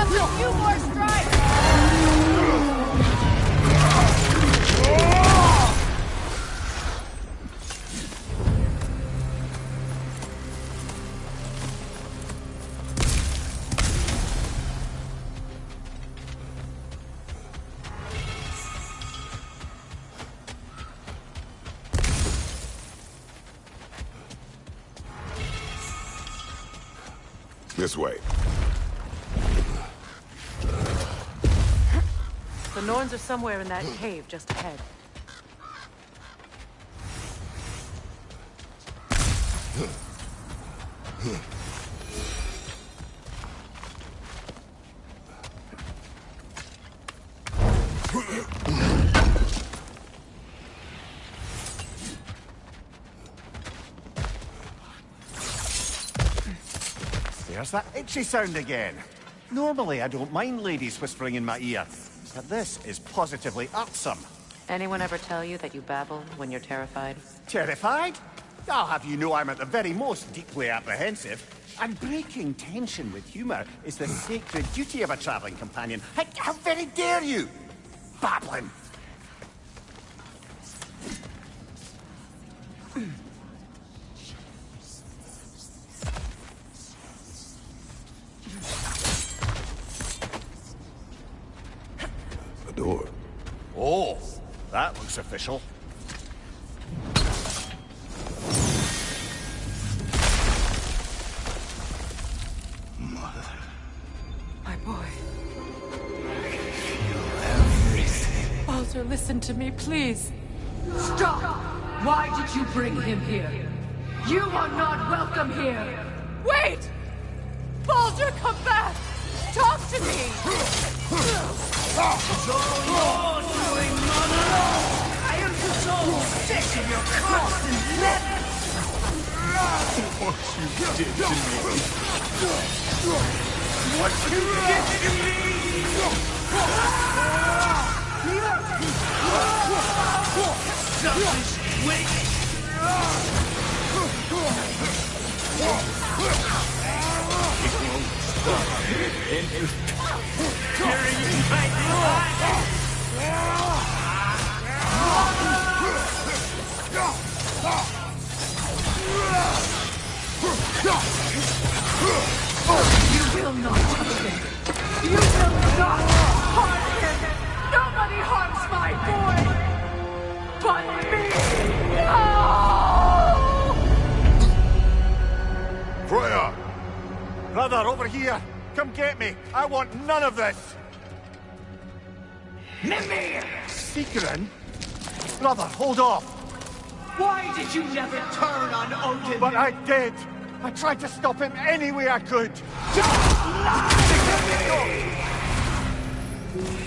Just a few more strikes! This way. The Norns are somewhere in that cave just ahead. There's that itchy sound again. Normally I don't mind ladies whispering in my ear, but this is positively irksome. Anyone ever tell you that you babble when you're terrified? Terrified? I'll have you know I'm at the very most deeply apprehensive. And breaking tension with humour is the sacred duty of a travelling companion. How very dare you! Babbling! A door. Oh, that looks official. My boy. Baldur, listen to me, please. Stop! Why did you bring him here? You are not welcome here! Wait! Baldur, come back! Talk to me! It's all yours, doing, mother! I am so sick of your constant What you did to me. What you did to me! Selfish witch! It won't stop. Carrying my You will not touch him. You will not harm him. Nobody harms my boy but me. Oh! Freya! Brother, over here! Come get me! I want none of this! Mimir! Secret? Brother, hold off! Why did you never turn on Odin? But I did! I tried to stop him any way I could!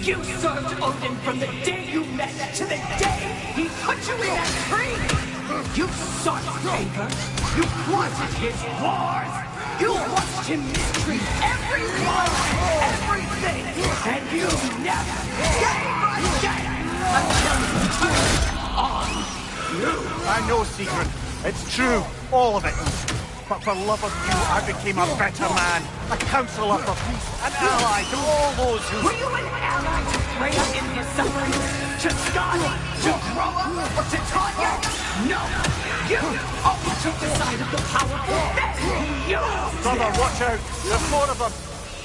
You served Odin from the day you met to the day he put you in that tree! You sought favor! You wanted his wars! You watched him mistreat everyone, everything! And you never gave a damn until he turned on you! I know, Secret. It's true. All of it. But for love of you, I became a better man. A counselor for peace. An ally to all those who... Were you an ally to Freya in his suffering? To Scott? To Groa? Or to Tanya? No! You always took the side of the powerful. Then you... Brother, watch out. There's more of them.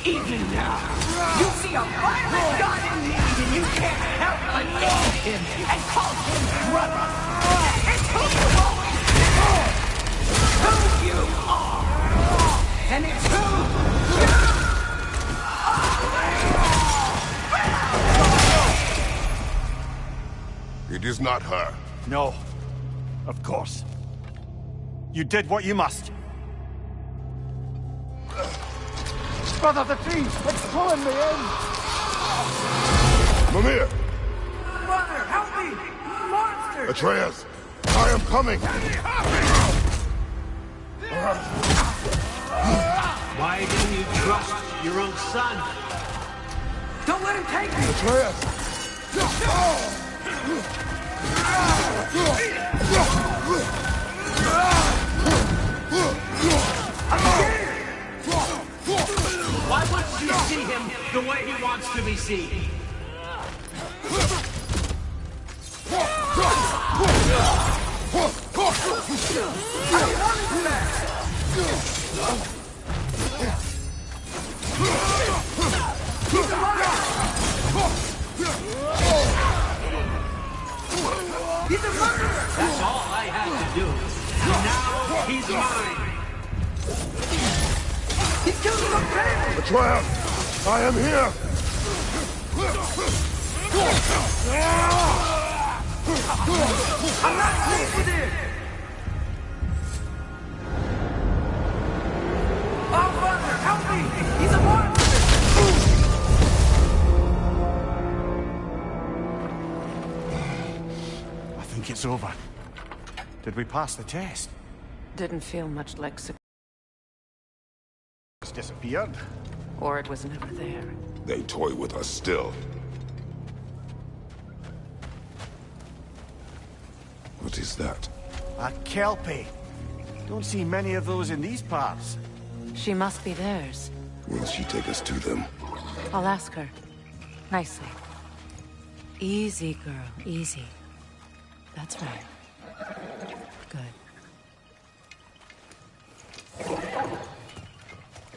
Even now, you see a violent god in need and you can't help but love him and call him brother. It's who you always been. Who you are. And it's who you are. It is not her. No. Of course. You did what you must. Brother, the tree! It's pulling me in! Mimir! Brother, help me! Monster! Atreus! I am coming! Why didn't you trust your own son? Don't let him take me! Atreus! I'm scared! Why wouldn't you see him the way he wants to be seen? He's a murderer! That's all I had to do. And now he's mine. He killed my family! Atreus! I am here! I'm not pleased with it! Oh, Father, help me! He's a monster! I think it's over. Did we pass the test? Didn't feel much like It's disappeared. or it was never there. They toy with us still. What is that? A Kelpie. Don't see many of those in these parts. She must be theirs. Will she take us to them? I'll ask her. Nicely. Easy, girl. Easy. That's right. Good.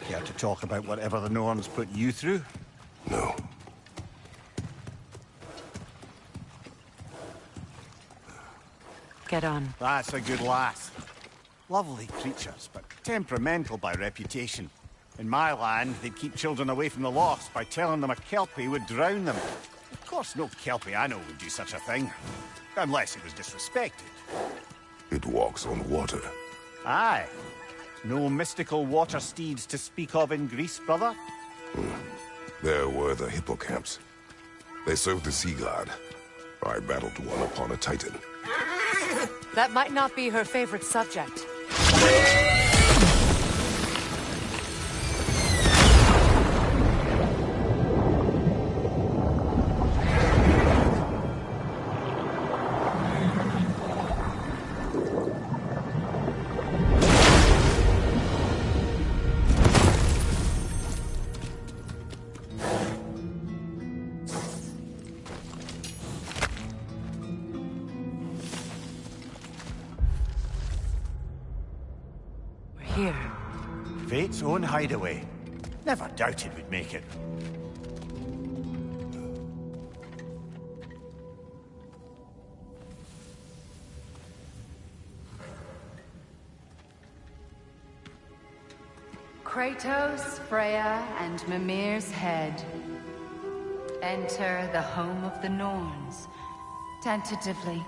Care to talk about whatever the Norns put you through? No. Get on. That's a good lass. Lovely creatures, but temperamental by reputation. In my land, they'd keep children away from the lost by telling them a Kelpie would drown them. Of course, no Kelpie I know would do such a thing. Unless it was disrespected. It walks on water. Aye. No mystical water steeds to speak of in Greece, brother? There were the hippocamps. They served the sea god. I battled one upon a titan. That might not be her favorite subject. Fate's own hideaway. Never doubted we'd make it. Kratos, Freya, and Mimir's head. Enter the home of the Norns, tentatively.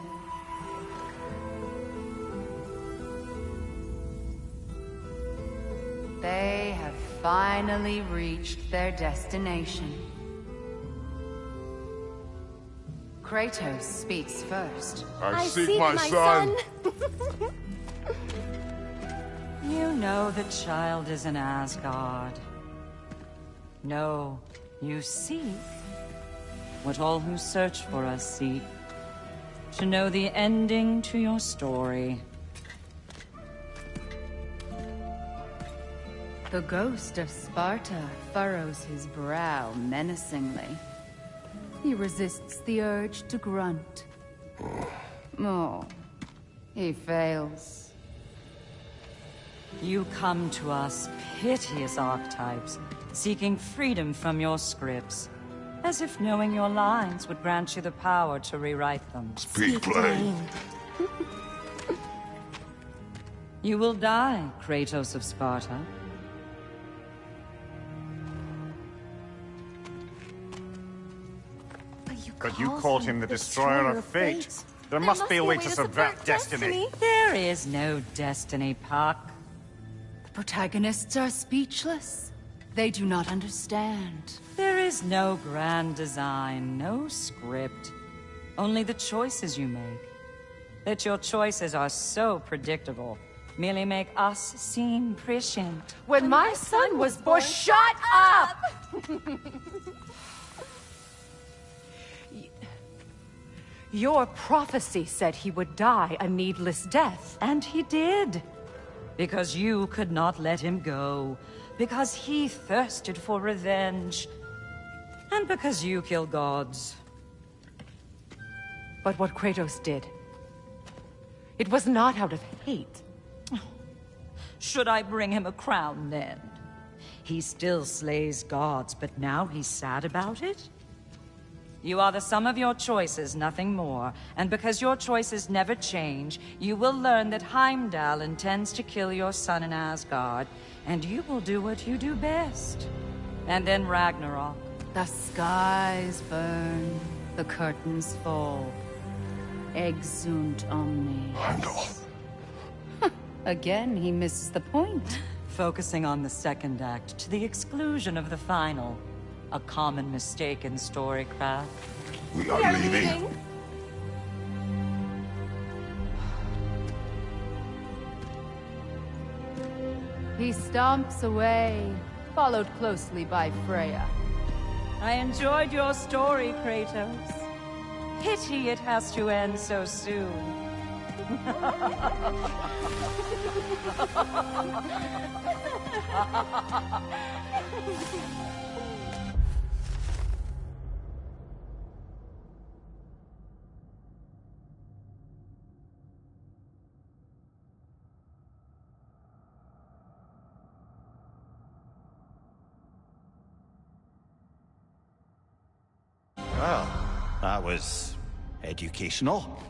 They have finally reached their destination. Kratos speaks first. I seek my son. You know the child is in Asgard. No, you seek what all who search for us seek. To know the ending to your story. The ghost of Sparta furrows his brow menacingly. He resists the urge to grunt. Oh, he fails. You come to us, piteous archetypes, seeking freedom from your scripts. As if knowing your lines would grant you the power to rewrite them. Speak plain. You will die, Kratos of Sparta. But you called him the Destroyer of Fate. There must be a way to subvert destiny. There is no destiny, Puck. The protagonists are speechless. They do not understand. There is no grand design, no script. Only the choices you make. That your choices are so predictable merely make us seem prescient. When my son was born, shut up! Your prophecy said he would die a needless death. And he did. Because you could not let him go. Because he thirsted for revenge. And because you kill gods. But what Kratos did, it was not out of hate. Should I bring him a crown then? He still slays gods, but now he's sad about it? You are the sum of your choices, nothing more. And because your choices never change, you will learn that Heimdall intends to kill your son in Asgard, and you will do what you do best. And then Ragnarok. The skies burn, the curtains fall. Exunt omnes. Heimdall. Again, he misses the point. Focusing on the second act to the exclusion of the final. A common mistake in storycraft. We are leaving. He stomps away, followed closely by Freya. I enjoyed your story, Kratos. Pity it has to end so soon. Well, that was educational.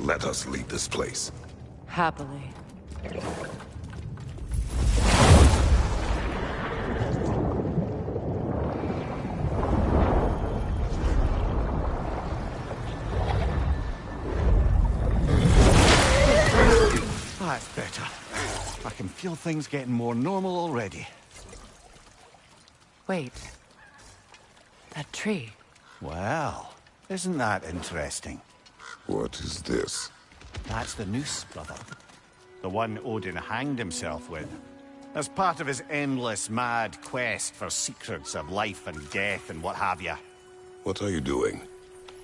Let us leave this place. Happily. That's better. I can feel things getting more normal already. Wait. That tree. Well, isn't that interesting? What is this? That's the noose, brother. The one Odin hanged himself with. As part of his endless, mad quest for secrets of life and death and what have you. What are you doing?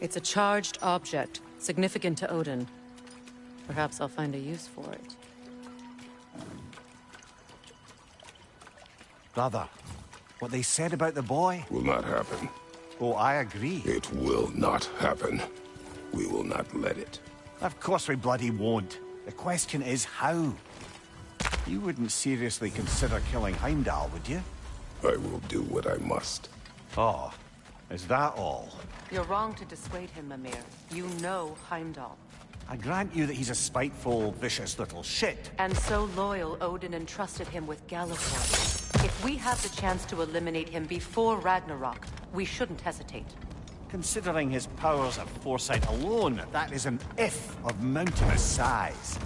It's a charged object, significant to Odin. Perhaps I'll find a use for it. Brother, what they said about the boy? Will not happen. Oh, I agree. It will not happen. We will not let it. Of course we bloody won't. The question is how. You wouldn't seriously consider killing Heimdall, would you? I will do what I must. Oh, is that all? You're wrong to dissuade him, Mimir. You know Heimdall. I grant you that he's a spiteful, vicious little shit. And so loyal, Odin entrusted him with Gallifrey. If we have the chance to eliminate him before Ragnarok, we shouldn't hesitate. Considering his powers of foresight alone, that is an if of mountainous size.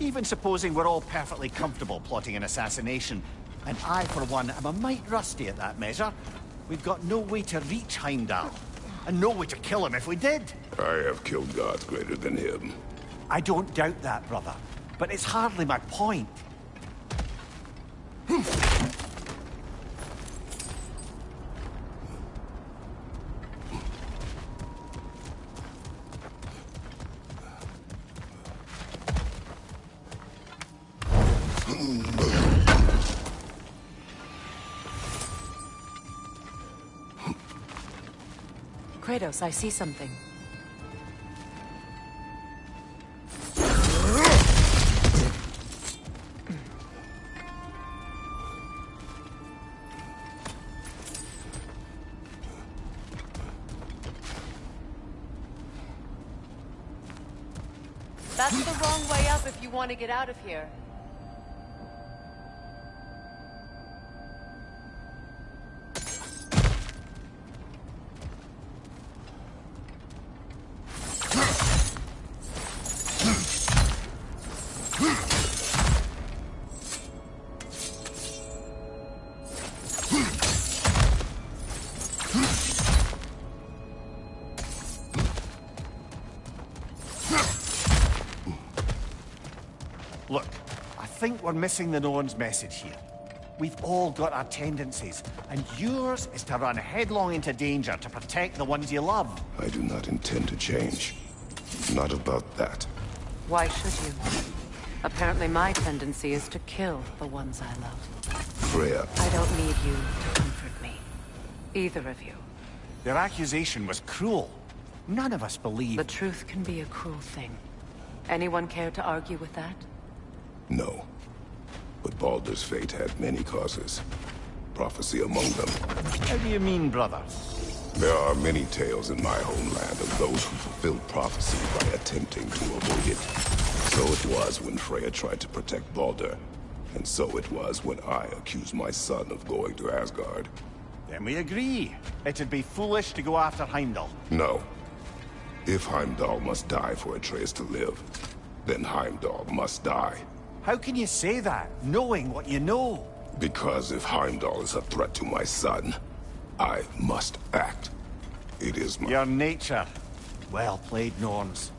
Even supposing we're all perfectly comfortable plotting an assassination, and I, for one, am a mite rusty at that measure, we've got no way to reach Heimdall, and no way to kill him if we did. I have killed gods greater than him. I don't doubt that, brother, but it's hardly my point. Kratos, I see something. That's the wrong way up if you want to get out of here. Look, I think we're missing the Norn's message here. We've all got our tendencies, and yours is to run headlong into danger to protect the ones you love. I do not intend to change. Not about that. Why should you? Apparently my tendency is to kill the ones I love. Freya. I don't need you to comfort me. Either of you. Their accusation was cruel. None of us believe... The truth can be a cruel thing. Anyone care to argue with that? No. But Baldur's fate had many causes. Prophecy among them. How do you mean, brother? There are many tales in my homeland of those who fulfilled prophecy by attempting to avoid it. So it was when Freya tried to protect Baldur, and so it was when I accused my son of going to Asgard. Then we agree. It'd be foolish to go after Heimdall. No. If Heimdall must die for Atreus to live, then Heimdall must die. How can you say that, knowing what you know? Because if Heimdall is a threat to my son, I must act. It is my... Your nature. Well played, Norns.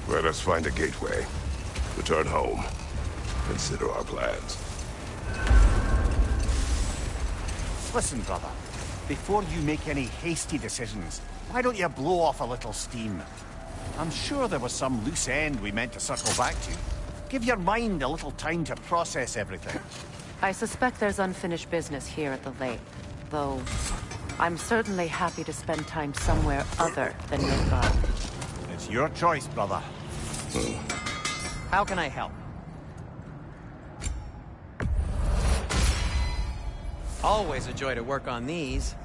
Let us find a gateway. Return home. Consider our plans. Listen, brother. Before you make any hasty decisions, why don't you blow off a little steam? I'm sure there was some loose end we meant to circle back to. Give your mind a little time to process everything. I suspect there's unfinished business here at the lake, though I'm certainly happy to spend time somewhere other than Midgard. It's your choice, brother. How can I help? Always a joy to work on these.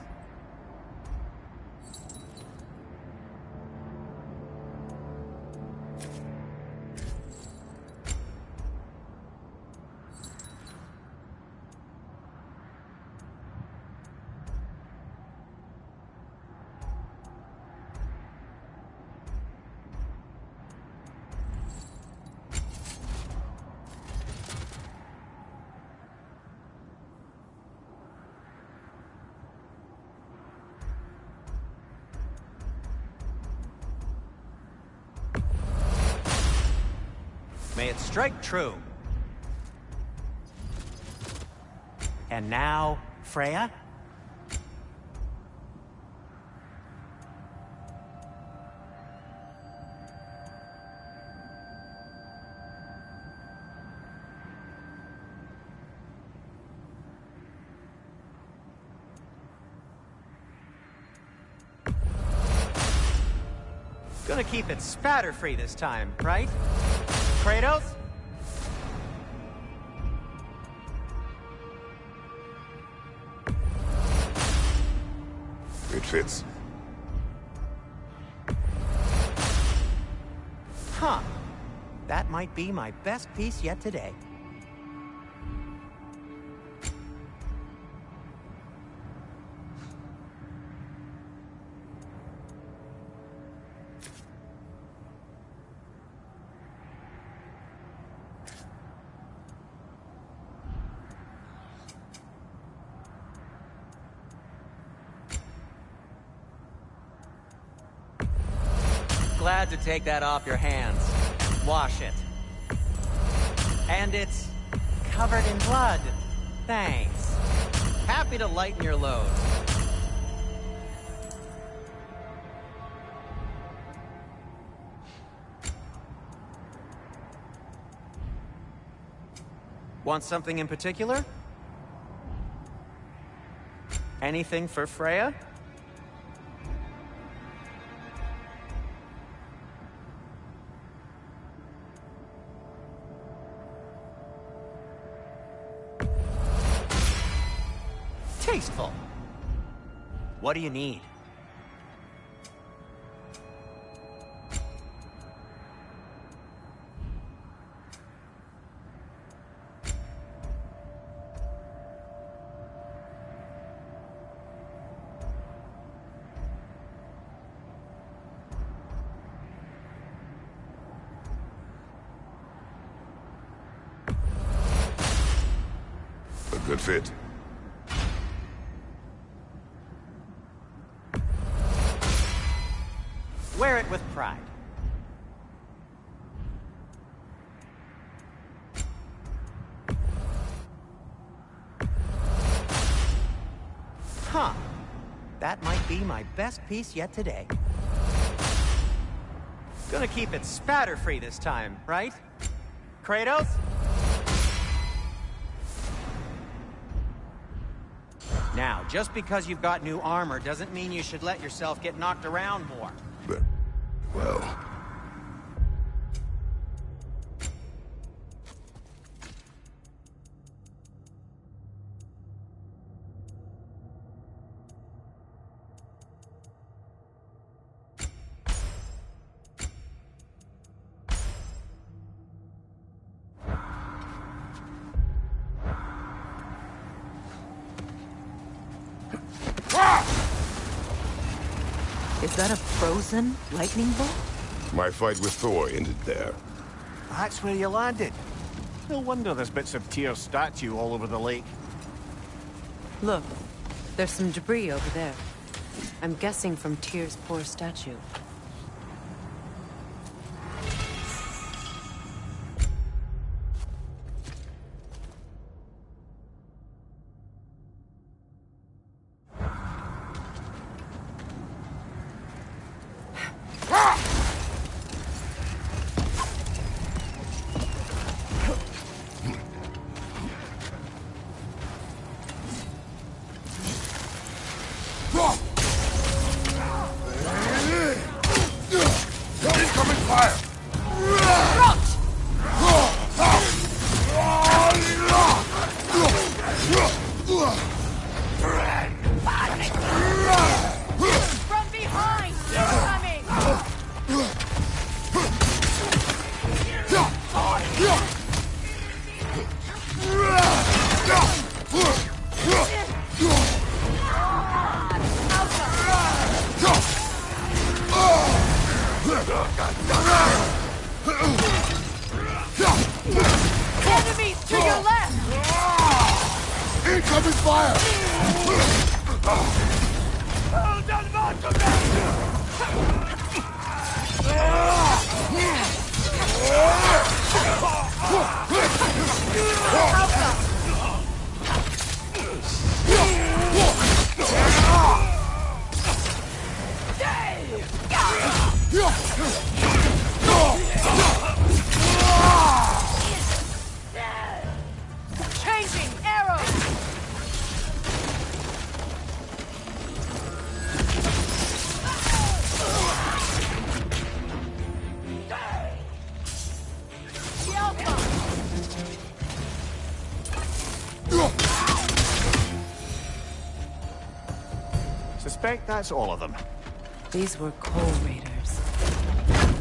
May it strike true. And now, Freya? Gonna keep it spatter-free this time, right? Kratos? It fits. Huh. That might be my best piece yet today. Glad to take that off your hands. Wash it. And it's covered in blood. Thanks. Happy to lighten your load. Want something in particular? Anything for Freya? Tasteful. What do you need? A good fit. Wear it with pride. Huh. That might be my best piece yet today. Gonna keep it spatter-free this time, right? Kratos? Now, just because you've got new armor doesn't mean you should let yourself get knocked around more. Well... Is that a frozen lightning bolt? My fight with Thor ended there. That's where you landed. No wonder there's bits of Tyr's statue all over the lake. Look, there's some debris over there. I'm guessing from Tyr's poor statue. Enemies to your left! Incoming fire! Changing arrows! suspect that's all of them. These were Coal Raiders.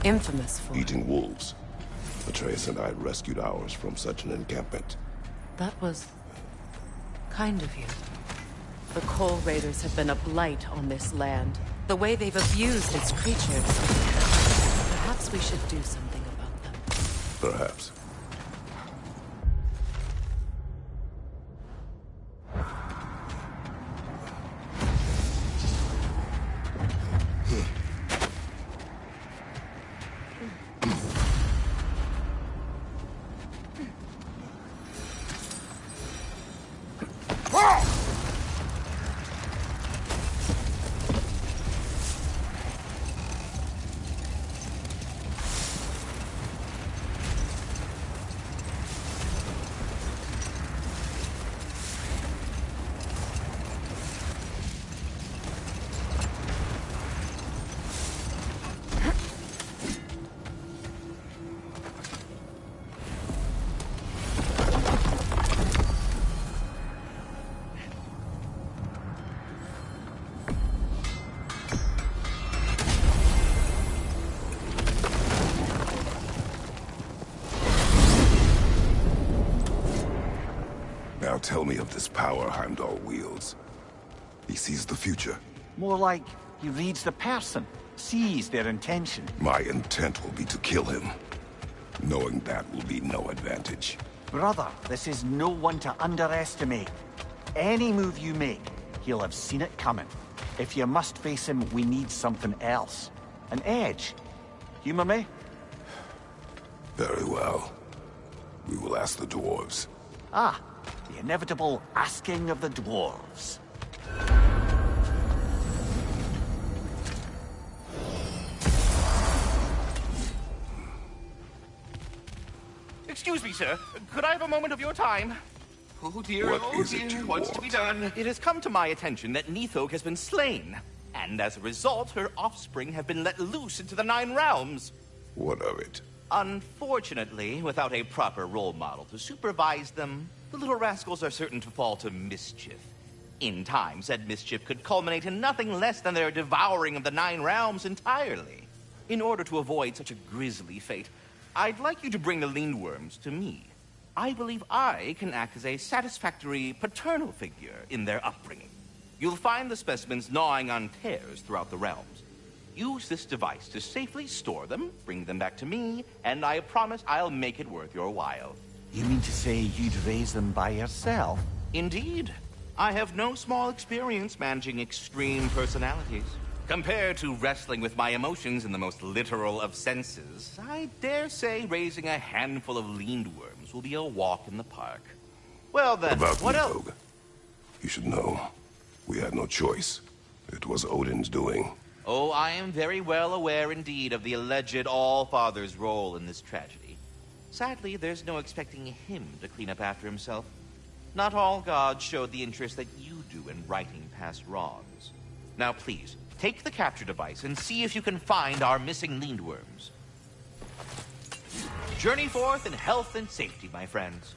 Infamous for... Eating wolves. Atreus and I rescued ours from such an encampment. That was... kind of you. The Coal Raiders have been a blight on this land. The way they've abused its creatures. Perhaps we should do something about them. Perhaps. Now tell me of this power Heimdall wields. He sees the future. More like he reads the person, sees their intention. My intent will be to kill him. Knowing that will be no advantage. Brother, this is no one to underestimate. Any move you make, he'll have seen it coming. If you must face him, we need something else. An edge. Humor me? Very well. We will ask the dwarves. Ah, the inevitable asking of the dwarves. Excuse me, sir. Could I have a moment of your time? Oh dear, What is it you what's to be done? It has come to my attention that Nithog has been slain, and as a result, her offspring have been let loose into the Nine Realms. What of it? Unfortunately, without a proper role model to supervise them, the little rascals are certain to fall to mischief. In time, said mischief could culminate in nothing less than their devouring of the Nine Realms entirely. In order to avoid such a grisly fate, I'd like you to bring the Lindworms to me. I believe I can act as a satisfactory paternal figure in their upbringing. You'll find the specimens gnawing on tears throughout the realms. Use this device to safely store them, bring them back to me, and I promise I'll make it worth your while. You mean to say you'd raise them by yourself? Indeed. I have no small experience managing extreme personalities. Compared to wrestling with my emotions in the most literal of senses, I dare say raising a handful of Lindworms will be a walk in the park. Well then, About what else? Nithog. You should know. We had no choice. It was Odin's doing. Oh, I am very well aware indeed of the alleged All-Father's role in this tragedy. Sadly, there's no expecting him to clean up after himself. Not all gods showed the interest that you do in righting past wrongs. Now please, take the capture device and see if you can find our missing Lindworms. Journey forth in health and safety, my friends.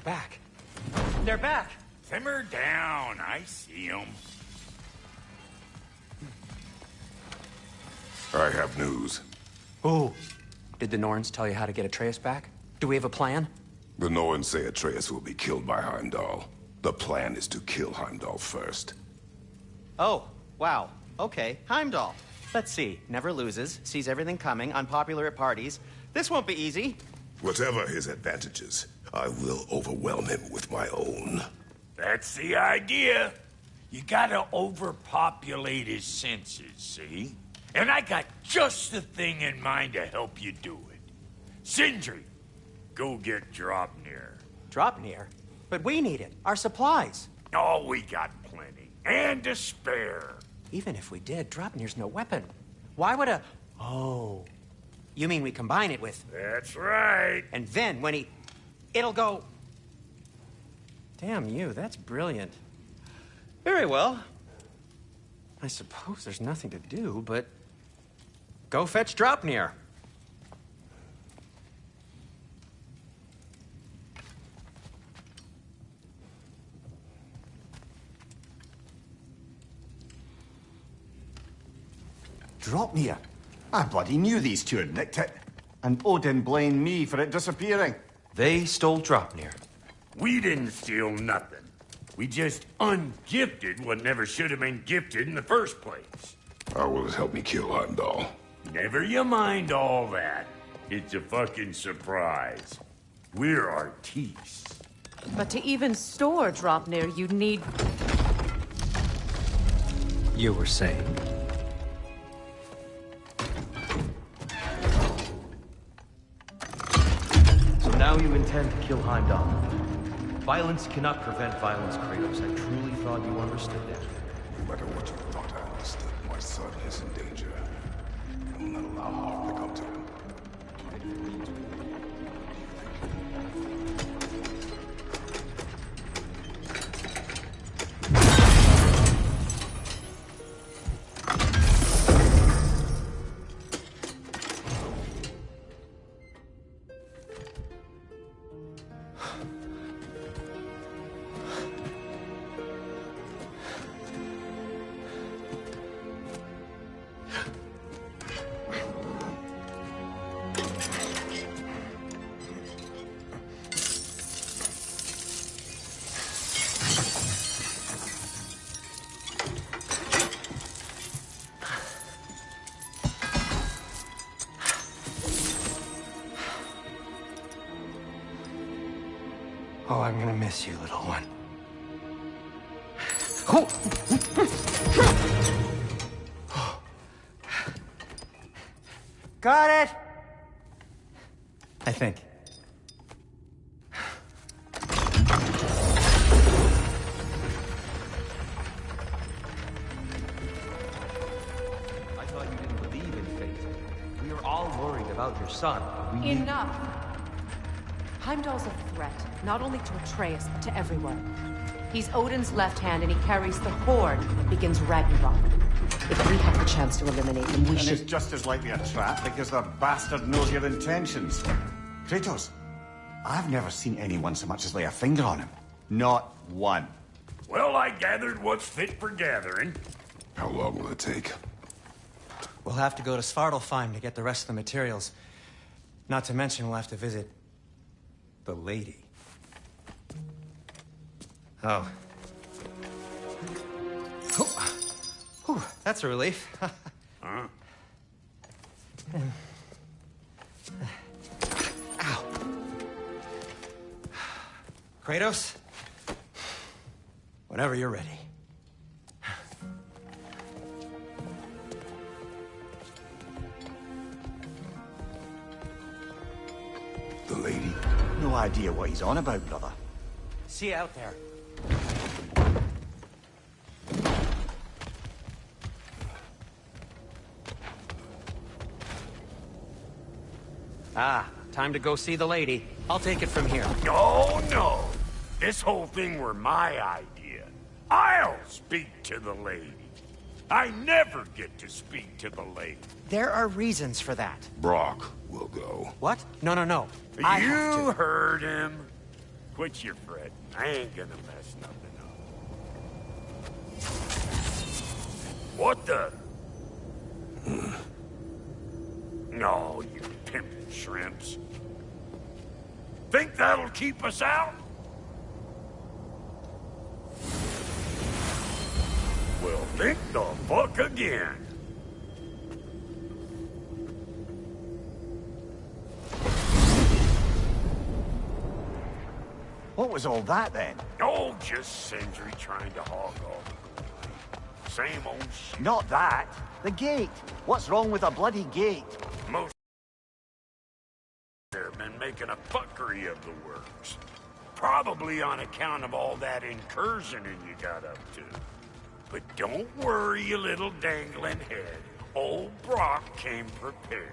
Back. They're back. Simmer down. I see them. I have news. Oh. Did the Norns tell you how to get Atreus back? Do we have a plan? The Norns say Atreus will be killed by Heimdall. The plan is to kill Heimdall first. Oh, wow. Okay, Heimdall. Let's see. Never loses, sees everything coming, unpopular at parties. This won't be easy. Whatever his advantages, I will overwhelm him with my own. That's the idea. You gotta overpopulate his senses, see? And I got just the thing in mind to help you do it. Sindri, go get Dropnir. Dropnir? But we need it. Our supplies. Oh, we got plenty. And to spare. Even if we did, Dropnir's no weapon. Why would a... Oh. You mean we combine it with... That's right. And then when he... It'll go... Damn you, that's brilliant. Very well. I suppose there's nothing to do, but... Go fetch Dropnir. Dropnir? I bloody knew these two had nicked it. And Odin blamed me for it disappearing. They stole Dropnir. We didn't steal nothing. We just ungifted what never should have been gifted in the first place. How will it help me kill Heimdall? Never you mind all that. It's a fucking surprise. We're artistes. But to even store Dropnir, you'd need... You were saying? So now you intend to kill Heimdall. Violence cannot prevent violence, Kratos. I truly thought you understood that. No matter what you thought I understood, my son is in danger. I will not allow harm to come to him. Oh, I'm gonna miss you, little one. Got it! I think. I thought you didn't believe in fate. We are all worried about your son. Enough! Heimdall's a threat, not only to Atreus, but to everyone. He's Odin's left hand, and he carries the horde that begins Ragnarok. If we have the chance to eliminate him, we should... And it's just as likely a trap because the bastard knows your intentions. Kratos, I've never seen anyone so much as lay a finger on him. Not one. Well, I gathered what's fit for gathering. How long will it take? We'll have to go to Svartalfheim to get the rest of the materials. Not to mention we'll have to visit... the lady. Oh. Whew, that's a relief. Huh? Ow. Kratos? Whenever you're ready. The lady? No idea what he's on about, brother. See you out there. Ah, time to go see the lady. I'll take it from here. No, no. This whole thing were my idea. I'll speak to the lady. I never get to speak to the lady. There are reasons for that. Brock will go. What? No, no, no. I have You to. heard him. Quit your fretting. I ain't gonna mess nothing up. What the? No, you pimpin' shrimps. Think that'll keep us out? Well, think the fuck again. What was all that then? Oh, just Sindri trying to hog all the glory. Same old shit. Not that. The gate. What's wrong with a bloody gate? Most have been making a fuckery of the works. Probably on account of all that incursioning you got up to. But don't worry, you little dangling head. Old Brock came prepared.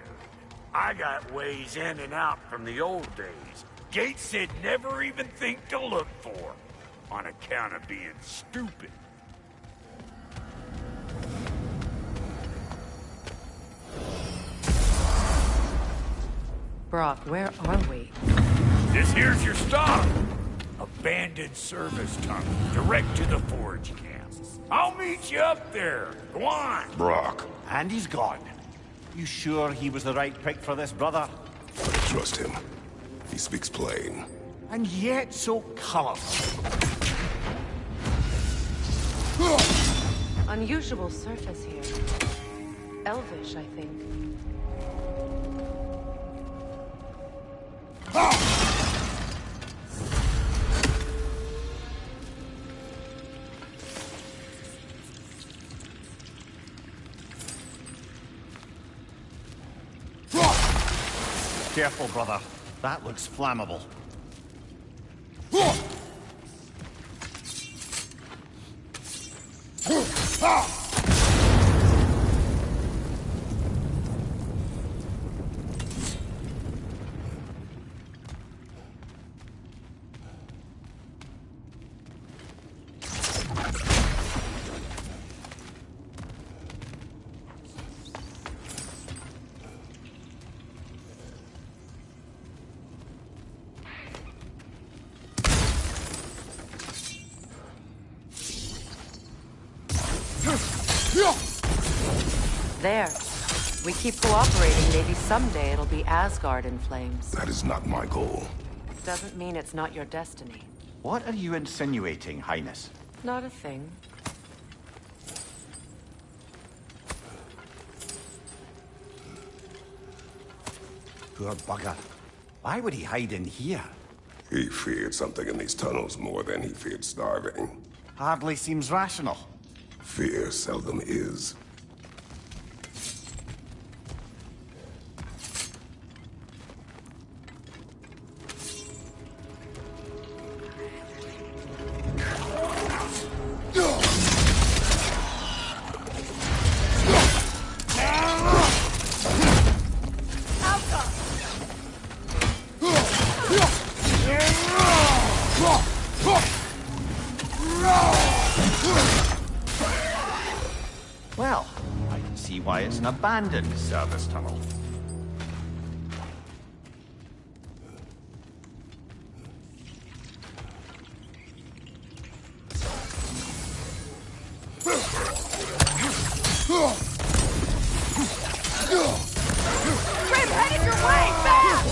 I got ways in and out from the old days. Gates they'd never even think to look for, on account of being stupid. Brock, where are we? This here's your stop. Abandoned service tunnel, direct to the forge camp. I'll meet you up there. Go on. Brock. And he's gone. You sure he was the right pick for this, brother? I trust him. He speaks plain. And yet so colorful. Unusual surface here. Elvish, I think. Careful, brother. That looks flammable. There. We keep cooperating, maybe someday it'll be Asgard in flames. That is not my goal. Doesn't mean it's not your destiny. What are you insinuating, Highness? Not a thing. Poor bugger. Why would he hide in here? He feared something in these tunnels more than he feared starving. Hardly seems rational. Fear seldom is. Well, I can see why it's an abandoned service tunnel. Grim, headed your way! Fast!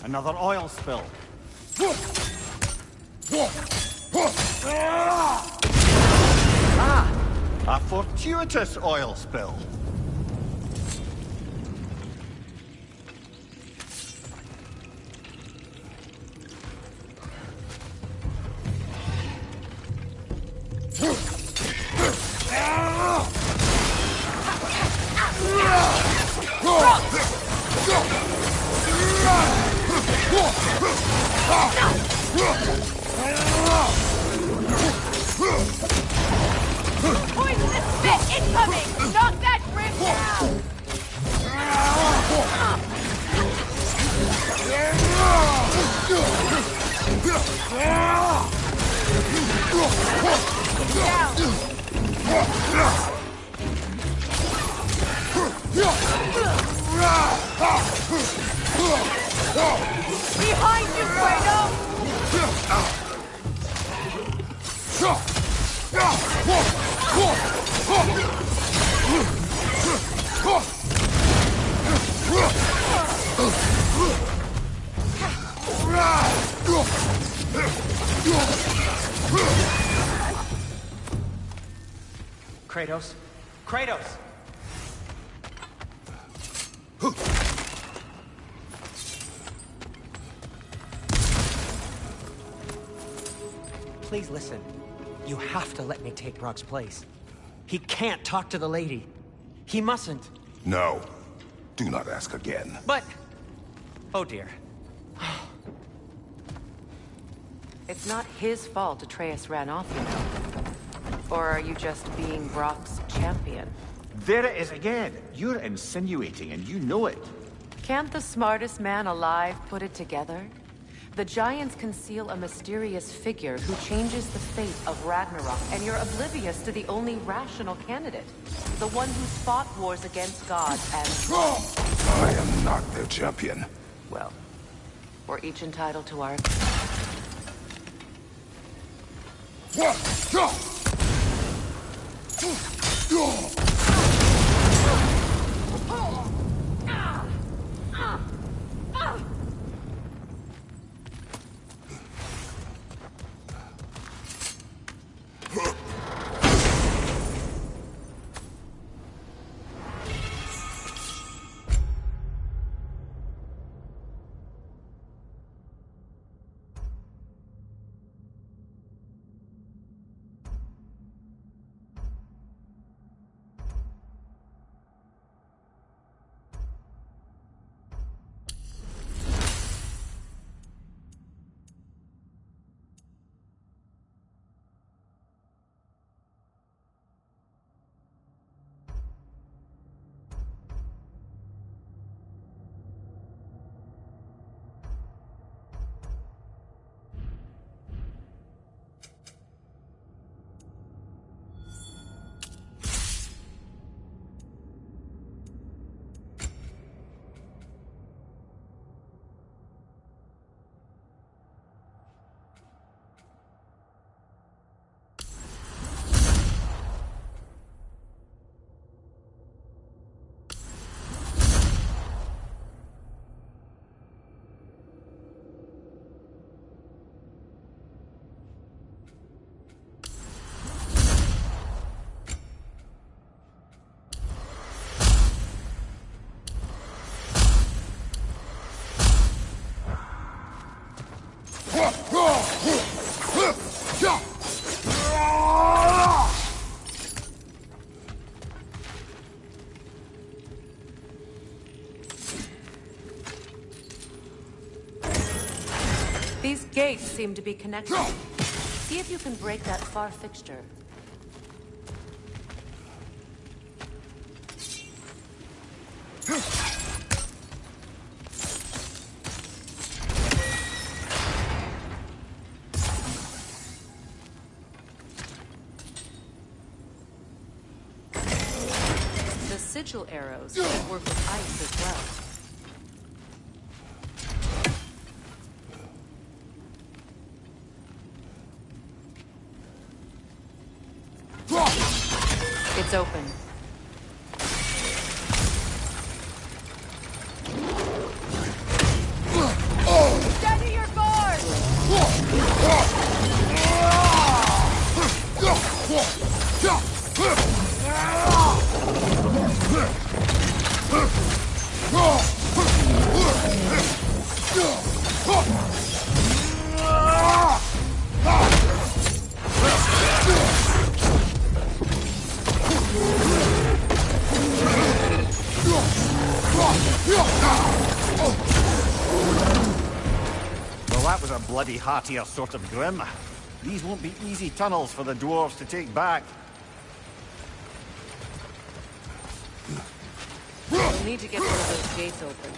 Another oil spill. Ah! A fortuitous oil spill. Poisonous spit incoming! Knock that Grim down! Behind you, Kratos! Kratos. Kratos! Please listen. You have to let me take Brock's place. He can't talk to the lady. He mustn't. No. Do not ask again. But... Oh dear. It's not his fault Atreus ran off, you know. Or are you just being Brock's champion? There it is again. You're insinuating, and you know it. Can't the smartest man alive put it together? The Giants conceal a mysterious figure who changes the fate of Ragnarok, and you're oblivious to the only rational candidate. The one who's fought wars against gods and... I am not their champion. Well, we're each entitled to our... These gates seem to be connected. See if you can break that far fixture. The sigil arrows work with ice as well. It's open. Steady your guard! Well, that was a bloody heartier sort of grim. These won't be easy tunnels for the dwarves to take back. We'll need to get one of those gates open.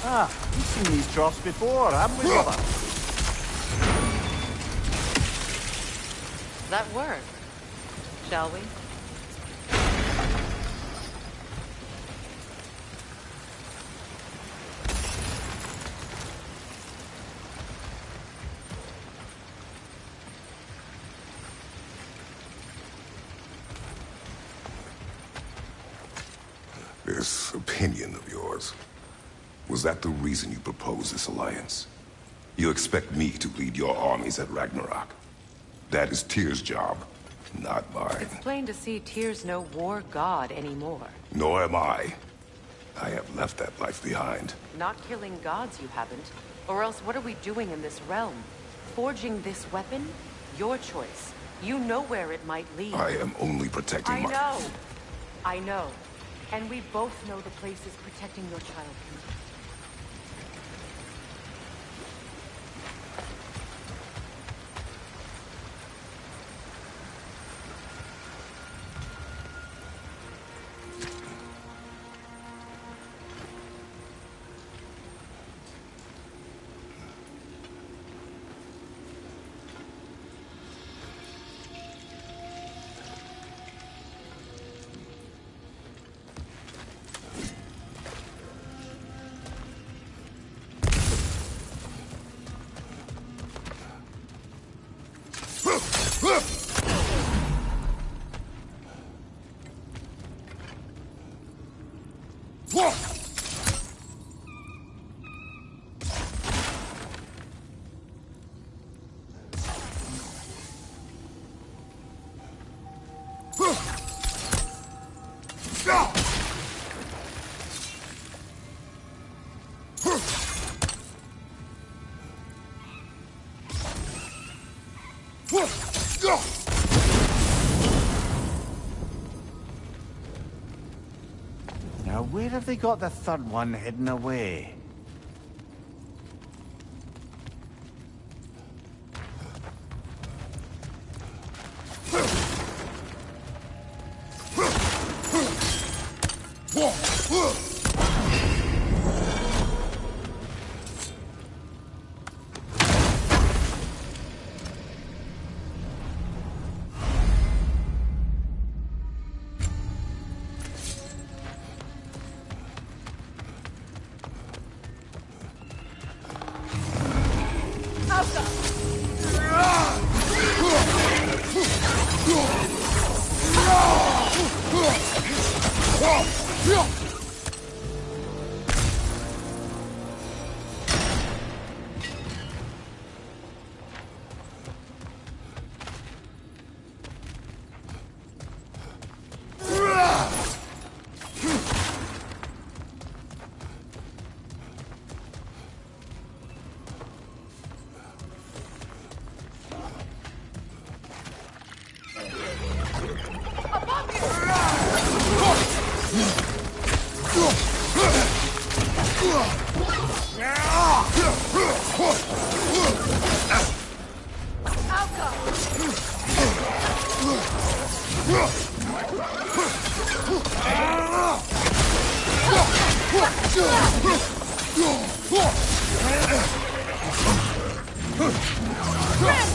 Ah, we've seen these troughs before, haven't we, brother? That work, shall we? This opinion of yours, was that the reason you proposed this alliance? You expect me to lead your armies at Ragnarok? That is Tyr's job, not mine. It's plain to see Tyr's no war god anymore. Nor am I. I have left that life behind. Not killing gods, you haven't. Or else what are we doing in this realm? Forging this weapon? Your choice. You know where it might lead. I am only protecting my... I know. And we both know the places protecting your child can take. Now, where have they got the third one hidden away?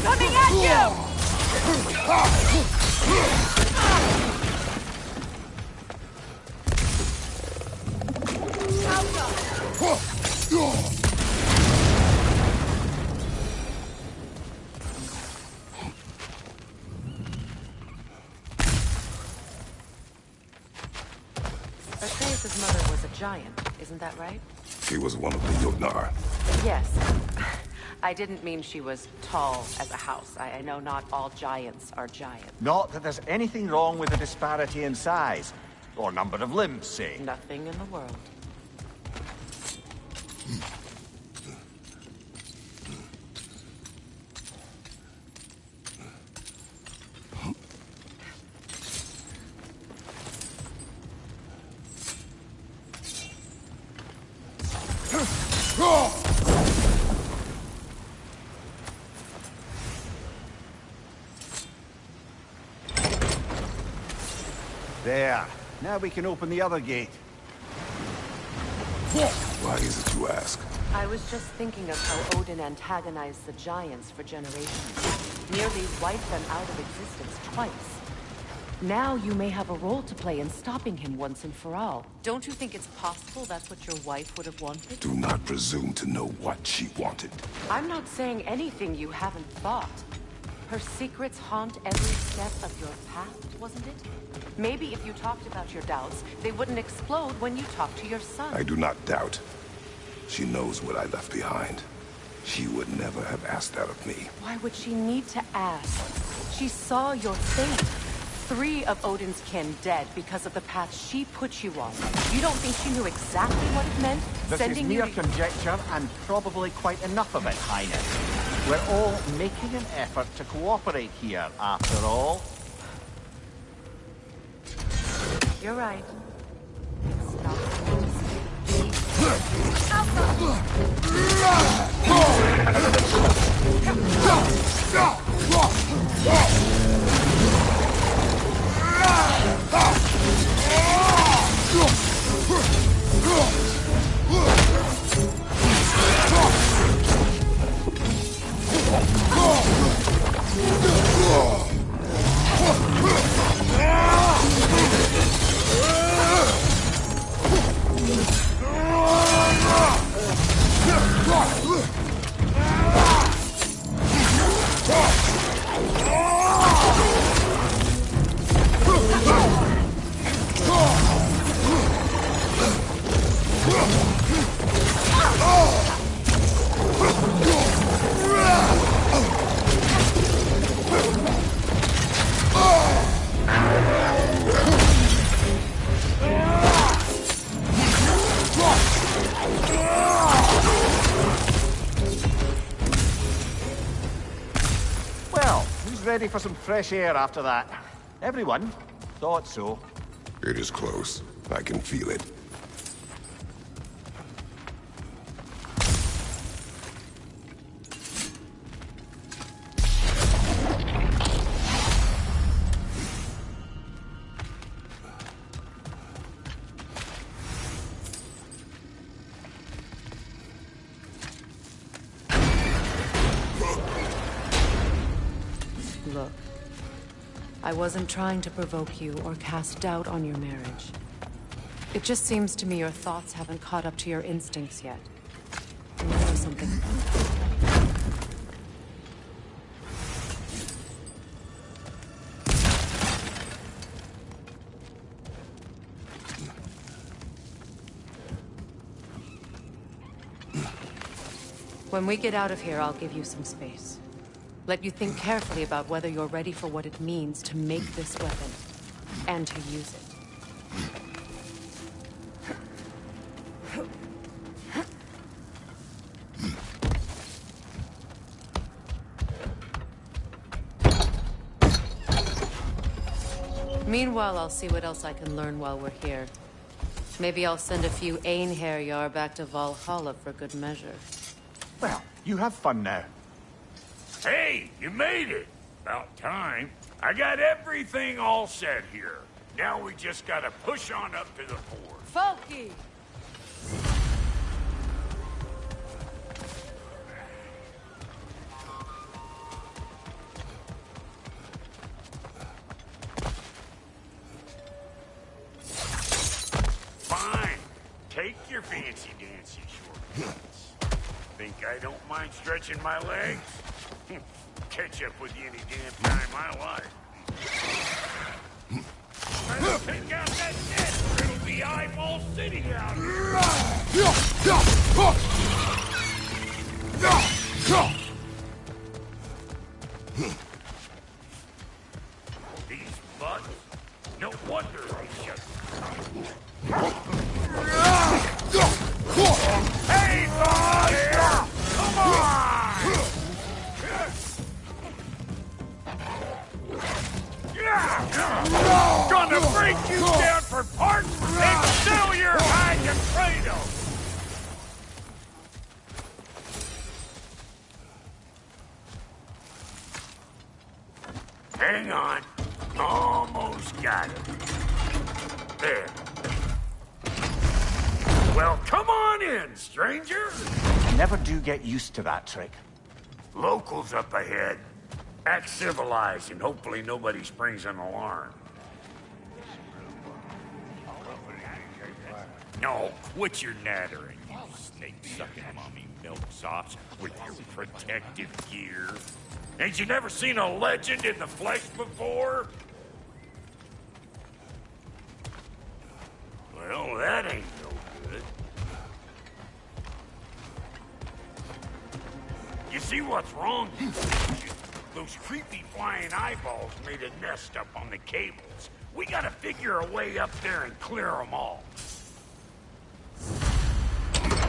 Coming at you! Atreus' mother was a giant, isn't that right? She was one of the Jotnar. Yes. I didn't mean she was tall as a house. I know not all giants are giants. Not that there's anything wrong with the disparity in size. Or number of limbs, say. Nothing in the world. There. Now we can open the other gate. Why is it you ask? I was just thinking of how Odin antagonized the giants for generations. Nearly wiped them out of existence twice. Now you may have a role to play in stopping him once and for all. Don't you think it's possible that's what your wife would have wanted? Do not presume to know what she wanted. I'm not saying anything you haven't thought. Her secrets haunt every step of your path, wasn't it? Maybe if you talked about your doubts, they wouldn't explode when you talked to your son. I do not doubt. She knows what I left behind. She would never have asked that of me. Why would she need to ask? She saw your fate. 3 of Odin's kin dead because of the path she put you on. You don't think she knew exactly what it meant? This Sending is mere you conjecture, and probably quite enough of it, Highness. We're all making an effort to cooperate here, after all. You're right. Ready for some fresh air after that. Everyone thought so. It is close. I can feel it. Look, I wasn't trying to provoke you or cast doubt on your marriage. It just seems to me your thoughts haven't caught up to your instincts yet. You know something about that. When we get out of here, I'll give you some space. Let you think carefully about whether you're ready for what it means to make this weapon, and to use it. Meanwhile, I'll see what else I can learn while we're here. Maybe I'll send a few Einherjar back to Valhalla for good measure. Well, you have fun now. Hey, you made it! About time. I got everything all set here. Now we just gotta push on up to the fort. Folky! Fine. Take your fancy-dancy shortcuts. Think I don't mind stretching my legs? Catch up with you any damn time I like. Let's take out that net, or it'll be Eyeball City out here. These butts, no wonder they shut. Hey, boss! Come on! Gonna break you down for parts and sell your hide to Kratos! Hang on. Almost got it. There. Well, come on in, stranger. Never do get used to that trick. Locals up ahead. Act civilized, and hopefully nobody springs an alarm. No, quit your nattering, you snake-sucking mommy milksops with your protective gear. Ain't you never seen a legend in the flesh before? Well, that ain't no good. You see what's wrong? Those creepy flying eyeballs made a nest up on the cables. We gotta figure a way up there and clear them all.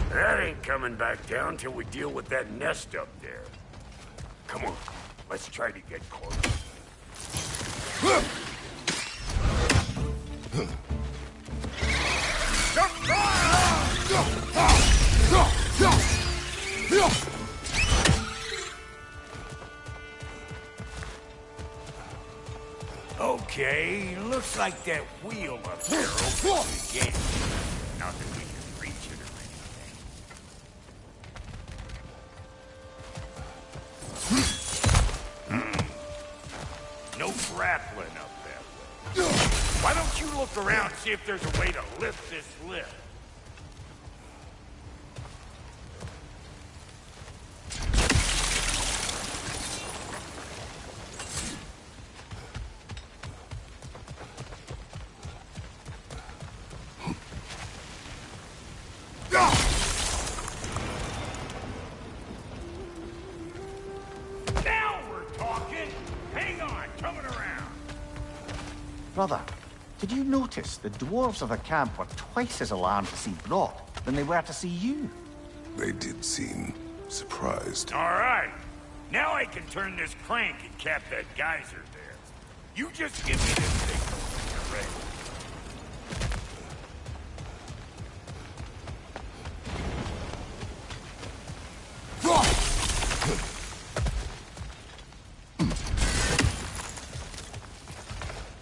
That ain't coming back down till we deal with that nest up there. Come on, let's try to get close. Okay, looks like that wheel up there opens the gate. Not that we can reach it or anything. No grappling up that way. Why don't you look around and see if there's a way to lift this lift? Brother, did you notice the dwarves of the camp were twice as alarmed to see Brock than they were to see you? They did seem surprised. All right. Now I can turn this crank and cap that geyser there. You just give me this signal when you're ready.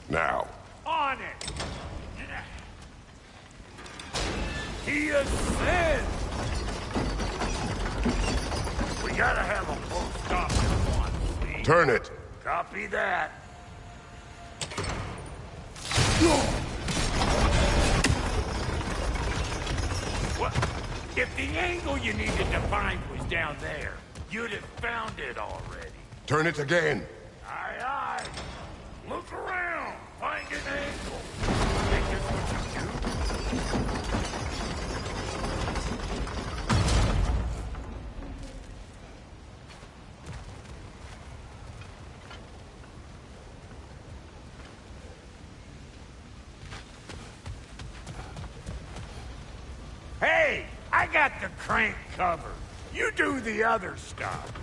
Now. On it! He ascends! We gotta have a full stop at once, see? Turn it! Copy that. What? If the angle you needed to find was down there, you'd have found it already. Turn it again! Aye, aye. Look around. Find an angle. Think that's what you do? Hey, I got the crank covered. You do the other stuff.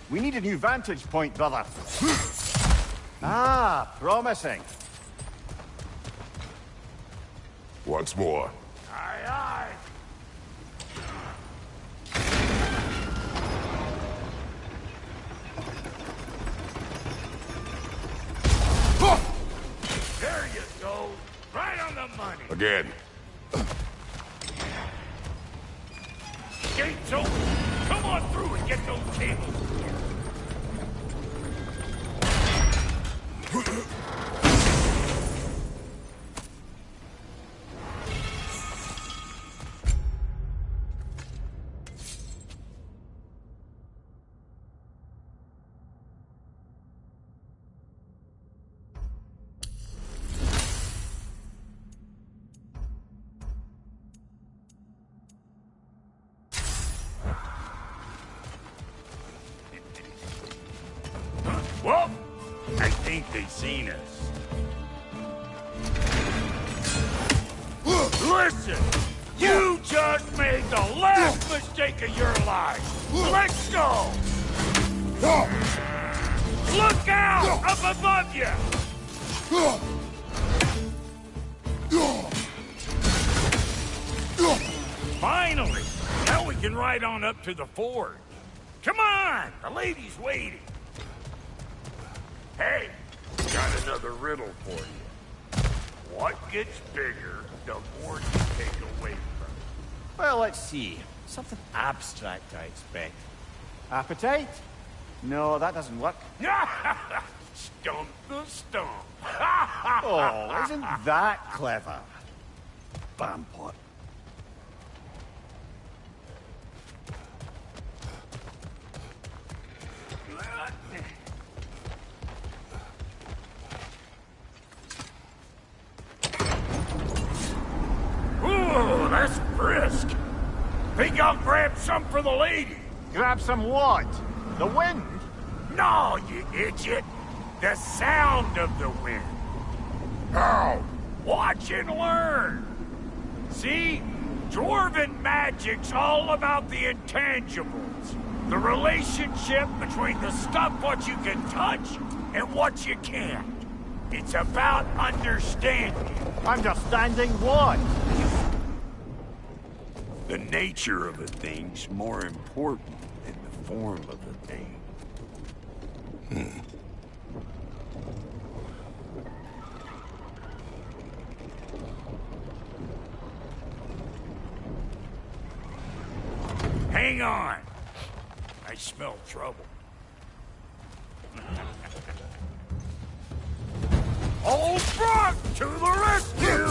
We need a new vantage point, brother. Ah, promising. Once more. Aye, aye. There you go. Right on the money. Again. Gates open. Come on through and get those cables. Well, I think they seen us. Listen! You just made the last mistake of your life! Let's go! Look out! Up above you! Finally! Now we can ride on up to the forge. Come on! The lady's waiting. Hey, got another riddle for you. What gets bigger, the more you take away from it? Well, let's see. Something abstract, I expect. Appetite? No, that doesn't work. Stump the stump. Oh, isn't that clever? Bampot. I'll grab some for the lady. Grab some what? The wind? No, you idiot. The sound of the wind. Oh, watch and learn. See? Dwarven magic's all about the intangibles. The relationship between the stuff what you can touch and what you can't. It's about understanding. Understanding what? The nature of a thing's more important than the form of a thing. Hang on. I smell trouble. Old Brock to the rescue!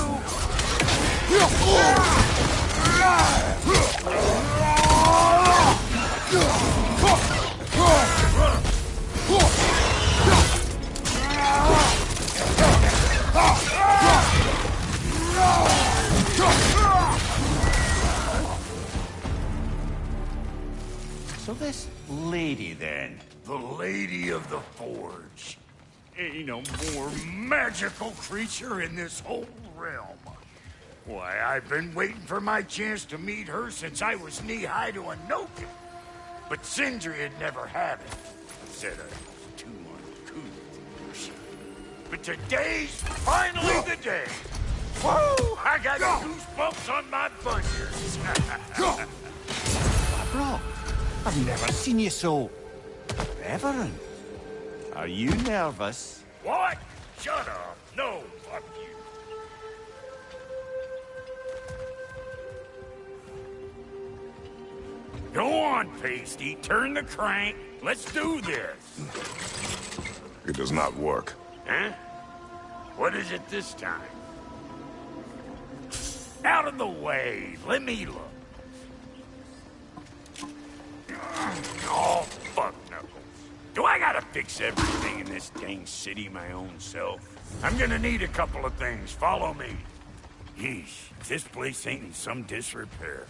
So this lady, then? The Lady of the Forge. Ain't no more magical creature in this whole realm. Why, I've been waiting for my chance to meet her since I was knee-high to a Noken. But Sindri had never had it. Said I was too uncouth. But today's finally the day. Whoa! I got goosebumps on my bunions. Bro, I've never seen you so reverent. Are you nervous? What? Shut up. No, fuck you. Go on, Pasty. Turn the crank. Let's do this. It does not work. Huh? What is it this time? Out of the way. Let me look. Oh, fuck Knuckles. Do I gotta fix everything in this dang city my own self? I'm gonna need a couple of things. Follow me. Yeesh, this place ain't in some disrepair.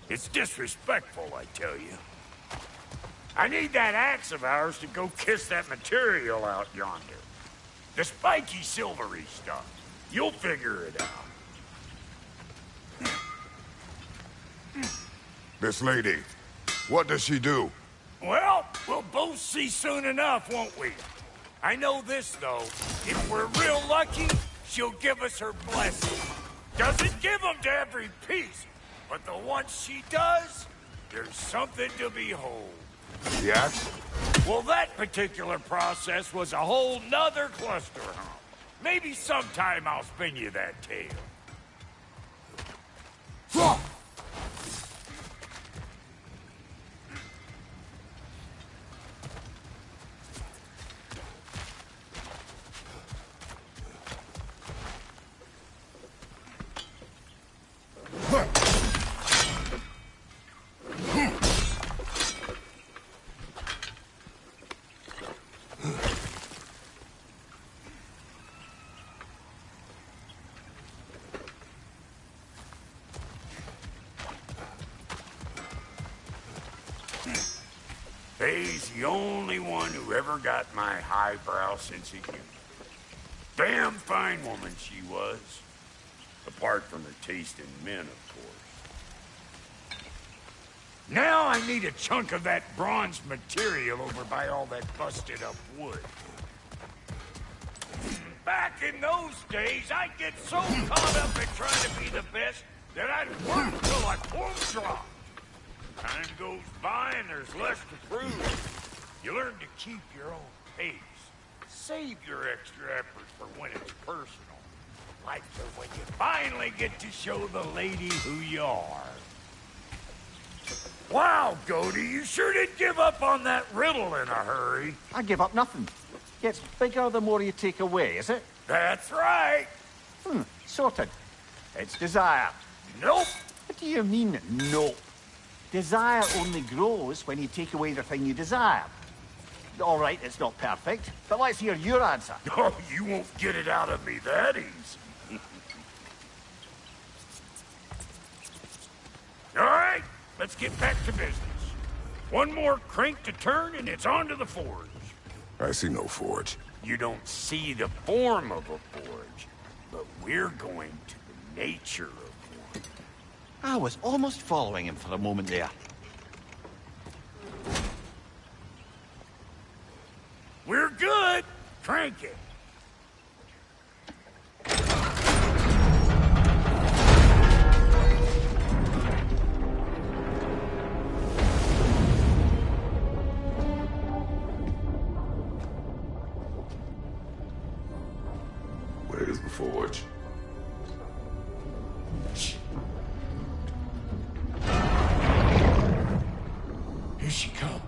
It's disrespectful, I tell you. I need that axe of ours to go kiss that material out yonder. The spiky silvery stuff. You'll figure it out. This lady, what does she do? Well, we'll both see soon enough, won't we? I know this, though. If we're real lucky, she'll give us her blessing. Doesn't give them to every piece, but the ones she does, there's something to behold. The axe? Well, that particular process was a whole nother cluster hump. Maybe sometime I'll spin you that tale. Faye's the only one who ever got my highbrow sense of humor. Damn fine woman she was. Apart from her taste in men, of course. Now I need a chunk of that bronze material over by all that busted up wood. Back in those days, I'd get so caught up in trying to be the best that I'd work till I plumb dropped. Time goes by and there's less to prove. You learn to keep your own pace. Save your extra effort for when it's personal. Like for when you finally get to show the lady who you are. Wow, Goaty, you sure did give up on that riddle in a hurry. I give up nothing. Gets bigger the more you take away, is it? That's right. Sorted. It's desire. Nope. What do you mean, nope? Desire only grows when you take away the thing you desire. All right, it's not perfect, but let's hear your answer. Oh, you won't get it out of me that easy. All right, let's get back to business. One more crank to turn and it's on to the forge. I see no forge. You don't see the form of a forge, but we're going to the nature of one. I was almost following him for a moment there. We're good. Crank it. Where's the forge? Here she comes.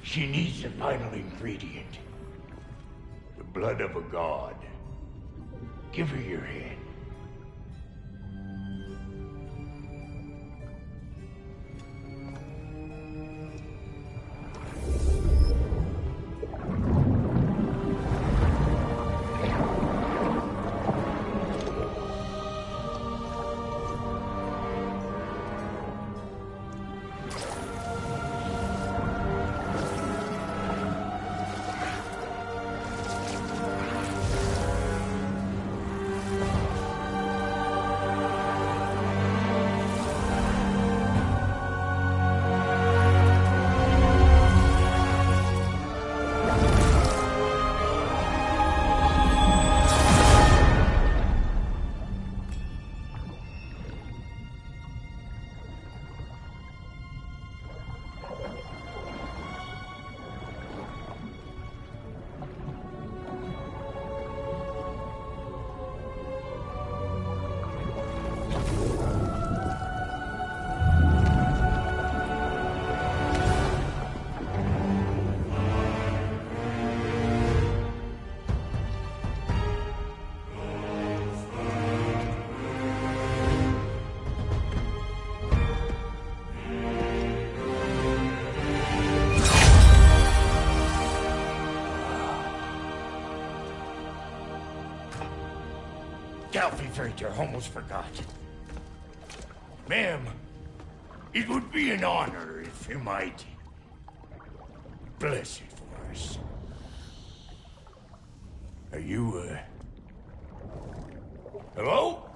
She needs the final ingredient. The blood of a god. Give her your head. I almost forgot. Ma'am, it would be an honor if you might bless it for us. Are you, hello?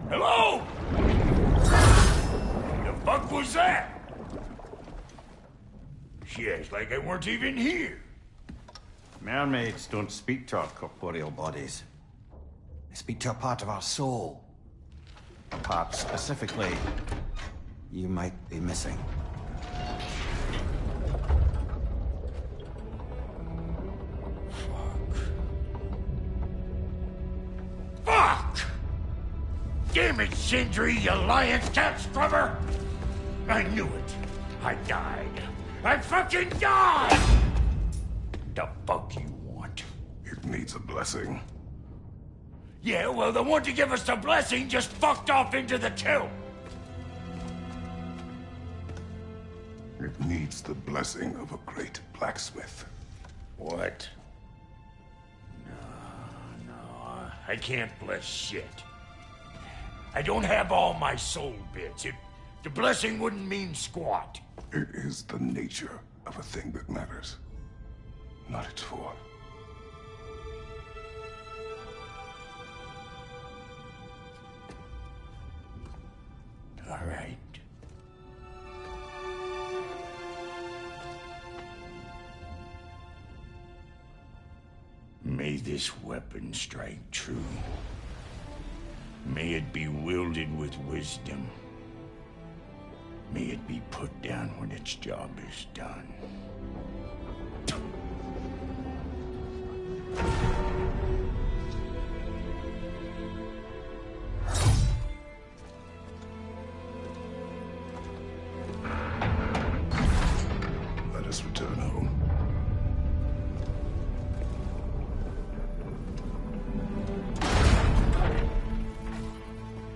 Hello? The fuck was that? She acts like I weren't even here. Mermaids don't speak to our corporeal bodies. They speak to a part of our soul. A part specifically you might be missing. Fuck! Damn it, Sindri, you lion cat scrubber! I knew it. I died. I fucking died! The fuck you want? It needs a blessing. Yeah, well, the one to give us the blessing just fucked off into the tomb. It needs the blessing of a great blacksmith. What? No, I can't bless shit. I don't have all my soul bits. The blessing wouldn't mean squat. It is the nature of a thing that matters. not at all. All right. May this weapon strike true. May it be wielded with wisdom. May it be put down when its job is done. Let us return home.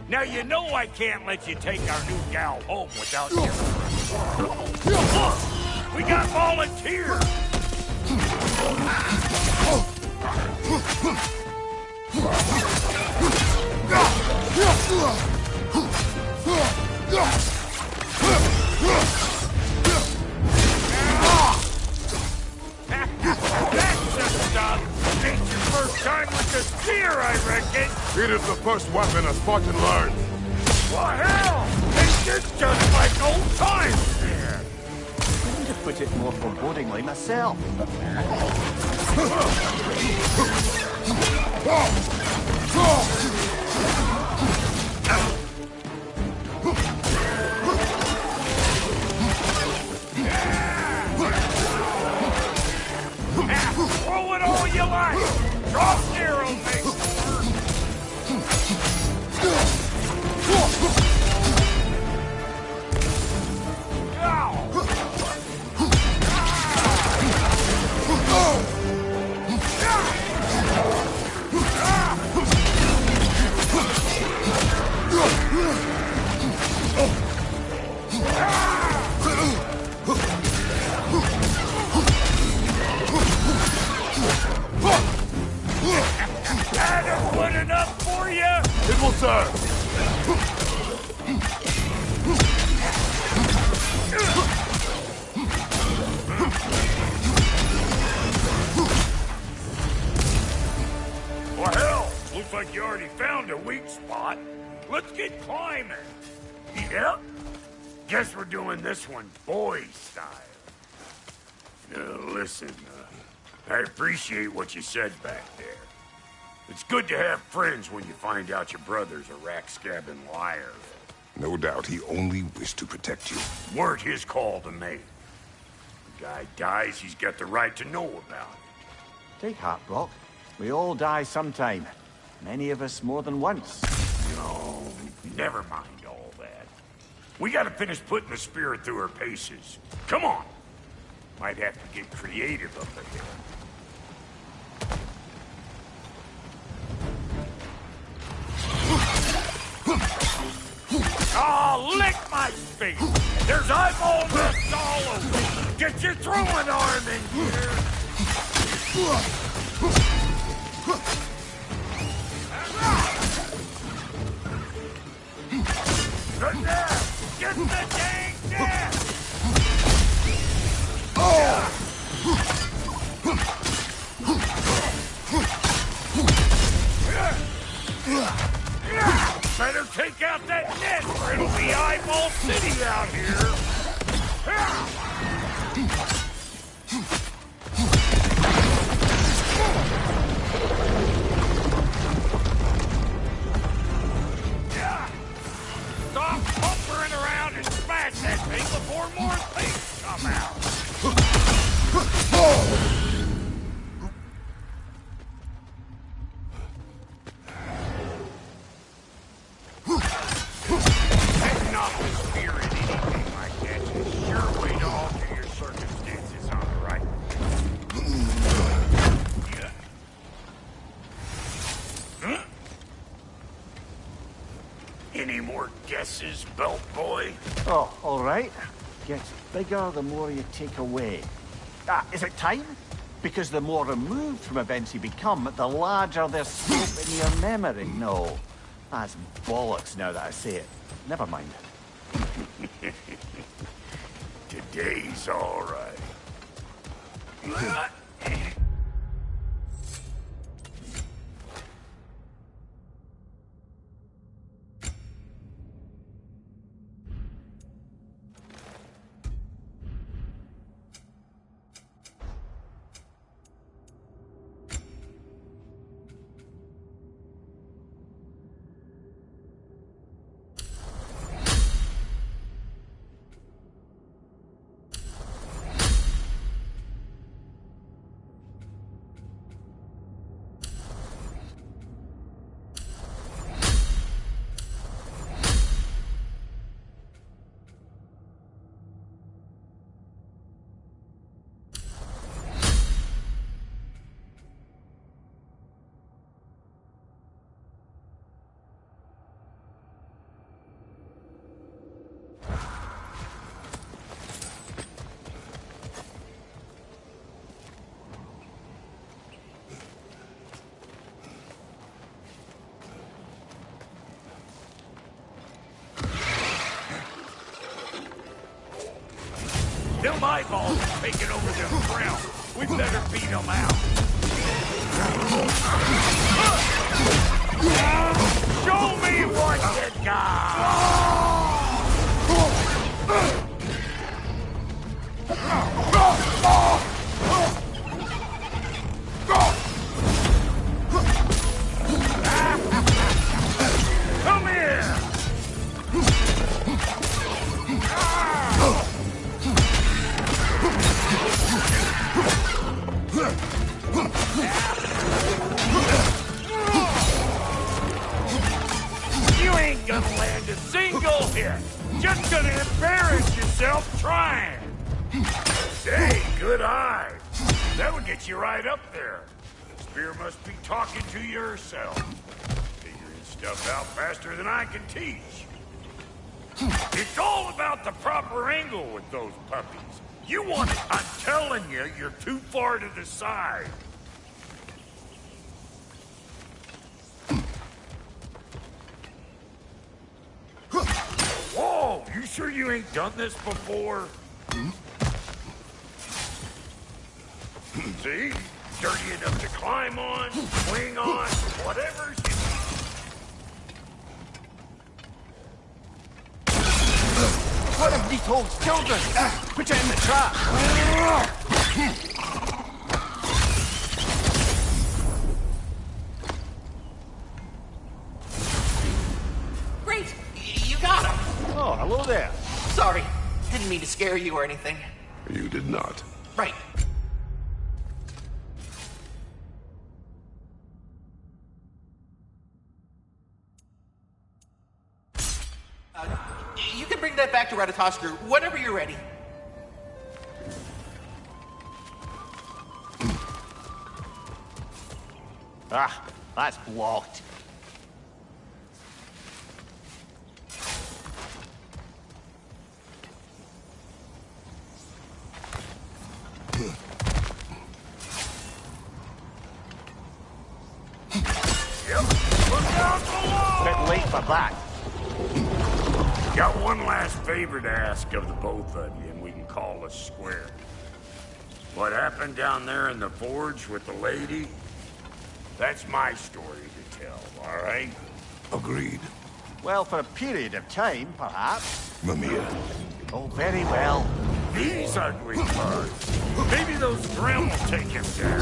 Now you know I can't let you take our new gal home without giving her. Look! We got volunteers! That's the stuff! Ain't your first time with the spear, I reckon! It is the first weapon a Spartan learned. Well, hell! It's just like old times here! I would have put it more forebodingly myself. Throw it all you like! Drop arrow, mate! That good enough for you? It will serve. Well, hell, looks like you already found a weak spot. Let's get climbing. Yep. Guess we're doing this one boy style. Listen, I appreciate what you said back there. It's good to have friends when you find out your brother's a rack-scabbing liar. No doubt he only wished to protect you. Weren't his call to make. The guy dies, he's got the right to know about it. Take heart, Brock. We all die sometime. Many of us more than once. No, never mind all that. We gotta finish putting the spirit through her paces. Come on! Might have to get creative up ahead. Oh, lick my face! There's eyeball nests all over! Get your throwing arm in here! Good there! Get the dang death! Better take out that net or it'll be eyeball city out here! Stop pumpering around and smash that thing before more things come out! Heading off the spear in anything like that is a sure way to alter your circumstances, all right? Huh? Any more guesses, belt boy? Oh, all right. Gets bigger the more you take away. Ah, is it time? Because the more removed from events you become, the larger their scope in your memory. No, that's bollocks now that I say it. Never mind. Today's all right. Them eyeballs are taking over them ground. We better beat them out. Show me what you got! Come here! You ain't gonna land a single hit. Just gonna embarrass yourself trying. Hey, good eye. That would get you right up there. Spear must be talking to yourself. Figuring stuff out faster than I can teach. It's all about the proper angle with those puppies. You want it, I'm telling you, you're too far to the side. Whoa, you sure you ain't done this before? See? Dirty enough to climb on, swing on, whatever's you need. One of these old children! Put it in the trap! Great! You got him! Oh, hello there. Sorry, didn't mean to scare you or anything. You did not. Right. You can bring that back to Ratatoskru whenever you're ready. Ah, that's blocked. Bit late for that. Got one last favor to ask of the both of you, and we can call us square. What happened down there in the forge with the lady? That's my story to tell, all right? Agreed. Well, for a period of time, perhaps. Mimir. Oh, very well. These ugly bugs. Maybe those Grimm will take him down.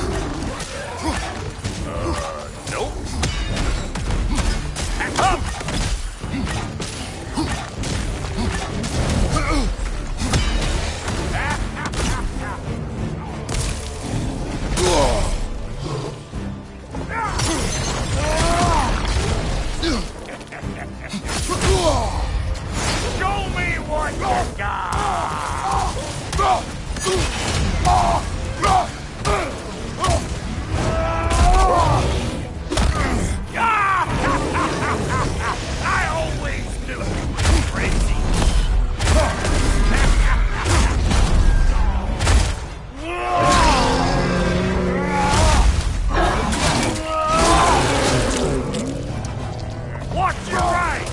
Nope. Back up! Show me what you got! I always knew you were crazy! Watch your right!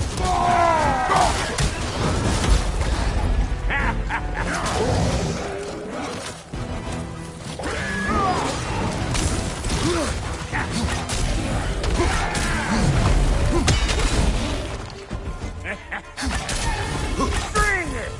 Bring it!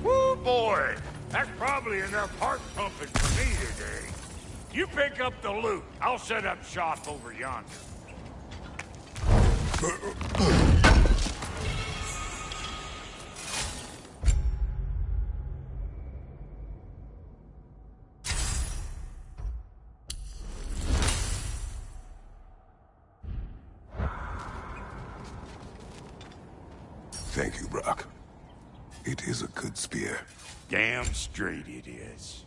Woo, boy! That's probably enough heart pumping for me today. You pick up the loot. I'll set up shop over yonder. Thank you, Brock. It is a good spear. Damn straight it is.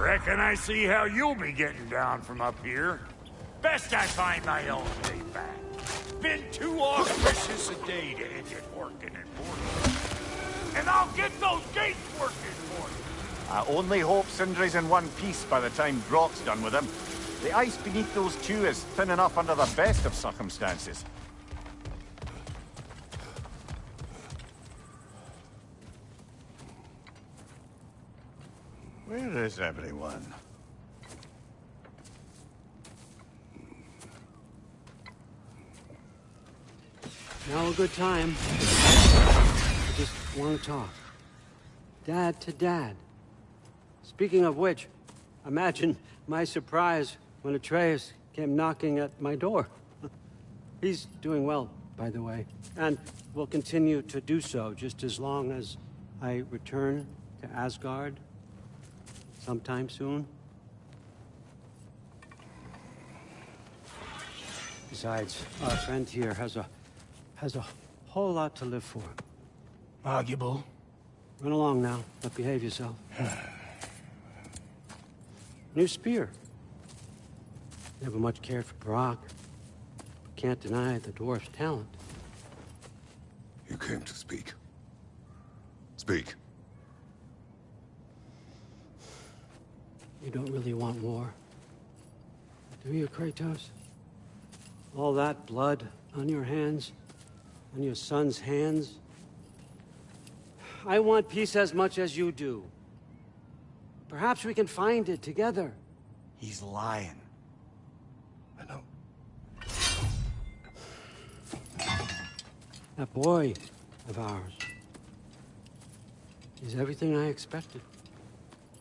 Reckon I see how you'll be getting down from up here. Best I find my own way back. Been too auspicious a day to end it working and working. And I'll get those gates working for you. I only hope Sindri's in one piece by the time Brock's done with him. The ice beneath those two is thin enough under the best of circumstances. Where is everyone? Now a good time. I just want to talk. Dad to Dad. Speaking of which, imagine my surprise when Atreus came knocking at my door. He's doing well, by the way, and will continue to do so just as long as I return to Asgard sometime soon. Besides, our friend here has a whole lot to live for. Arguable. Run along now, but behave yourself. New spear. Never much cared for Brock. Can't deny the dwarf's talent. You came to speak. Speak. You don't really want war, do you, Kratos? All that blood on your hands, on your son's hands. I want peace as much as you do. Perhaps we can find it together. He's lying. I know. That boy of ours is everything I expected.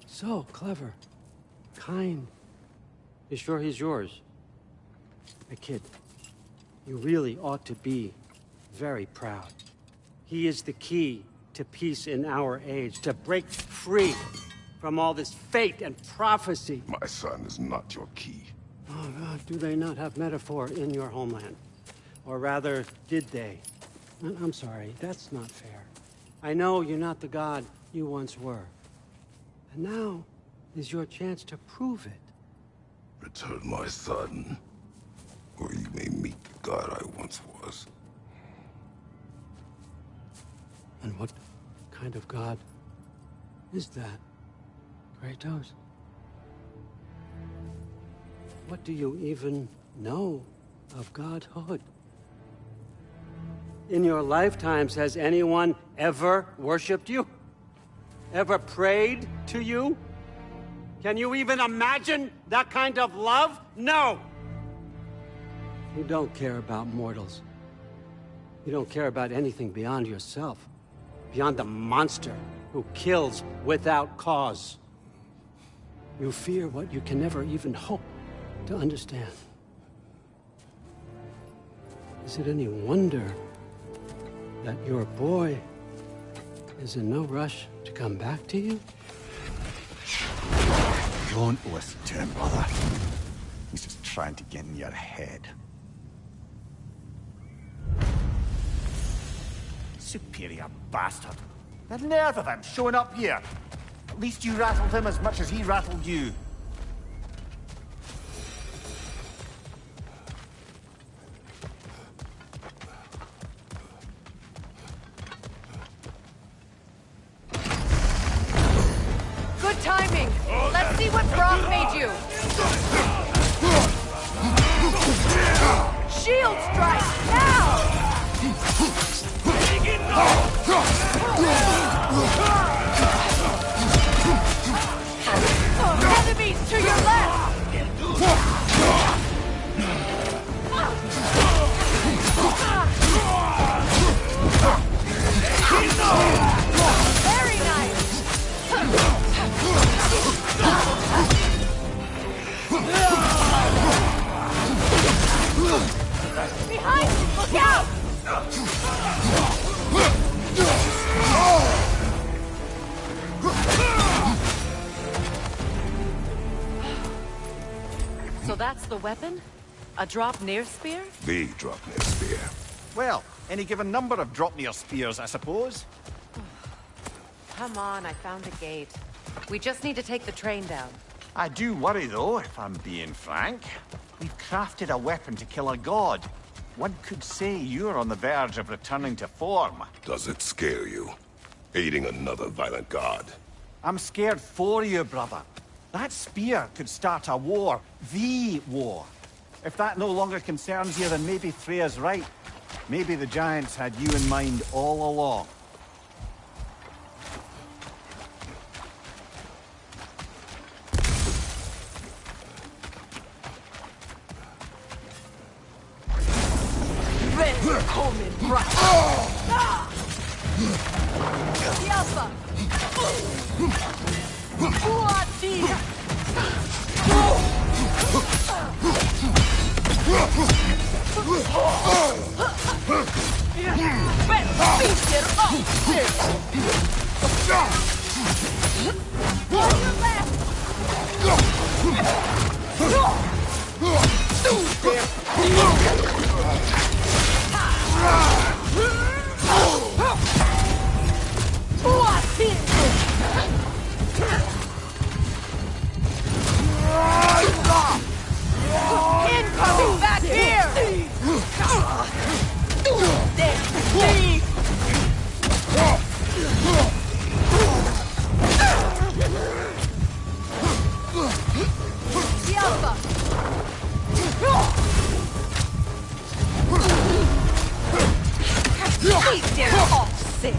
So clever, kind. You sure he's yours? A kid, you really ought to be very proud. He is the key to peace in our age, to break free from all this fate and prophecy. My son is not your key. Oh, God, do they not have metaphor in your homeland? Or rather, did they? I'm sorry, that's not fair. I know you're not the god you once were. And now is your chance to prove it. Return my son, or you may meet the god I once was. And what kind of god is that, Kratos? What do you even know of godhood? In your lifetimes, has anyone ever worshipped you? Ever prayed to you? Can you even imagine that kind of love? No! You don't care about mortals. You don't care about anything beyond yourself. Beyond the monster who kills without cause. You fear what you can never even hope to understand. Is it any wonder that your boy is in no rush to come back to you? Don't listen to him, brother. He's just trying to get in your head. Superior bastard. The nerve of him showing up here. At least you rattled him as much as he rattled you. Good timing. Let's see what Brock made you. Shield strike now! Enemies to your left! Very nice! Behind you! Look out! So that's the weapon? A drop-near spear? The drop-near spear. Well, any given number of drop-near spears, I suppose. Come on, I found a gate. We just need to take the train down. I do worry, though, if I'm being frank. We've crafted a weapon to kill a god. One could say you're on the verge of returning to form. Does it scare you? Aiding another violent god? I'm scared for you, brother. That spear could start a war. The war. If that no longer concerns you, then maybe Freya's right. Maybe the Giants had you in mind all along. Coleman, right? Yalpa! Uati! Incoming back here! Yalpa! Please get off, sis!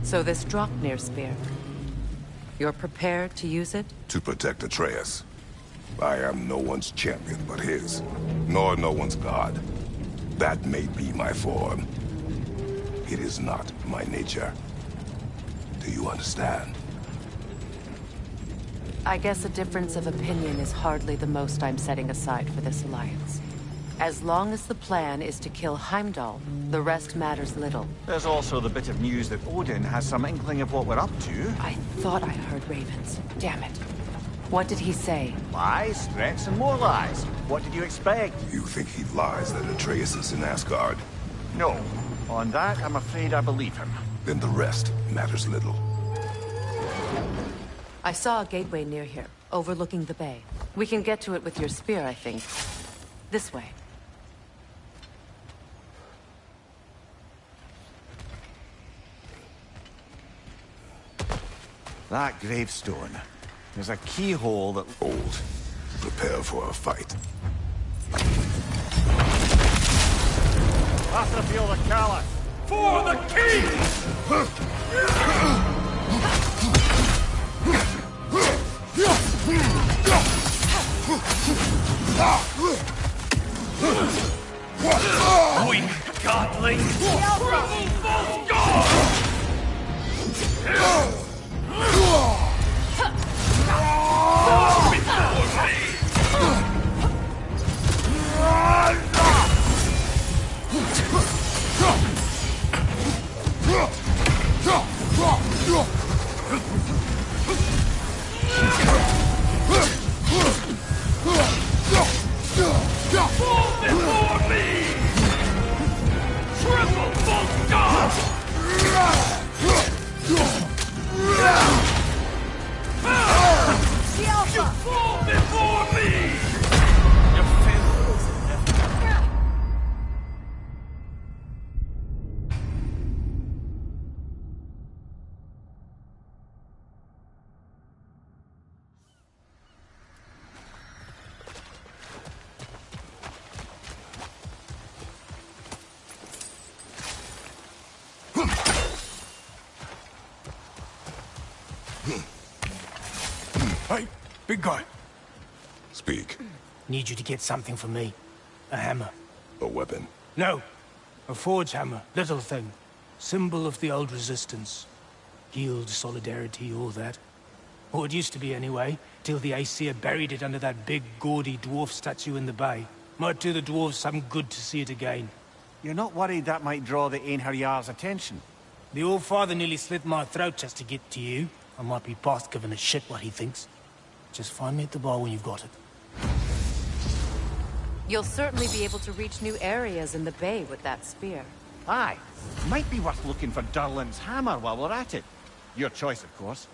So this Draupnir spear, you're prepared to use it? To protect Atreus. I am no one's champion but his, nor no one's god. That may be my form. It is not my nature. Do you understand? I guess a difference of opinion is hardly the most I'm setting aside for this alliance. As long as the plan is to kill Heimdall, the rest matters little. There's also the bit of news that Odin has some inkling of what we're up to. I thought I heard ravens. Damn it. What did he say? Lies, threats, and more lies. What did you expect? You think he lies that Atreus is in Asgard? No. On that, I'm afraid I believe him. Then the rest matters little. I saw a gateway near here, overlooking the bay. We can get to it with your spear, I think. This way. That gravestone. There's a keyhole that... Old. Prepare for a fight. After the Callus! For the king! Weak godling! Trouble both gods! Before me! Triple both gods! You fall before me! Hey, big guy. Speak. Need you to get something for me. A hammer. A weapon. No. A forge hammer. Little thing. Symbol of the old resistance. Guild, solidarity, all that. Or it used to be anyway, till the Aesir buried it under that big, gaudy dwarf statue in the bay. Might do the dwarves some good to see it again. You're not worried that might draw the Einherjar's attention? The old father nearly slit my throat just to get to you. I might be past giving a shit what he thinks. Just find me at the bar when you've got it. You'll certainly be able to reach new areas in the bay with that spear. Aye. Might be worth looking for Durlin's hammer while we're at it. Your choice, of course.